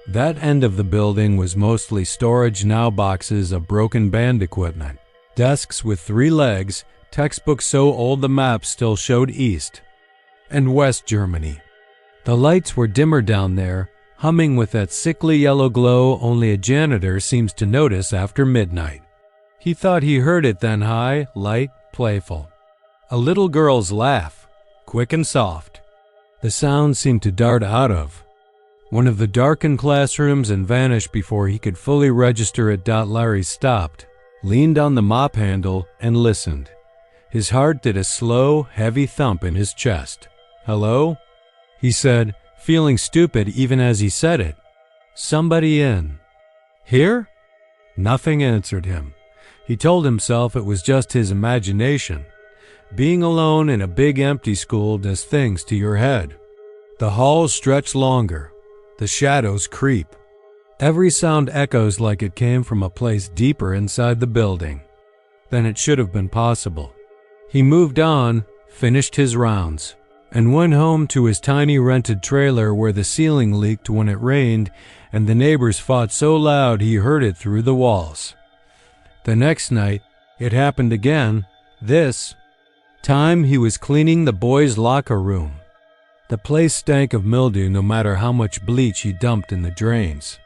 That end of the building was mostly storage, now boxes of broken band equipment, desks with 3 legs, textbooks so old the maps still showed East and West Germany. The lights were dimmer down there, humming with that sickly yellow glow only a janitor seems to notice after midnight. He thought he heard it then, high, light, playful. A little girl's laugh, quick and soft. The sound seemed to dart out of one of the darkened classrooms and vanish before he could fully register it. Larry stopped, leaned on the mop handle, and listened. His heart did a slow, heavy thump in his chest. "Hello?" he said, feeling stupid even as he said it. "Somebody in here?" Nothing answered him. He told himself it was just his imagination. Being alone in a big empty school does things to your head. The halls stretch longer. The shadows creep. Every sound echoes like it came from a place deeper inside the building than it should have been possible. He moved on, finished his rounds, and went home to his tiny rented trailer where the ceiling leaked when it rained and the neighbors fought so loud he heard it through the walls. The next night, it happened again. This time he was cleaning the boys' locker room. The place stank of mildew no matter how much bleach he dumped in the drains.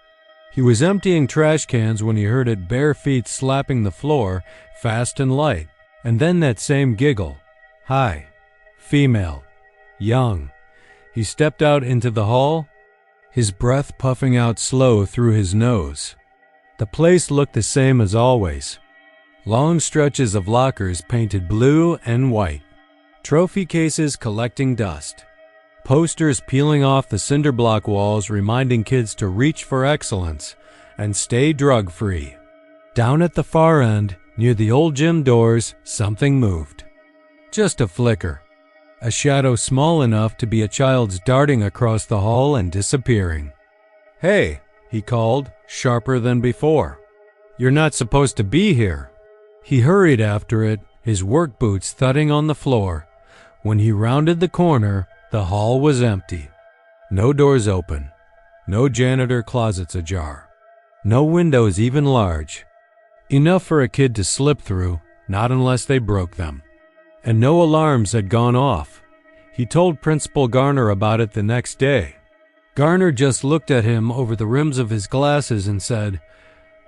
He was emptying trash cans when he heard it, bare feet slapping the floor, fast and light, and then that same giggle. High, female, young. He stepped out into the hall, his breath puffing out slow through his nose. The place looked the same as always. Long stretches of lockers painted blue and white. Trophy cases collecting dust. Posters peeling off the cinder block walls reminding kids to reach for excellence and stay drug-free. Down at the far end, near the old gym doors, something moved. Just a flicker. A shadow small enough to be a child's darting across the hall and disappearing. "Hey," he called, sharper than before. "You're not supposed to be here." He hurried after it, his work boots thudding on the floor. When he rounded the corner, the hall was empty. No doors open. No janitor closets ajar. No windows even large. Enough for a kid to slip through, not unless they broke them. And no alarms had gone off. He told Principal Garner about it the next day. Garner just looked at him over the rims of his glasses and said,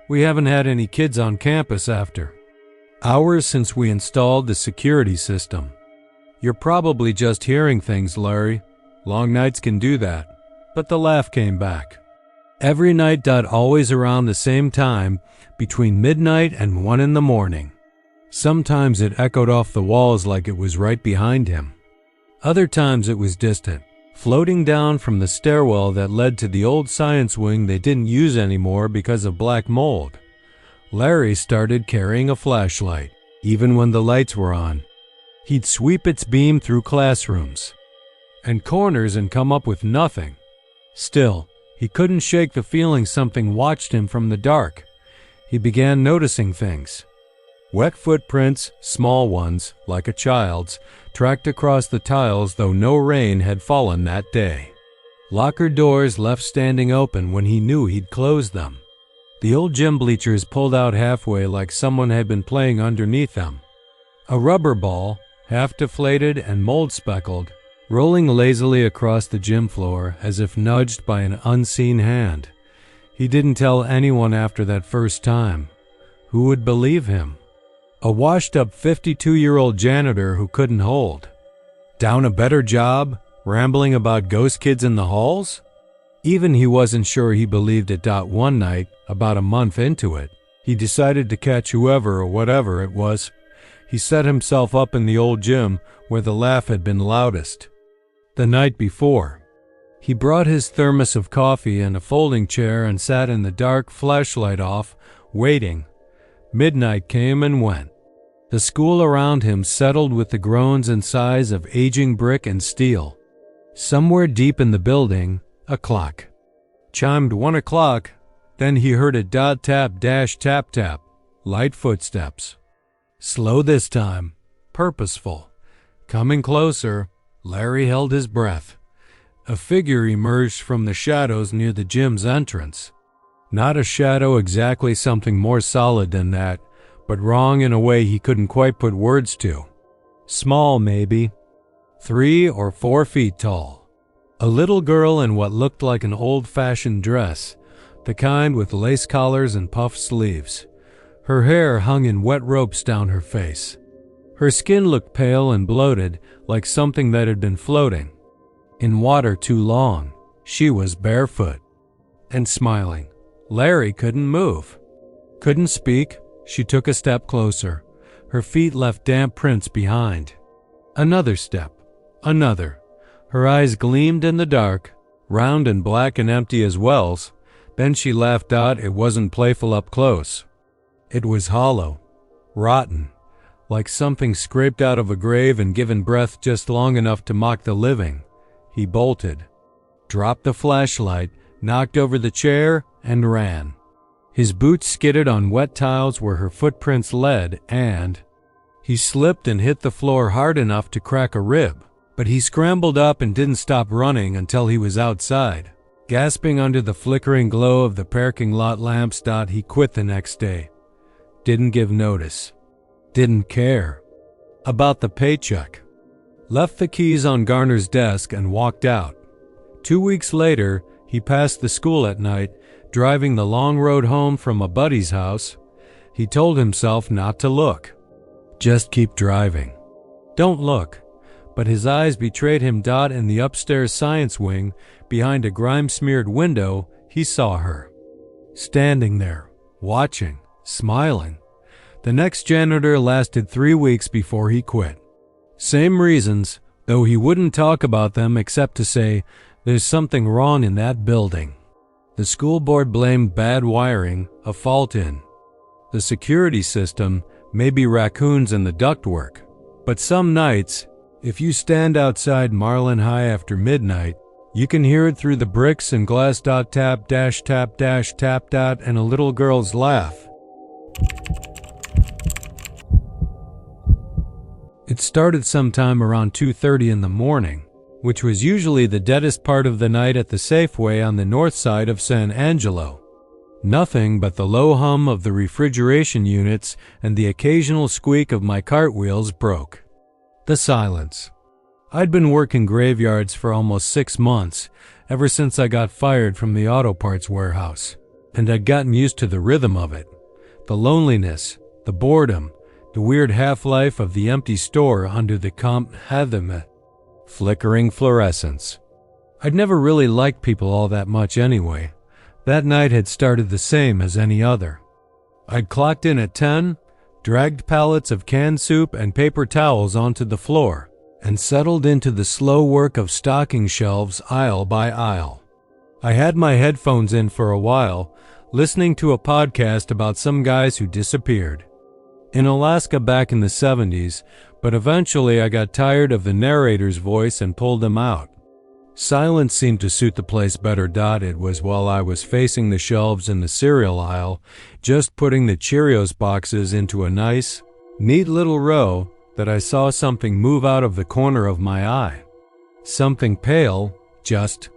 "We haven't had any kids on campus after hours since we installed the security system. You're probably just hearing things, Larry. Long nights can do that." But the laugh came back. Every night, always around the same time, between midnight and 1 in the morning. Sometimes it echoed off the walls like it was right behind him. Other times it was distant, floating down from the stairwell that led to the old science wing they didn't use anymore because of black mold. Larry started carrying a flashlight, even when the lights were on. He'd sweep its beam through classrooms and corners and come up with nothing. Still, he couldn't shake the feeling something watched him from the dark. He began noticing things. Wet footprints, small ones, like a child's, tracked across the tiles though no rain had fallen that day. Locker doors left standing open when he knew he'd closed them. The old gym bleachers pulled out halfway like someone had been playing underneath them. A rubber ball, half deflated and mold-speckled, rolling lazily across the gym floor as if nudged by an unseen hand. He didn't tell anyone after that first time. Who would believe him? A washed-up 52-year-old janitor who couldn't hold. Down a better job, rambling about ghost kids in the halls? Even he wasn't sure he believed it. One night, about a month into it, he decided to catch whoever or whatever it was. He set himself up in the old gym where the laugh had been loudest. The night before, he brought his thermos of coffee and a folding chair and sat in the dark, flashlight off, waiting. Midnight came and went. The school around him settled with the groans and sighs of aging brick and steel. Somewhere deep in the building, a clock chimed 1 o'clock. Then he heard a tap, light footsteps. Slow this time, purposeful. Coming closer, Larry held his breath. A figure emerged from the shadows near the gym's entrance. Not a shadow exactly, something more solid than that, but wrong in a way he couldn't quite put words to. Small, maybe. 3 or 4 feet tall. A little girl in what looked like an old-fashioned dress, the kind with lace collars and puffed sleeves. Her hair hung in wet ropes down her face. Her skin looked pale and bloated, like something that had been floating in water too long. She was barefoot and smiling. Larry couldn't move, couldn't speak. She took a step closer. Her feet left damp prints behind. Another step. Another. Her eyes gleamed in the dark, round and black and empty as wells. Then she laughed out. It wasn't playful up close. It was hollow, rotten, like something scraped out of a grave and given breath just long enough to mock the living. He bolted, dropped the flashlight, knocked over the chair, and ran. His boots skidded on wet tiles where her footprints led, and he slipped and hit the floor hard enough to crack a rib. But he scrambled up and didn't stop running until he was outside, gasping under the flickering glow of the parking lot lamps. He quit the next day. Didn't give notice. Didn't care about the paycheck. Left the keys on Garner's desk and walked out. 2 weeks later, he passed the school at night, driving the long road home from a buddy's house. He told himself not to look. Just keep driving. Don't look. But his eyes betrayed him. In the upstairs science wing, behind a grime-smeared window, he saw her, standing there, watching, smiling. The next janitor lasted 3 weeks before he quit. Same reasons, though he wouldn't talk about them except to say, "There's something wrong in that building." The school board blamed bad wiring, a fault in the security system, maybe raccoons in the ductwork. But some nights, if you stand outside Marlin High after midnight, you can hear it through the bricks and glass. Tap, tap, and a little girl's laugh. It started sometime around 2:30 in the morning, which was usually the deadest part of the night at the Safeway on the north side of San Angelo. Nothing but the low hum of the refrigeration units and the occasional squeak of my cartwheels broke the silence. I'd been working graveyards for almost 6 months, ever since I got fired from the auto parts warehouse, and I'd gotten used to the rhythm of it, the loneliness, the boredom, the weird half-life of the empty store under the flickering fluorescence. I'd never really liked people all that much anyway. That night had started the same as any other. I'd clocked in at 10, dragged pallets of canned soup and paper towels onto the floor, and settled into the slow work of stocking shelves aisle by aisle. I had my headphones in for a while, listening to a podcast about some guys who disappeared in Alaska back in the 70s, but eventually I got tired of the narrator's voice and pulled them out. Silence seemed to suit the place better. It was while I was facing the shelves in the cereal aisle, just putting the Cheerios boxes into a nice, neat little row, that I saw something move out of the corner of my eye. Something pale, just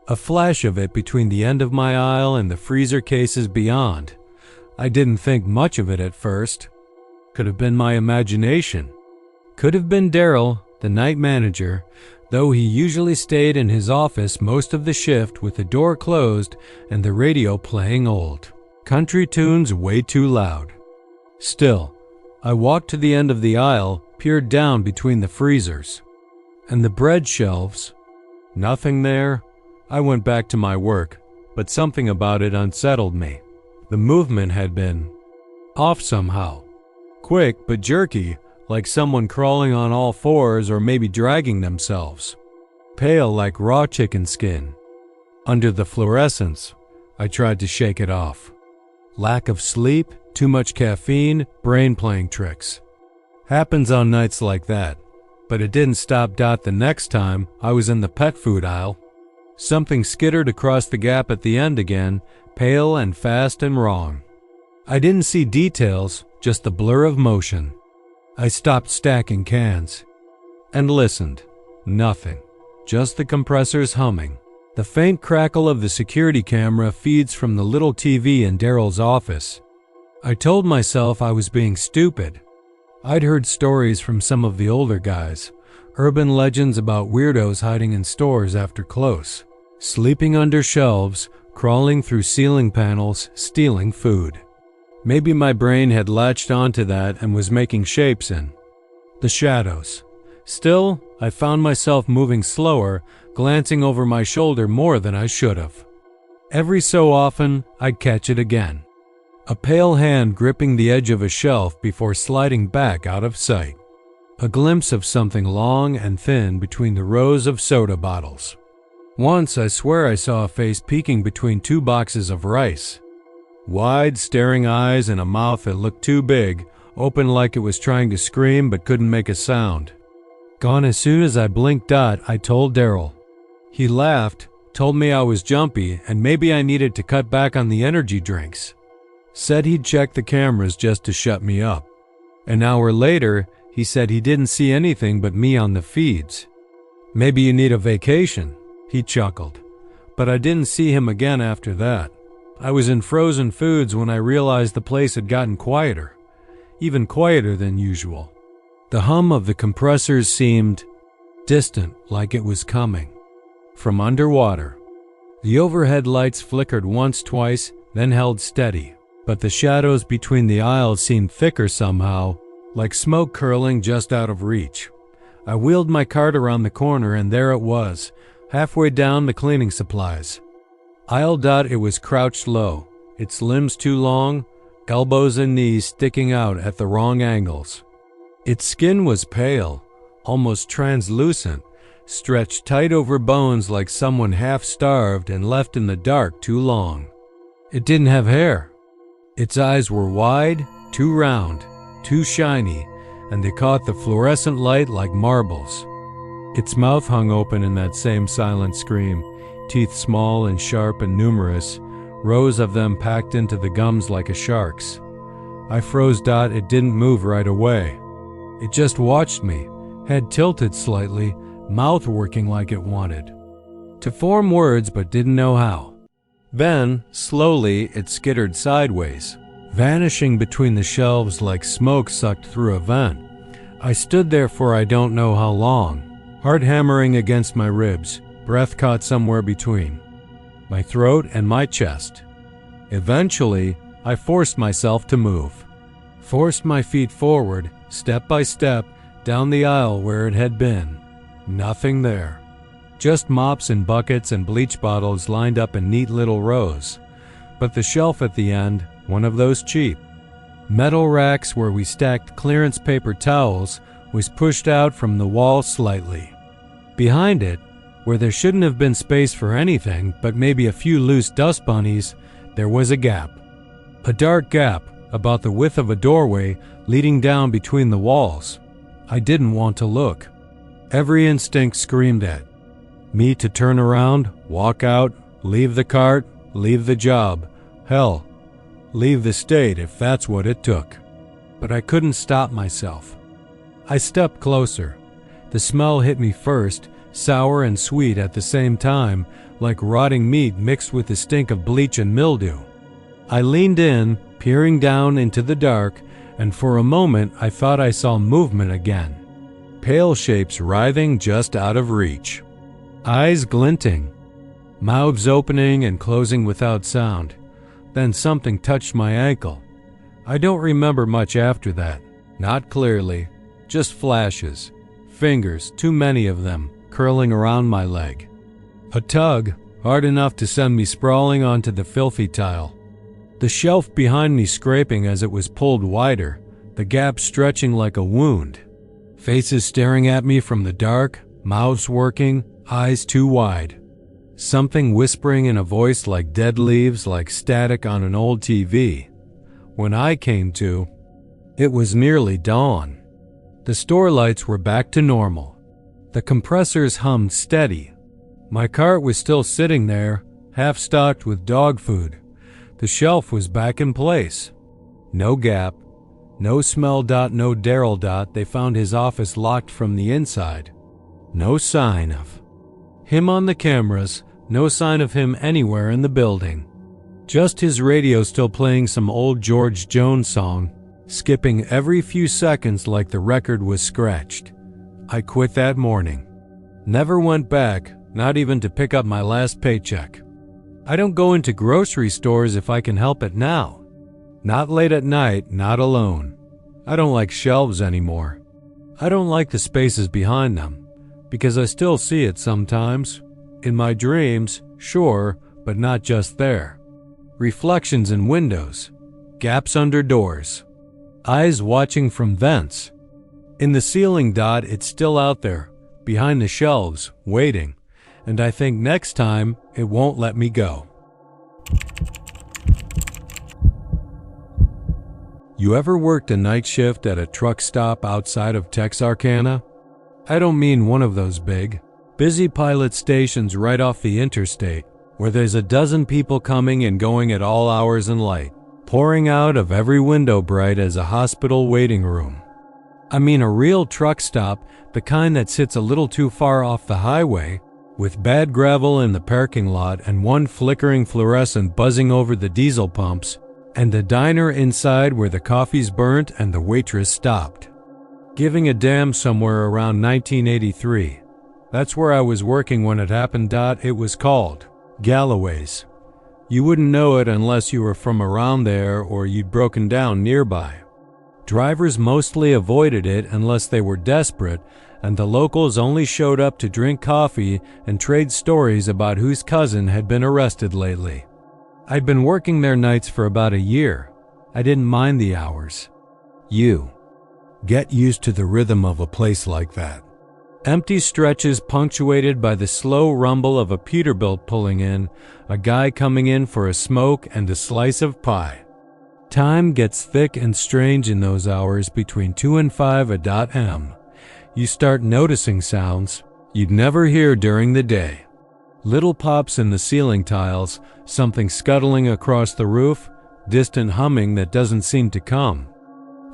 A flash of it between the end of my aisle and the freezer cases beyond. I didn't think much of it at first. Could have been my imagination. Could have been Daryl, the night manager, though he usually stayed in his office most of the shift with the door closed and the radio playing old country tunes way too loud. Still, I walked to the end of the aisle, peered down between the freezers. And the bread shelves. Nothing there. I went back to my work, but something about it unsettled me. The movement had been off somehow. Quick but jerky, like someone crawling on all fours or maybe dragging themselves. Pale like raw chicken skin. Under the fluorescence, I tried to shake it off. Lack of sleep, too much caffeine, brain playing tricks. Happens on nights like that, but it didn't stop. The next time I was in the pet food aisle. Something skittered across the gap at the end again, pale and fast and wrong. I didn't see details, just the blur of motion. I stopped stacking cans and listened. Nothing. Just the compressors humming. The faint crackle of the security camera feeds from the little TV in Daryl's office. I told myself I was being stupid. I'd heard stories from some of the older guys, urban legends about weirdos hiding in stores after close, sleeping under shelves, crawling through ceiling panels, stealing food. Maybe my brain had latched onto that and was making shapes in the shadows. Still, I found myself moving slower, glancing over my shoulder more than I should have. Every so often, I'd catch it again. A pale hand gripping the edge of a shelf before sliding back out of sight. A glimpse of something long and thin between the rows of soda bottles. Once, I swear I saw a face peeking between two boxes of rice. Wide, staring eyes and a mouth that looked too big, open like it was trying to scream but couldn't make a sound. Gone as soon as I blinked. I told Daryl. He laughed, told me I was jumpy and maybe I needed to cut back on the energy drinks. Said he'd check the cameras just to shut me up. An hour later, he said he didn't see anything but me on the feeds. Maybe you need a vacation, he chuckled. But I didn't see him again after that. I was in frozen foods when I realized the place had gotten quieter, even quieter than usual. The hum of the compressors seemed distant, like it was coming from underwater. The overhead lights flickered once, twice, then held steady, but the shadows between the aisles seemed thicker somehow, like smoke curling just out of reach. I wheeled my cart around the corner and there it was, halfway down the cleaning supplies. Aisle. It was crouched low, its limbs too long, elbows and knees sticking out at the wrong angles. Its skin was pale, almost translucent, stretched tight over bones like someone half-starved and left in the dark too long. It didn't have hair. Its eyes were wide, too round, too shiny, and they caught the fluorescent light like marbles. Its mouth hung open in that same silent scream, teeth small and sharp and numerous, rows of them packed into the gums like a shark's. I froze. It didn't move right away. It just watched me, head tilted slightly, mouth working like it wanted to form words but didn't know how. Then, slowly, it skittered sideways, vanishing between the shelves like smoke sucked through a vent. I stood there for I don't know how long, heart hammering against my ribs, breath caught somewhere between my throat and my chest. Eventually, I forced myself to move. Forced my feet forward, step by step, down the aisle where it had been. Nothing there. Just mops and buckets and bleach bottles lined up in neat little rows. But the shelf at the end, one of those cheap metal racks where we stacked clearance paper towels, was pushed out from the wall slightly. Behind it, where there shouldn't have been space for anything but maybe a few loose dust bunnies, there was a gap. A dark gap, about the width of a doorway, leading down between the walls. I didn't want to look. Every instinct screamed at me to turn around, walk out, leave the cart, leave the job. Hell, leave the state if that's what it took. But I couldn't stop myself. I stepped closer. The smell hit me first, sour and sweet at the same time, like rotting meat mixed with the stink of bleach and mildew. I leaned in, peering down into the dark, and for a moment I thought I saw movement again. Pale shapes writhing just out of reach. Eyes glinting. Mouths opening and closing without sound. Then something touched my ankle. I don't remember much after that. Not clearly. Just flashes. Fingers, too many of them, curling around my leg. A tug, hard enough to send me sprawling onto the filthy tile. The shelf behind me scraping as it was pulled wider, the gap stretching like a wound. Faces staring at me from the dark, mouths working, eyes too wide. Something whispering in a voice like dead leaves, like static on an old TV. When I came to, it was nearly dawn. The store lights were back to normal. The compressors hummed steady. My cart was still sitting there, half-stocked with dog food. The shelf was back in place. No gap, no smell. No Daryl. They found his office locked from the inside. No sign of him on the cameras, no sign of him anywhere in the building. Just his radio still playing some old George Jones song, skipping every few seconds like the record was scratched. I quit that morning. Never went back, not even to pick up my last paycheck. I don't go into grocery stores if I can help it now. Not late at night, not alone. I don't like shelves anymore. I don't like the spaces behind them, because I still see it sometimes. In my dreams, sure, but not just there. Reflections in windows, gaps under doors, eyes watching from vents. In the ceiling. It's still out there, behind the shelves, waiting, and I think next time it won't let me go. You ever worked a night shift at a truck stop outside of Texarkana? I don't mean one of those big, busy pilot stations right off the interstate, where there's a dozen people coming and going at all hours and light, pouring out of every window bright as a hospital waiting room. I mean a real truck stop, the kind that sits a little too far off the highway, with bad gravel in the parking lot and one flickering fluorescent buzzing over the diesel pumps, and a diner inside where the coffee's burnt and the waitress stopped. Giving a damn somewhere around 1983. That's where I was working when it happened. It was called Galloway's. You wouldn't know it unless you were from around there or you'd broken down nearby. Drivers mostly avoided it unless they were desperate, and the locals only showed up to drink coffee and trade stories about whose cousin had been arrested lately. I'd been working there nights for about a year. I didn't mind the hours. You get used to the rhythm of a place like that. Empty stretches punctuated by the slow rumble of a Peterbilt pulling in, a guy coming in for a smoke and a slice of pie. Time gets thick and strange in those hours between 2 and 5 a.m. You start noticing sounds you'd never hear during the day. Little pops in the ceiling tiles, something scuttling across the roof, distant humming that doesn't seem to come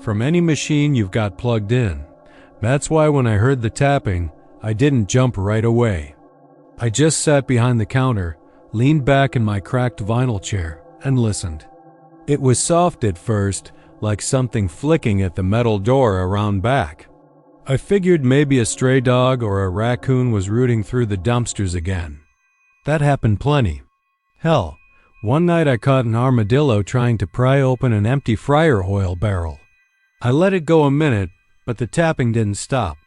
from any machine you've got plugged in. That's why when I heard the tapping, I didn't jump right away. I just sat behind the counter, leaned back in my cracked vinyl chair, and listened. It was soft at first, like something flicking at the metal door around back. I figured maybe a stray dog or a raccoon was rooting through the dumpsters again. That happened plenty. Hell, one night I caught an armadillo trying to pry open an empty fryer oil barrel. I let it go a minute, but the tapping didn't stop.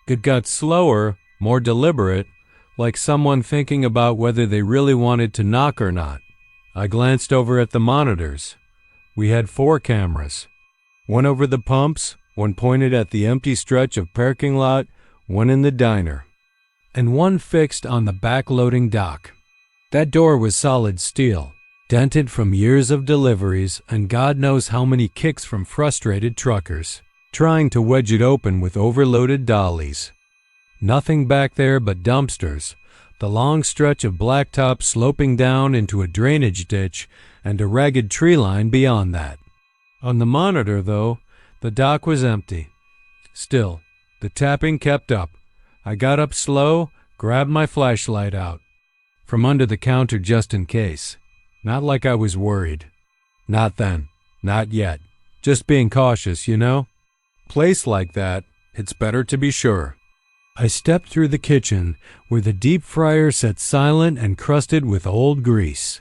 It got slower, more deliberate, like someone thinking about whether they really wanted to knock or not. I glanced over at the monitors. We had 4 cameras. One over the pumps, one pointed at the empty stretch of parking lot, one in the diner, and one fixed on the back-loading dock. That door was solid steel, dented from years of deliveries and God knows how many kicks from frustrated truckers, trying to wedge it open with overloaded dollies. Nothing back there but dumpsters, the long stretch of blacktop sloping down into a drainage ditch, and a ragged tree line beyond that. On the monitor, though, the dock was empty. Still, the tapping kept up. I got up slow, grabbed my flashlight out. from under the counter just in case. Not like I was worried. Not then. Not yet. Just being cautious, you know? Place like that, it's better to be sure. I stepped through the kitchen, where the deep fryer sat silent and crusted with old grease,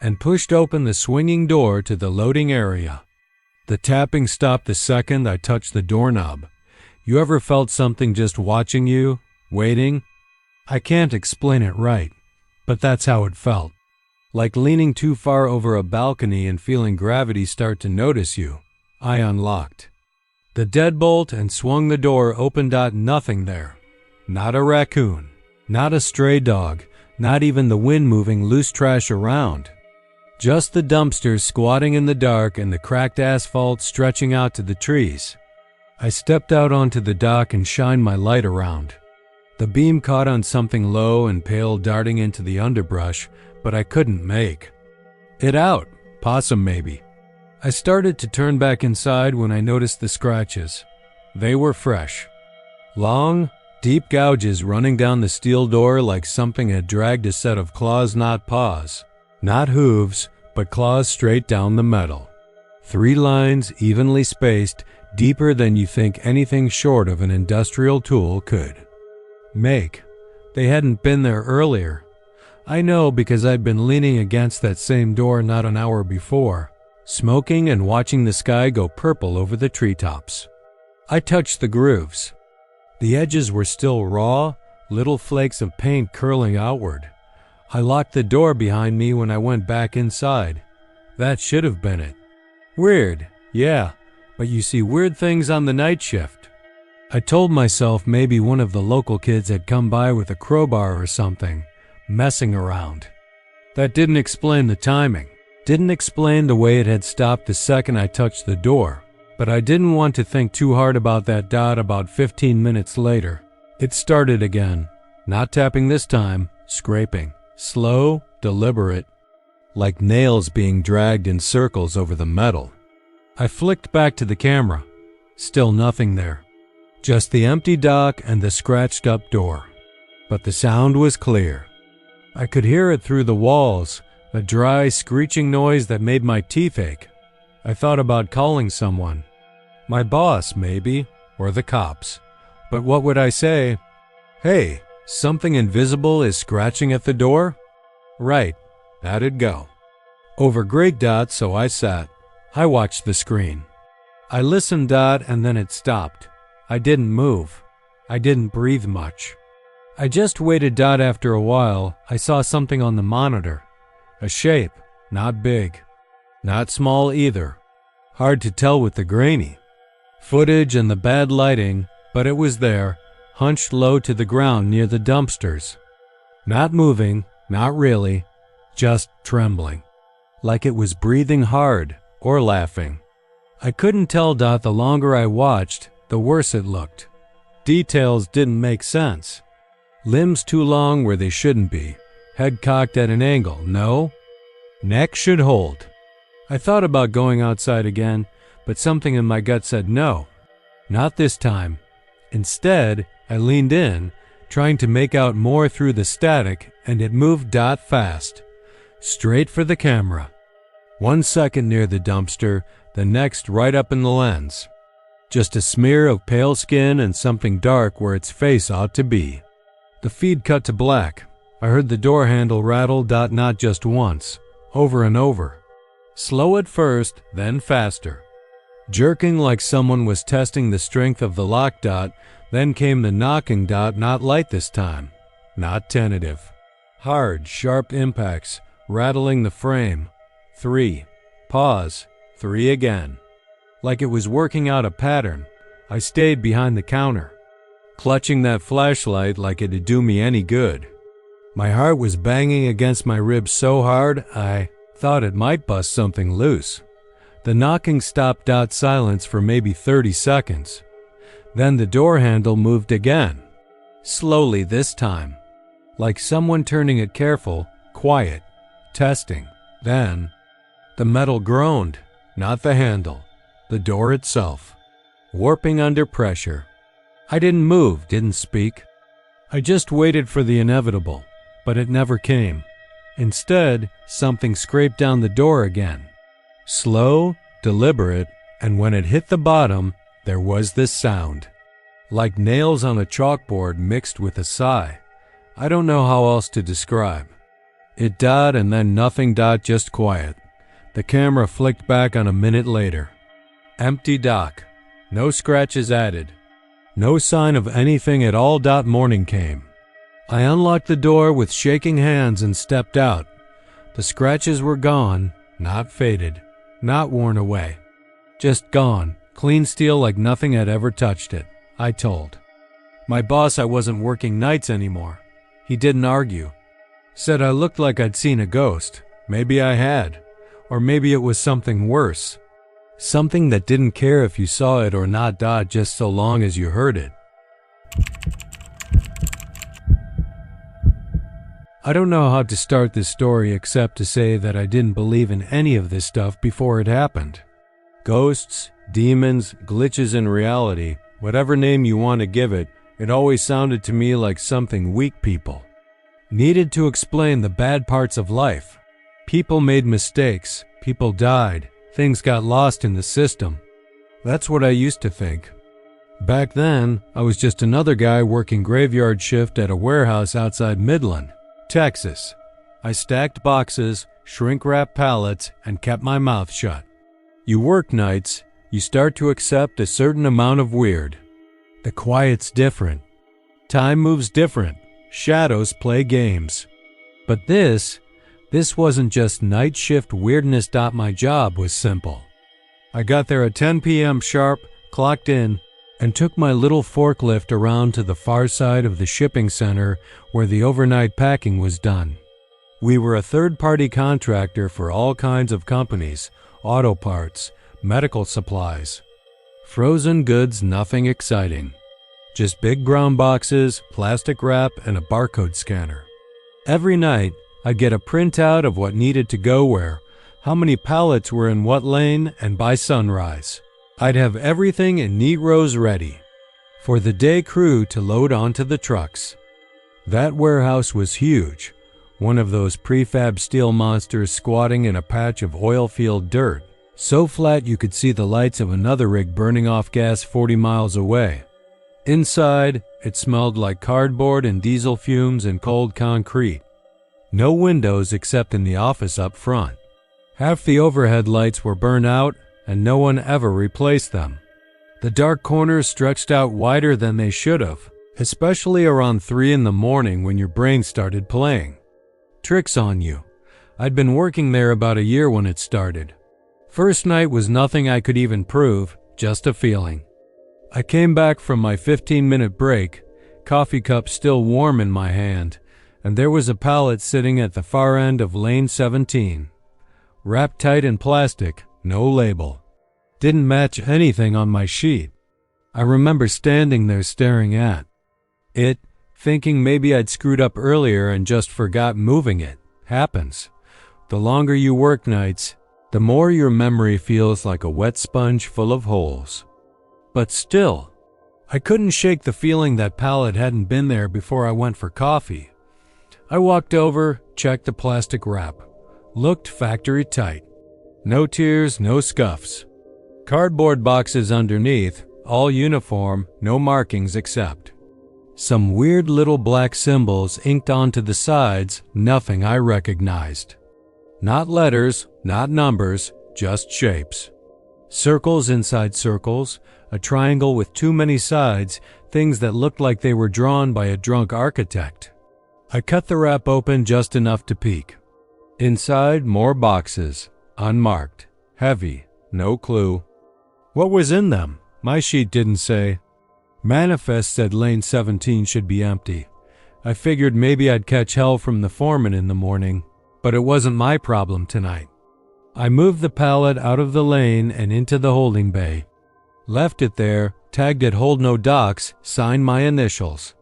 and pushed open the swinging door to the loading area. The tapping stopped the second I touched the doorknob. You ever felt something just watching you, waiting? I can't explain it right, but that's how it felt. Like leaning too far over a balcony and feeling gravity start to notice you. I unlocked the deadbolt and swung the door open. Nothing there. Not a raccoon. Not a stray dog. Not even the wind moving loose trash around. Just the dumpsters squatting in the dark and the cracked asphalt stretching out to the trees. I stepped out onto the dock and shined my light around. The beam caught on something low and pale darting into the underbrush, but I couldn't make it out. Possum, maybe. I started to turn back inside when I noticed the scratches. They were fresh. Long, deep gouges running down the steel door like something had dragged a set of claws, not paws. Not hooves, but claws straight down the metal. 3 lines, evenly spaced, deeper than you think anything short of an industrial tool could make. They hadn't been there earlier. I know because I'd been leaning against that same door not an hour before, smoking and watching the sky go purple over the treetops. I touched the grooves. The edges were still raw, little flakes of paint curling outward. I locked the door behind me when I went back inside. That should have been it. Weird, yeah, but you see weird things on the night shift. I told myself maybe one of the local kids had come by with a crowbar or something, messing around. That didn't explain the timing. Didn't explain the way it had stopped the second I touched the door. But I didn't want to think too hard about that. About 15 minutes later, it started again. Not tapping this time, scraping. Slow, deliberate, like nails being dragged in circles over the metal. I flicked back to the camera. Still nothing there. Just the empty dock and the scratched up door. But the sound was clear. I could hear it through the walls, a dry, screeching noise that made my teeth ache. I thought about calling someone. My boss, maybe, or the cops. But what would I say? Hey, something invisible is scratching at the door? Right, that'd go. Over great. So I sat. I watched the screen. I listened. And then it stopped. I didn't move. I didn't breathe much. I just waited. After a while, I saw something on the monitor. A shape, not big. Not small either. Hard to tell with the grainy footage and the bad lighting, but it was there, hunched low to the ground near the dumpsters. Not moving, not really, just trembling. Like it was breathing hard or laughing. I couldn't tell. The longer I watched, the worse it looked. Details didn't make sense. Limbs too long where they shouldn't be. Head cocked at an angle, no. Neck should hold. I thought about going outside again, but something in my gut said no. Not this time. Instead, I leaned in, trying to make out more through the static, and it moved. Fast. Straight for the camera. 1 second near the dumpster, the next right up in the lens. Just a smear of pale skin and something dark where its face ought to be. The feed cut to black. I heard the door handle rattle. Not just once, over and over. Slow at first, then faster. Jerking like someone was testing the strength of the lock. Then came the knocking. Not light this time. Not tentative. Hard, sharp impacts, rattling the frame. 3. Pause. 3 again. Like it was working out a pattern. I stayed behind the counter, clutching that flashlight like it'd do me any good. My heart was banging against my ribs so hard I thought it might bust something loose. The knocking stopped. Silence for maybe 30 seconds. Then the door handle moved again. Slowly this time. Like someone turning it careful, quiet, testing. Then the metal groaned, not the handle, the door itself, warping under pressure. I didn't move, didn't speak. I just waited for the inevitable, but it never came. Instead, something scraped down the door again. Slow, deliberate, and when it hit the bottom, there was this sound. Like nails on a chalkboard mixed with a sigh. I don't know how else to describe. It died and then nothing died, just quiet. The camera flicked back on a minute later. Empty dock. No scratches added. No sign of anything at all. Morning came. I unlocked the door with shaking hands and stepped out. The scratches were gone, not faded, not worn away. Just gone, clean steel like nothing had ever touched it. I told my boss I wasn't working nights anymore. He didn't argue. Said I looked like I'd seen a ghost. Maybe I had. Or maybe it was something worse. Something that didn't care if you saw it or not, just so long as you heard it. I don't know how to start this story except to say that I didn't believe in any of this stuff before it happened. Ghosts, demons, glitches in reality, whatever name you want to give it, it always sounded to me like something weak people needed to explain the bad parts of life. People made mistakes, people died, things got lost in the system. That's what I used to think. Back then, I was just another guy working graveyard shift at a warehouse outside Midland, Texas. I stacked boxes, shrink-wrapped pallets, and kept my mouth shut. You work nights, you start to accept a certain amount of weird. The quiet's different. Time moves different. Shadows play games. But this wasn't just night shift weirdness. My job was simple. I got there at 10 p.m. sharp, clocked in, and took my little forklift around to the far side of the shipping center where the overnight packing was done. We were a third-party contractor for all kinds of companies, auto parts, medical supplies. Frozen goods, nothing exciting. Just big brown boxes, plastic wrap, and a barcode scanner. Every night, I'd get a printout of what needed to go where, how many pallets were in what lane, and by sunrise, I'd have everything in neat rows ready for the day crew to load onto the trucks. That warehouse was huge, one of those prefab steel monsters squatting in a patch of oilfield dirt, so flat you could see the lights of another rig burning off gas 40 miles away. Inside, it smelled like cardboard and diesel fumes and cold concrete. No windows except in the office up front. Half the overhead lights were burned out, and no one ever replaced them. The dark corners stretched out wider than they should have, especially around 3 in the morning when your brain started playing tricks on you. I'd been working there about a year when it started. First night was nothing I could even prove, just a feeling. I came back from my 15-minute break, coffee cup still warm in my hand, and there was a pallet sitting at the far end of lane 17. Wrapped tight in plastic, no label. Didn't match anything on my sheet. I remember standing there staring at it, thinking maybe I'd screwed up earlier and just forgot moving it. Happens. The longer you work nights, the more your memory feels like a wet sponge full of holes. But still, I couldn't shake the feeling that pallet hadn't been there before I went for coffee. I walked over, checked the plastic wrap. Looked factory tight. No tears, no scuffs. Cardboard boxes underneath, all uniform, no markings except some weird little black symbols inked onto the sides, nothing I recognized. Not letters, not numbers, just shapes. Circles inside circles, a triangle with too many sides, things that looked like they were drawn by a drunk architect. I cut the wrap open just enough to peek. Inside, more boxes, unmarked, heavy, no clue. What was in them? My sheet didn't say. Manifest said lane 17 should be empty. I figured maybe I'd catch hell from the foreman in the morning, but it wasn't my problem tonight. I moved the pallet out of the lane and into the holding bay. Left it there, tagged it Hold No Docks, signed my initials.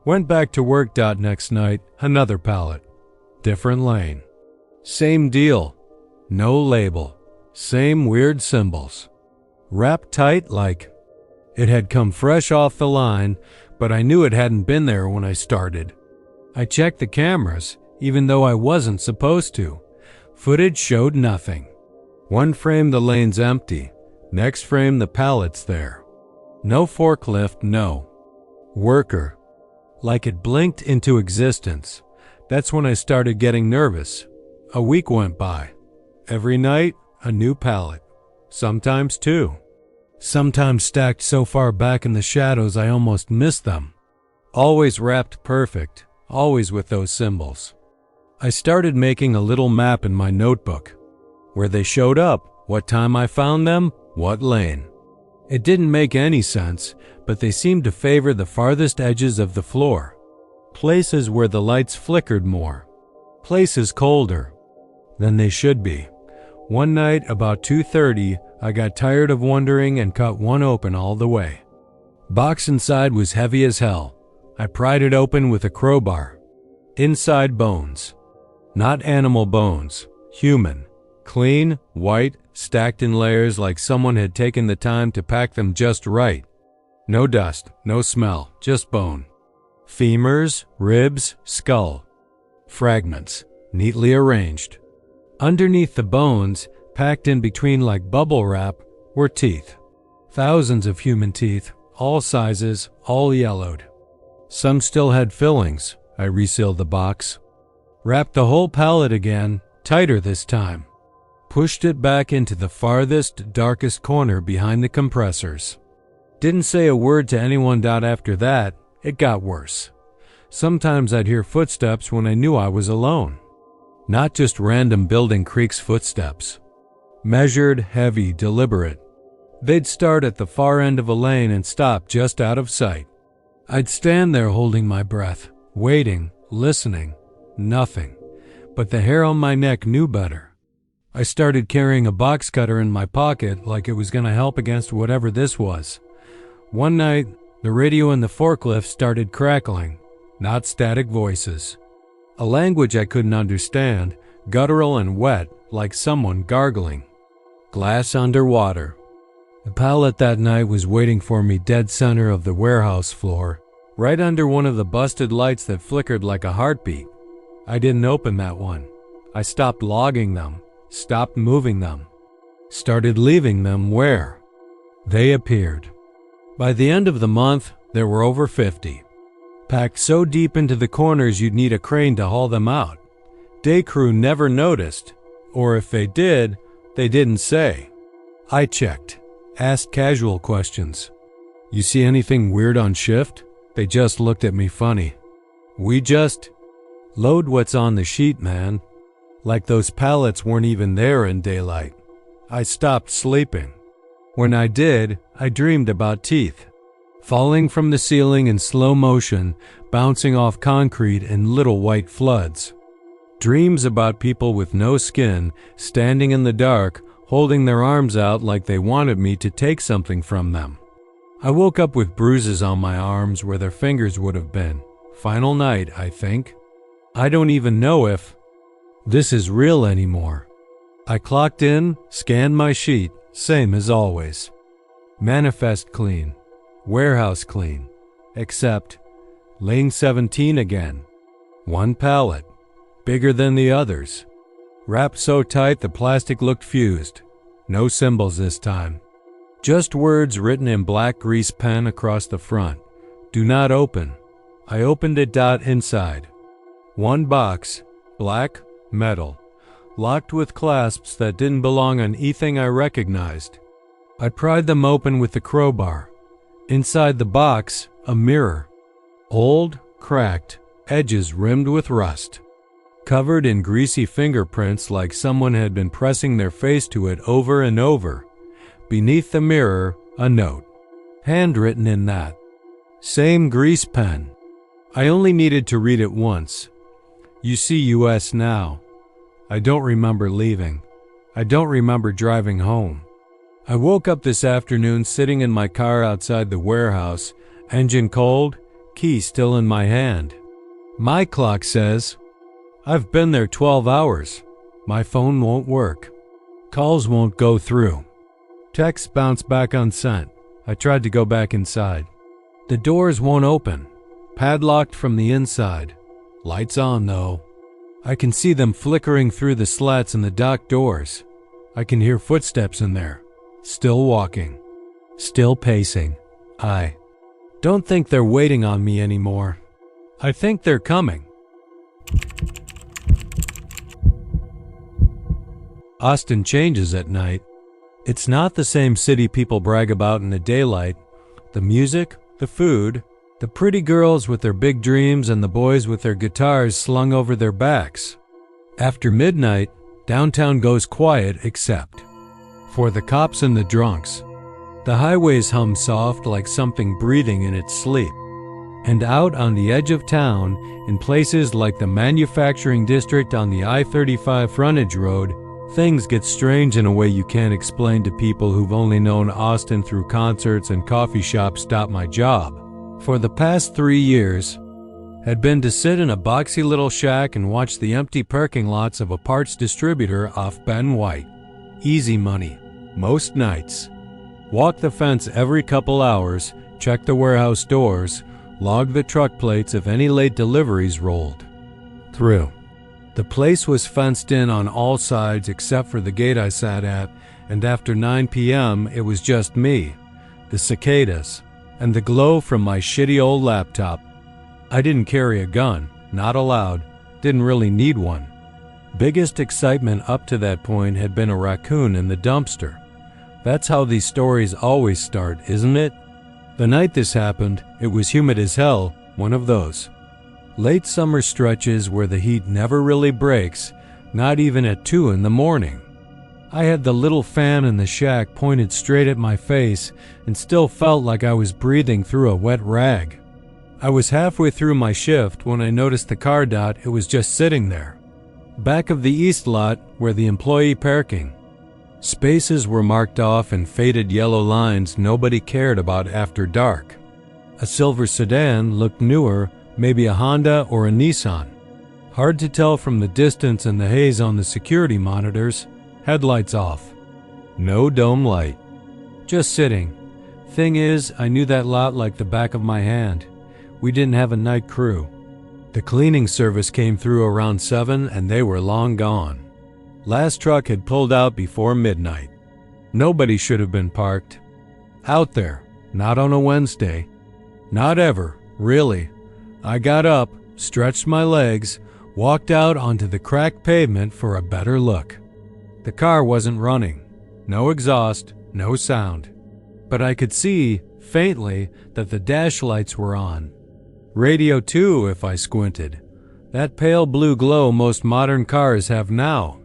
Went back to work. Next night, another pallet. Different lane. Same deal. No label. Same weird symbols. Wrapped tight like it had come fresh off the line, but I knew it hadn't been there when I started. I checked the cameras, even though I wasn't supposed to. Footage showed nothing. One frame the lane's empty, next frame the pallet's there. No forklift, no worker. Like it blinked into existence. That's when I started getting nervous. A week went by. Every night, a new pallet. Sometimes two. Sometimes stacked so far back in the shadows I almost missed them. Always wrapped perfect, always with those symbols. I started making a little map in my notebook. Where they showed up, what time I found them, what lane. It didn't make any sense, but they seemed to favor the farthest edges of the floor. Places where the lights flickered more. Places colder than they should be. One night, about 2:30, I got tired of wondering and cut one open all the way. Box inside was heavy as hell. I pried it open with a crowbar. Inside bones. Not animal bones. Human. Clean, white, stacked in layers like someone had taken the time to pack them just right. No dust, no smell, just bone. Femurs, ribs, skull. Fragments, neatly arranged. Underneath the bones, packed in between like bubble wrap, were teeth. Thousands of human teeth, all sizes, all yellowed. Some still had fillings. I resealed the box. Wrapped the whole pallet again, tighter this time. Pushed it back into the farthest, darkest corner behind the compressors. Didn't say a word to anyone. After that, it got worse. Sometimes I'd hear footsteps when I knew I was alone. Not just random building creaks footsteps. Measured, heavy, deliberate. They'd start at the far end of a lane and stop just out of sight. I'd stand there holding my breath, waiting, listening. Nothing. But the hair on my neck knew better. I started carrying a box cutter in my pocket like it was going to help against whatever this was. One night, the radio in the forklift started crackling, not static voices. A language I couldn't understand, guttural and wet, like someone gargling. Glass underwater. The pallet that night was waiting for me dead center of the warehouse floor, right under one of the busted lights that flickered like a heartbeat. I didn't open that one. I stopped logging them. Stopped moving them. Started leaving them where they appeared. By the end of the month, there were over 50. Packed so deep into the corners you'd need a crane to haul them out. Day crew never noticed, or if they did, they didn't say. I checked, asked casual questions. You see anything weird on shift? They just looked at me funny. We just load what's on the sheet, man. Like those pallets weren't even there in daylight. I stopped sleeping. When I did, I dreamed about teeth. Falling from the ceiling in slow motion, bouncing off concrete in little white floods. Dreams about people with no skin, standing in the dark, holding their arms out like they wanted me to take something from them. I woke up with bruises on my arms where their fingers would have been. Final night, I think. I don't even know if this is real anymore. I clocked in, scanned my sheet, same as always. Manifest clean. Warehouse clean. Except lane 17 again. One pallet. Bigger than the others. Wrapped so tight the plastic looked fused. No symbols this time. Just words written in black grease pen across the front. Do not open. I opened it. Inside. One box. Black. Metal. Locked with clasps that didn't belong on anything I recognized. I pried them open with the crowbar. Inside the box, a mirror. Old, cracked, edges rimmed with rust. Covered in greasy fingerprints like someone had been pressing their face to it over and over. Beneath the mirror, a note. Handwritten in that same grease pen. I only needed to read it once. You see US now. I don't remember leaving. I don't remember driving home. I woke up this afternoon sitting in my car outside the warehouse, engine cold, key still in my hand. My clock says, I've been there 12 hours. My phone won't work. Calls won't go through. Texts bounce back unsent. I tried to go back inside. The doors won't open. Padlocked from the inside. Lights on, though. I can see them flickering through the slats in the dock doors. I can hear footsteps in there. Still walking. Still pacing. I don't think they're waiting on me anymore. I think they're coming. Austin changes at night. It's not the same city people brag about in the daylight. The music, the food, the pretty girls with their big dreams and the boys with their guitars slung over their backs. After midnight, downtown goes quiet except for the cops and the drunks. The highways hum soft like something breathing in its sleep. And out on the edge of town, in places like the manufacturing district on the I-35 frontage road, things get strange in a way you can't explain to people who've only known Austin through concerts and coffee shops. My job, for the past 3 years, had been to sit in a boxy little shack and watch the empty parking lots of a parts distributor off Ben White. Easy money, most nights. Walk the fence every couple hours, check the warehouse doors, log the truck plates if any late deliveries rolled through. The place was fenced in on all sides except for the gate I sat at, and after 9 p.m. it was just me, the cicadas, and the glow from my shitty old laptop. I didn't carry a gun, not allowed, didn't really need one. Biggest excitement up to that point had been a raccoon in the dumpster. That's how these stories always start, isn't it? The night this happened, it was humid as hell, one of those late summer stretches where the heat never really breaks, not even at 2 in the morning. I had the little fan in the shack pointed straight at my face and still felt like I was breathing through a wet rag. I was halfway through my shift when I noticed the car dot. It was just sitting there. Back of the east lot where the employee parking. Spaces were marked off in faded yellow lines nobody cared about after dark. A silver sedan looked newer, maybe a Honda or a Nissan. Hard to tell from the distance and the haze on the security monitors. Headlights off. No dome light. Just sitting. Thing is, I knew that lot like the back of my hand. We didn't have a night crew. The cleaning service came through around 7 and they were long gone. Last truck had pulled out before midnight. Nobody should have been parked out there, not on a Wednesday. Not ever, really. I got up, stretched my legs, walked out onto the cracked pavement for a better look. The car wasn't running. No exhaust, no sound. But I could see, faintly, that the dash lights were on. Radio too, if I squinted. That pale blue glow most modern cars have now.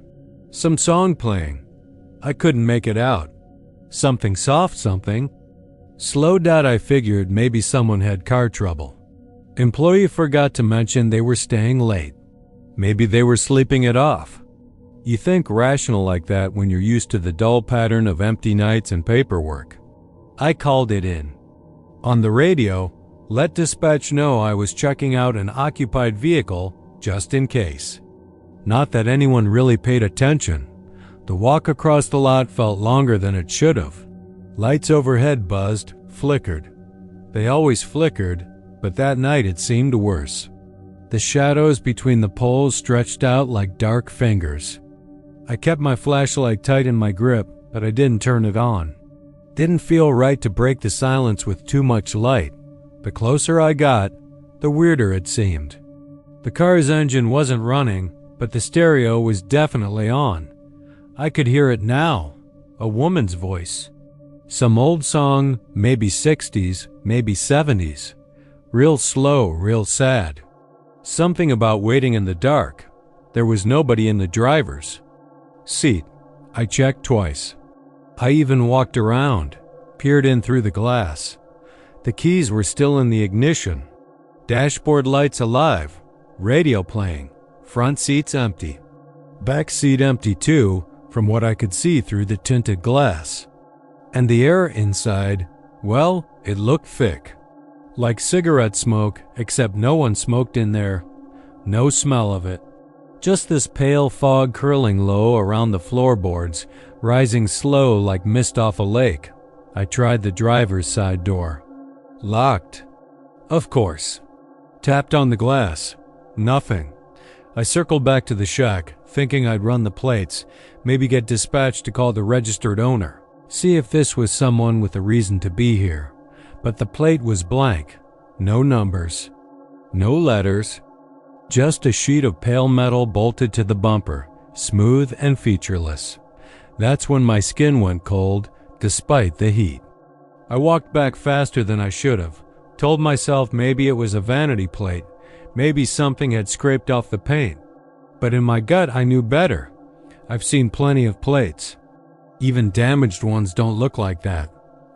Some song playing. I couldn't make it out. Something soft something. Slow dot. I figured maybe someone had car trouble. Employee forgot to mention they were staying late. Maybe they were sleeping it off. You think rational like that when you're used to the dull pattern of empty nights and paperwork. I called it in. On the radio, let dispatch know I was checking out an occupied vehicle just in case. Not that anyone really paid attention. The walk across the lot felt longer than it should have. Lights overhead buzzed, flickered. They always flickered, but that night it seemed worse. The shadows between the poles stretched out like dark fingers. I kept my flashlight tight in my grip, but I didn't turn it on. Didn't feel right to break the silence with too much light. The closer I got, the weirder it seemed. The car's engine wasn't running, but the stereo was definitely on. I could hear it now, a woman's voice. Some old song, maybe 60s, maybe 70s. Real slow, real sad. Something about waiting in the dark. There was nobody in the driver's seat. I checked twice. I even walked around, peered in through the glass. The keys were still in the ignition. Dashboard lights alive. Radio playing. Front seats empty. Back seat empty too, from what I could see through the tinted glass. And the air inside, well, it looked thick. Like cigarette smoke, except no one smoked in there. No smell of it. Just this pale fog curling low around the floorboards, rising slow like mist off a lake. I tried the driver's side door. Locked. Of course. Tapped on the glass. Nothing. I circled back to the shack, thinking I'd run the plates, maybe get dispatched to call the registered owner, see if this was someone with a reason to be here. But the plate was blank. No numbers. No letters. Just a sheet of pale metal bolted to the bumper, smooth and featureless. That's when my skin went cold, despite the heat. I walked back faster than I should have, told myself maybe it was a vanity plate, maybe something had scraped off the paint. But in my gut I knew better. I've seen plenty of plates. Even damaged ones don't look like that.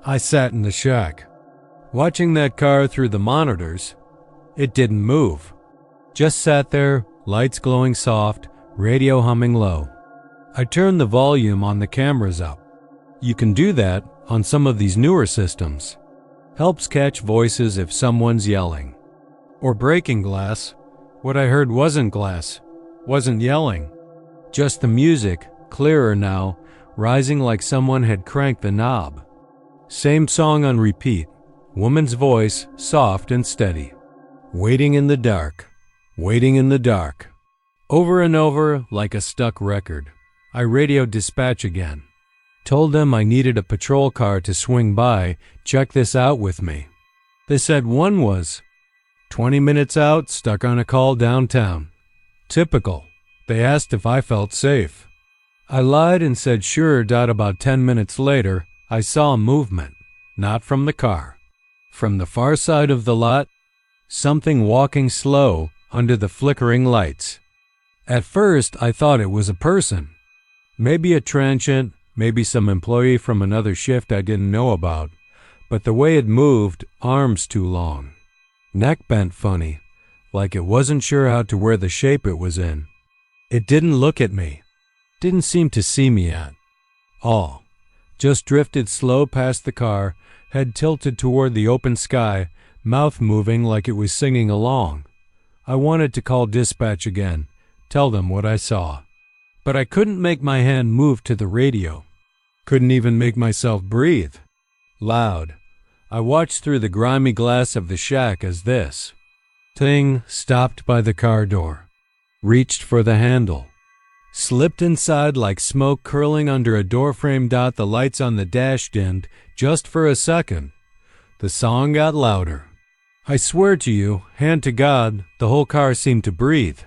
I sat in the shack, watching that car through the monitors. It didn't move. Just sat there, lights glowing soft, radio humming low. I turned the volume on the cameras up. You can do that on some of these newer systems. Helps catch voices if someone's yelling. Or breaking glass. What I heard wasn't glass, wasn't yelling. Just the music, clearer now, rising like someone had cranked the knob. Same song on repeat. Woman's voice, soft and steady. Waiting in the dark. Waiting in the dark. Over and over, like a stuck record. I radioed dispatch again. Told them I needed a patrol car to swing by, check this out with me. They said one was 20 minutes out, stuck on a call downtown. Typical. They asked if I felt safe. I lied and said sure. About 10 minutes later, I saw a movement. Not from the car. From the far side of the lot, something walking slow under the flickering lights. At first, I thought it was a person. Maybe a transient, maybe some employee from another shift I didn't know about. But the way it moved, arms too long. Neck bent funny, like it wasn't sure how to wear the shape it was in. It didn't look at me. Didn't seem to see me at all. Just drifted slow past the car, head tilted toward the open sky, mouth moving like it was singing along. I wanted to call dispatch again, tell them what I saw. But I couldn't make my hand move to the radio. Couldn't even make myself breathe. Loud. I watched through the grimy glass of the shack as this thing stopped by the car door. Reached for the handle. Slipped inside like smoke curling under a doorframe. The lights on the dash dimmed just for a second. The song got louder. I swear to you, hand to God, the whole car seemed to breathe.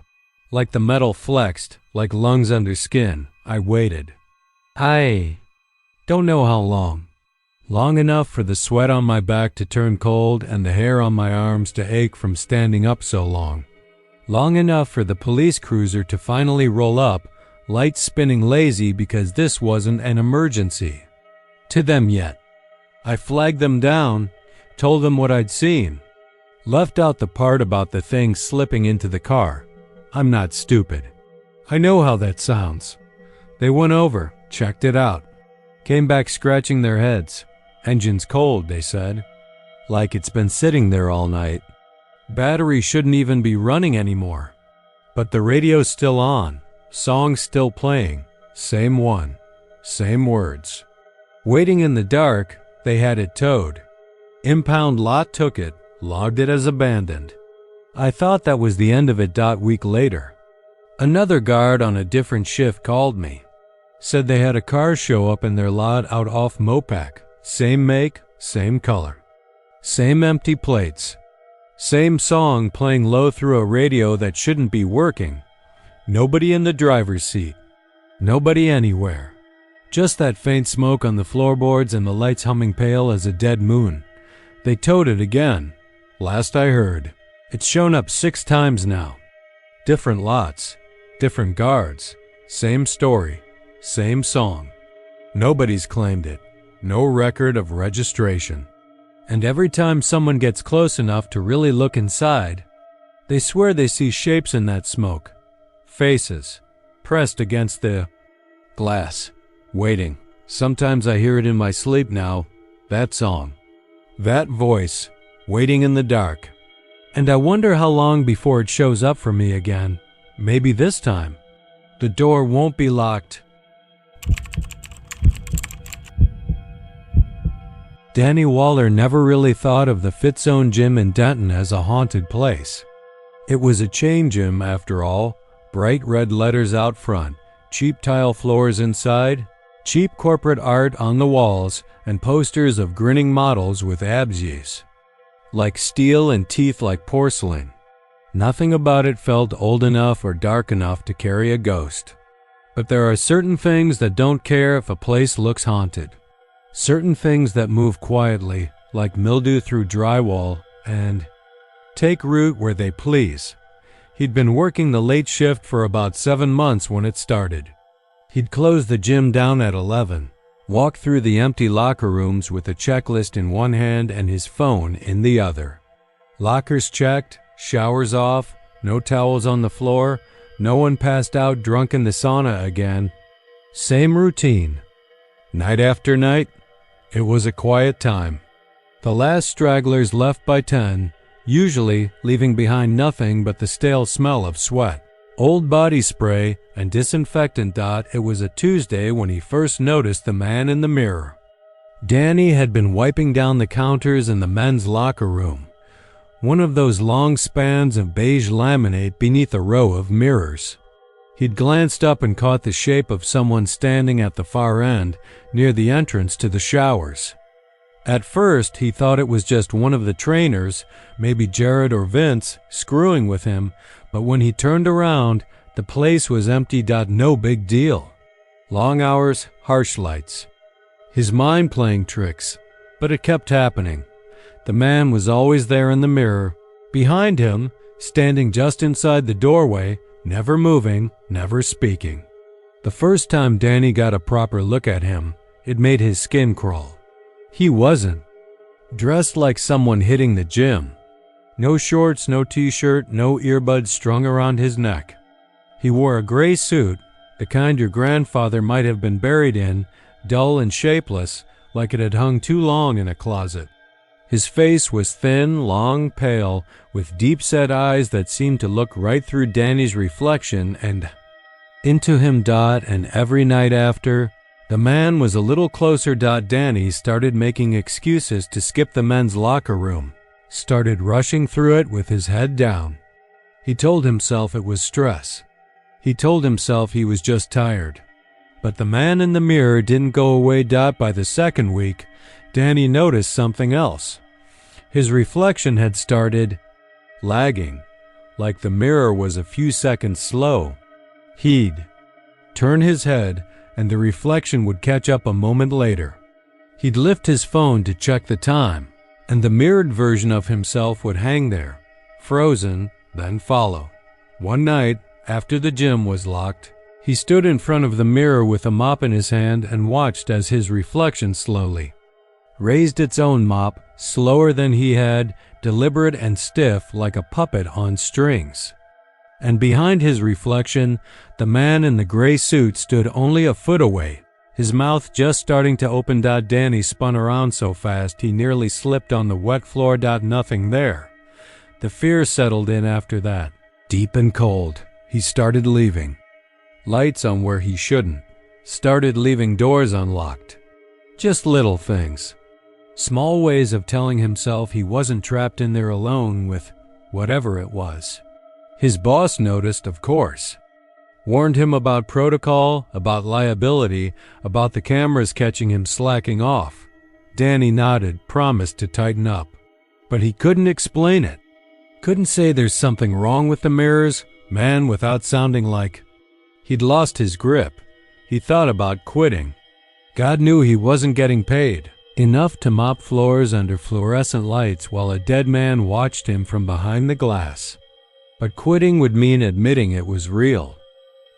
Like the metal flexed, like lungs under skin. I waited. I don't know how long. Long enough for the sweat on my back to turn cold and the hair on my arms to ache from standing up so long. Long enough for the police cruiser to finally roll up, lights spinning lazy because this wasn't an emergency to them yet. I flagged them down, told them what I'd seen. Left out the part about the thing slipping into the car. I'm not stupid. I know how that sounds. They went over, checked it out. Came back scratching their heads. Engine's cold, they said. Like it's been sitting there all night. Battery shouldn't even be running anymore. But the radio's still on. Song's still playing. Same one. Same words. Waiting in the dark, they had it towed. Impound lot took it, logged it as abandoned. I thought that was the end of it. Week later, another guard on a different shift called me. Said they had a car show up in their lot out off Mopac. Same make, same color. Same empty plates. Same song playing low through a radio that shouldn't be working. Nobody in the driver's seat. Nobody anywhere. Just that faint smoke on the floorboards and the lights humming pale as a dead moon. They towed it again. Last I heard. It's shown up 6 times now. Different lots. Different guards. Same story. Same song. Nobody's claimed it. No record of registration. And every time someone gets close enough to really look inside, they swear they see shapes in that smoke. Faces. Pressed against the glass. Waiting. Sometimes I hear it in my sleep now. That song. That voice. Waiting in the dark. And I wonder how long before it shows up for me again. Maybe this time. The door won't be locked. Danny Waller never really thought of the Fitzone Gym in Denton as a haunted place. It was a chain gym after all, bright red letters out front, cheap tile floors inside, cheap corporate art on the walls, and posters of grinning models with abs like steel and teeth like porcelain. Nothing about it felt old enough or dark enough to carry a ghost. But there are certain things that don't care if a place looks haunted. Certain things that move quietly, like mildew through drywall, and take root where they please. He'd been working the late shift for about 7 months when it started. He'd close the gym down at 11, walk through the empty locker rooms with a checklist in one hand and his phone in the other. Lockers checked, showers off, no towels on the floor, no one passed out drunk in the sauna again. Same routine. Night after night, it was a quiet time. The last stragglers left by 10, usually leaving behind nothing but the stale smell of sweat, old body spray, and disinfectant. It was a Tuesday when he first noticed the man in the mirror. Danny had been wiping down the counters in the men's locker room, one of those long spans of beige laminate beneath a row of mirrors. He'd glanced up and caught the shape of someone standing at the far end, near the entrance to the showers. At first, he thought it was just one of the trainers, maybe Jared or Vince, screwing with him, but when he turned around, the place was empty. No big deal. Long hours, harsh lights. His mind playing tricks, but it kept happening. The man was always there in the mirror, behind him, standing just inside the doorway, never moving, never speaking. The first time Danny got a proper look at him, it made his skin crawl. He wasn't dressed like someone hitting the gym. No shorts, no t-shirt, no earbuds strung around his neck. He wore a gray suit, the kind your grandfather might have been buried in, dull and shapeless, like it had hung too long in a closet. His face was thin, long, pale, with deep-set eyes that seemed to look right through Danny's reflection and into him. And every night after, the man was a little closer. Danny started making excuses to skip the men's locker room, started rushing through it with his head down. He told himself it was stress. He told himself he was just tired. But the man in the mirror didn't go away. By the second week, Danny noticed something else. His reflection had started lagging, like the mirror was a few seconds slow. He'd turn his head, and the reflection would catch up a moment later. He'd lift his phone to check the time, and the mirrored version of himself would hang there, frozen, then follow. One night, after the gym was locked, he stood in front of the mirror with a mop in his hand and watched as his reflection slowly raised its own mop, slower than he had, deliberate and stiff like a puppet on strings. And behind his reflection, the man in the gray suit stood only a foot away, his mouth just starting to open. Danny spun around so fast he nearly slipped on the wet floor. Nothing there. The fear settled in after that, deep and cold. He started leaving. Lights on where he shouldn't. Started leaving doors unlocked. Just little things. Small ways of telling himself he wasn't trapped in there alone with whatever it was. His boss noticed, of course. Warned him about protocol, about liability, about the cameras catching him slacking off. Danny nodded, promised to tighten up. But he couldn't explain it. Couldn't say there's something wrong with the mirrors, man, without sounding like he'd lost his grip. He thought about quitting. God knew he wasn't getting paid enough to mop floors under fluorescent lights while a dead man watched him from behind the glass. But quitting would mean admitting it was real.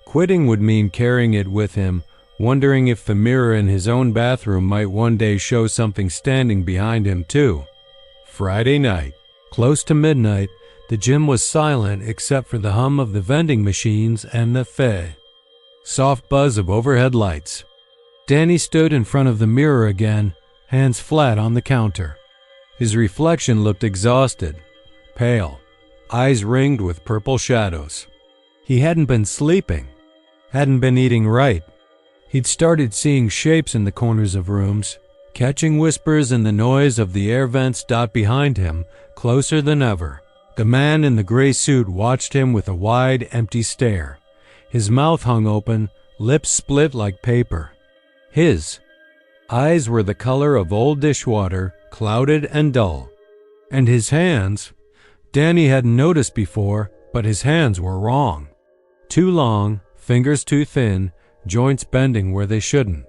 Quitting would mean carrying it with him, wondering if the mirror in his own bathroom might one day show something standing behind him too. Friday night, close to midnight, the gym was silent except for the hum of the vending machines and the soft buzz of overhead lights. Danny stood in front of the mirror again, hands flat on the counter. His reflection looked exhausted, pale, eyes ringed with purple shadows. He hadn't been sleeping, hadn't been eating right. He'd started seeing shapes in the corners of rooms, catching whispers in the noise of the air vents. Behind him, closer than ever, The man in the gray suit watched him with a wide, empty stare. His mouth hung open, lips split like paper. His eyes were the color of old dishwater, clouded and dull. And his hands, Danny hadn't noticed before, but his hands were wrong. Too long, fingers too thin, joints bending where they shouldn't.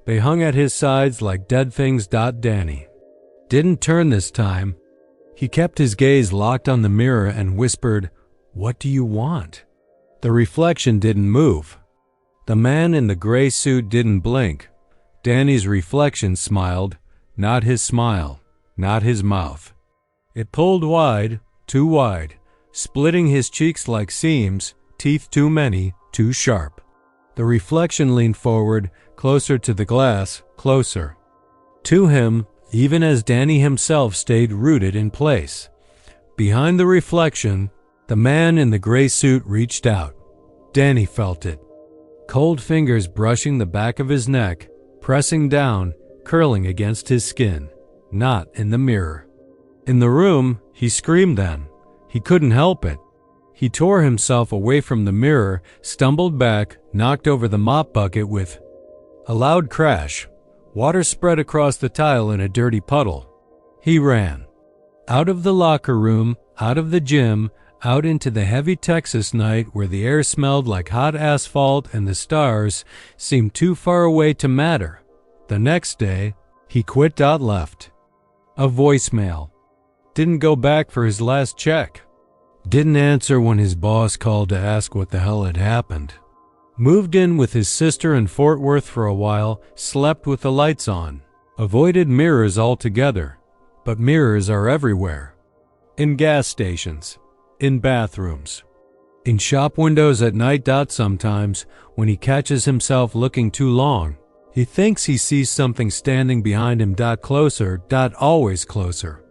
They hung at his sides like dead things. Danny didn't turn this time. He kept his gaze locked on the mirror and whispered, "What do you want?" The reflection didn't move. The man in the gray suit didn't blink. Danny's reflection smiled, not his smile, not his mouth. It pulled wide, too wide, splitting his cheeks like seams, teeth too many, too sharp. The reflection leaned forward, closer to the glass, closer to him, even as Danny himself stayed rooted in place. Behind the reflection, the man in the gray suit reached out. Danny felt it. Cold fingers brushing the back of his neck, pressing down, curling against his skin. Not in the mirror. In the room, he screamed then. He couldn't help it. He tore himself away from the mirror, stumbled back, knocked over the mop bucket with a loud crash. Water spread across the tile in a dirty puddle. He ran. Out of the locker room, out of the gym, out into the heavy Texas night where the air smelled like hot asphalt and the stars seemed too far away to matter. The next day, he quit. Left a voicemail. Didn't go back for his last check. Didn't answer when his boss called to ask what the hell had happened. Moved in with his sister in Fort Worth for a while, slept with the lights on. Avoided mirrors altogether, but mirrors are everywhere. In gas stations, in bathrooms, in shop windows at night. Sometimes, when he catches himself looking too long, he thinks he sees something standing behind him. Closer, always closer.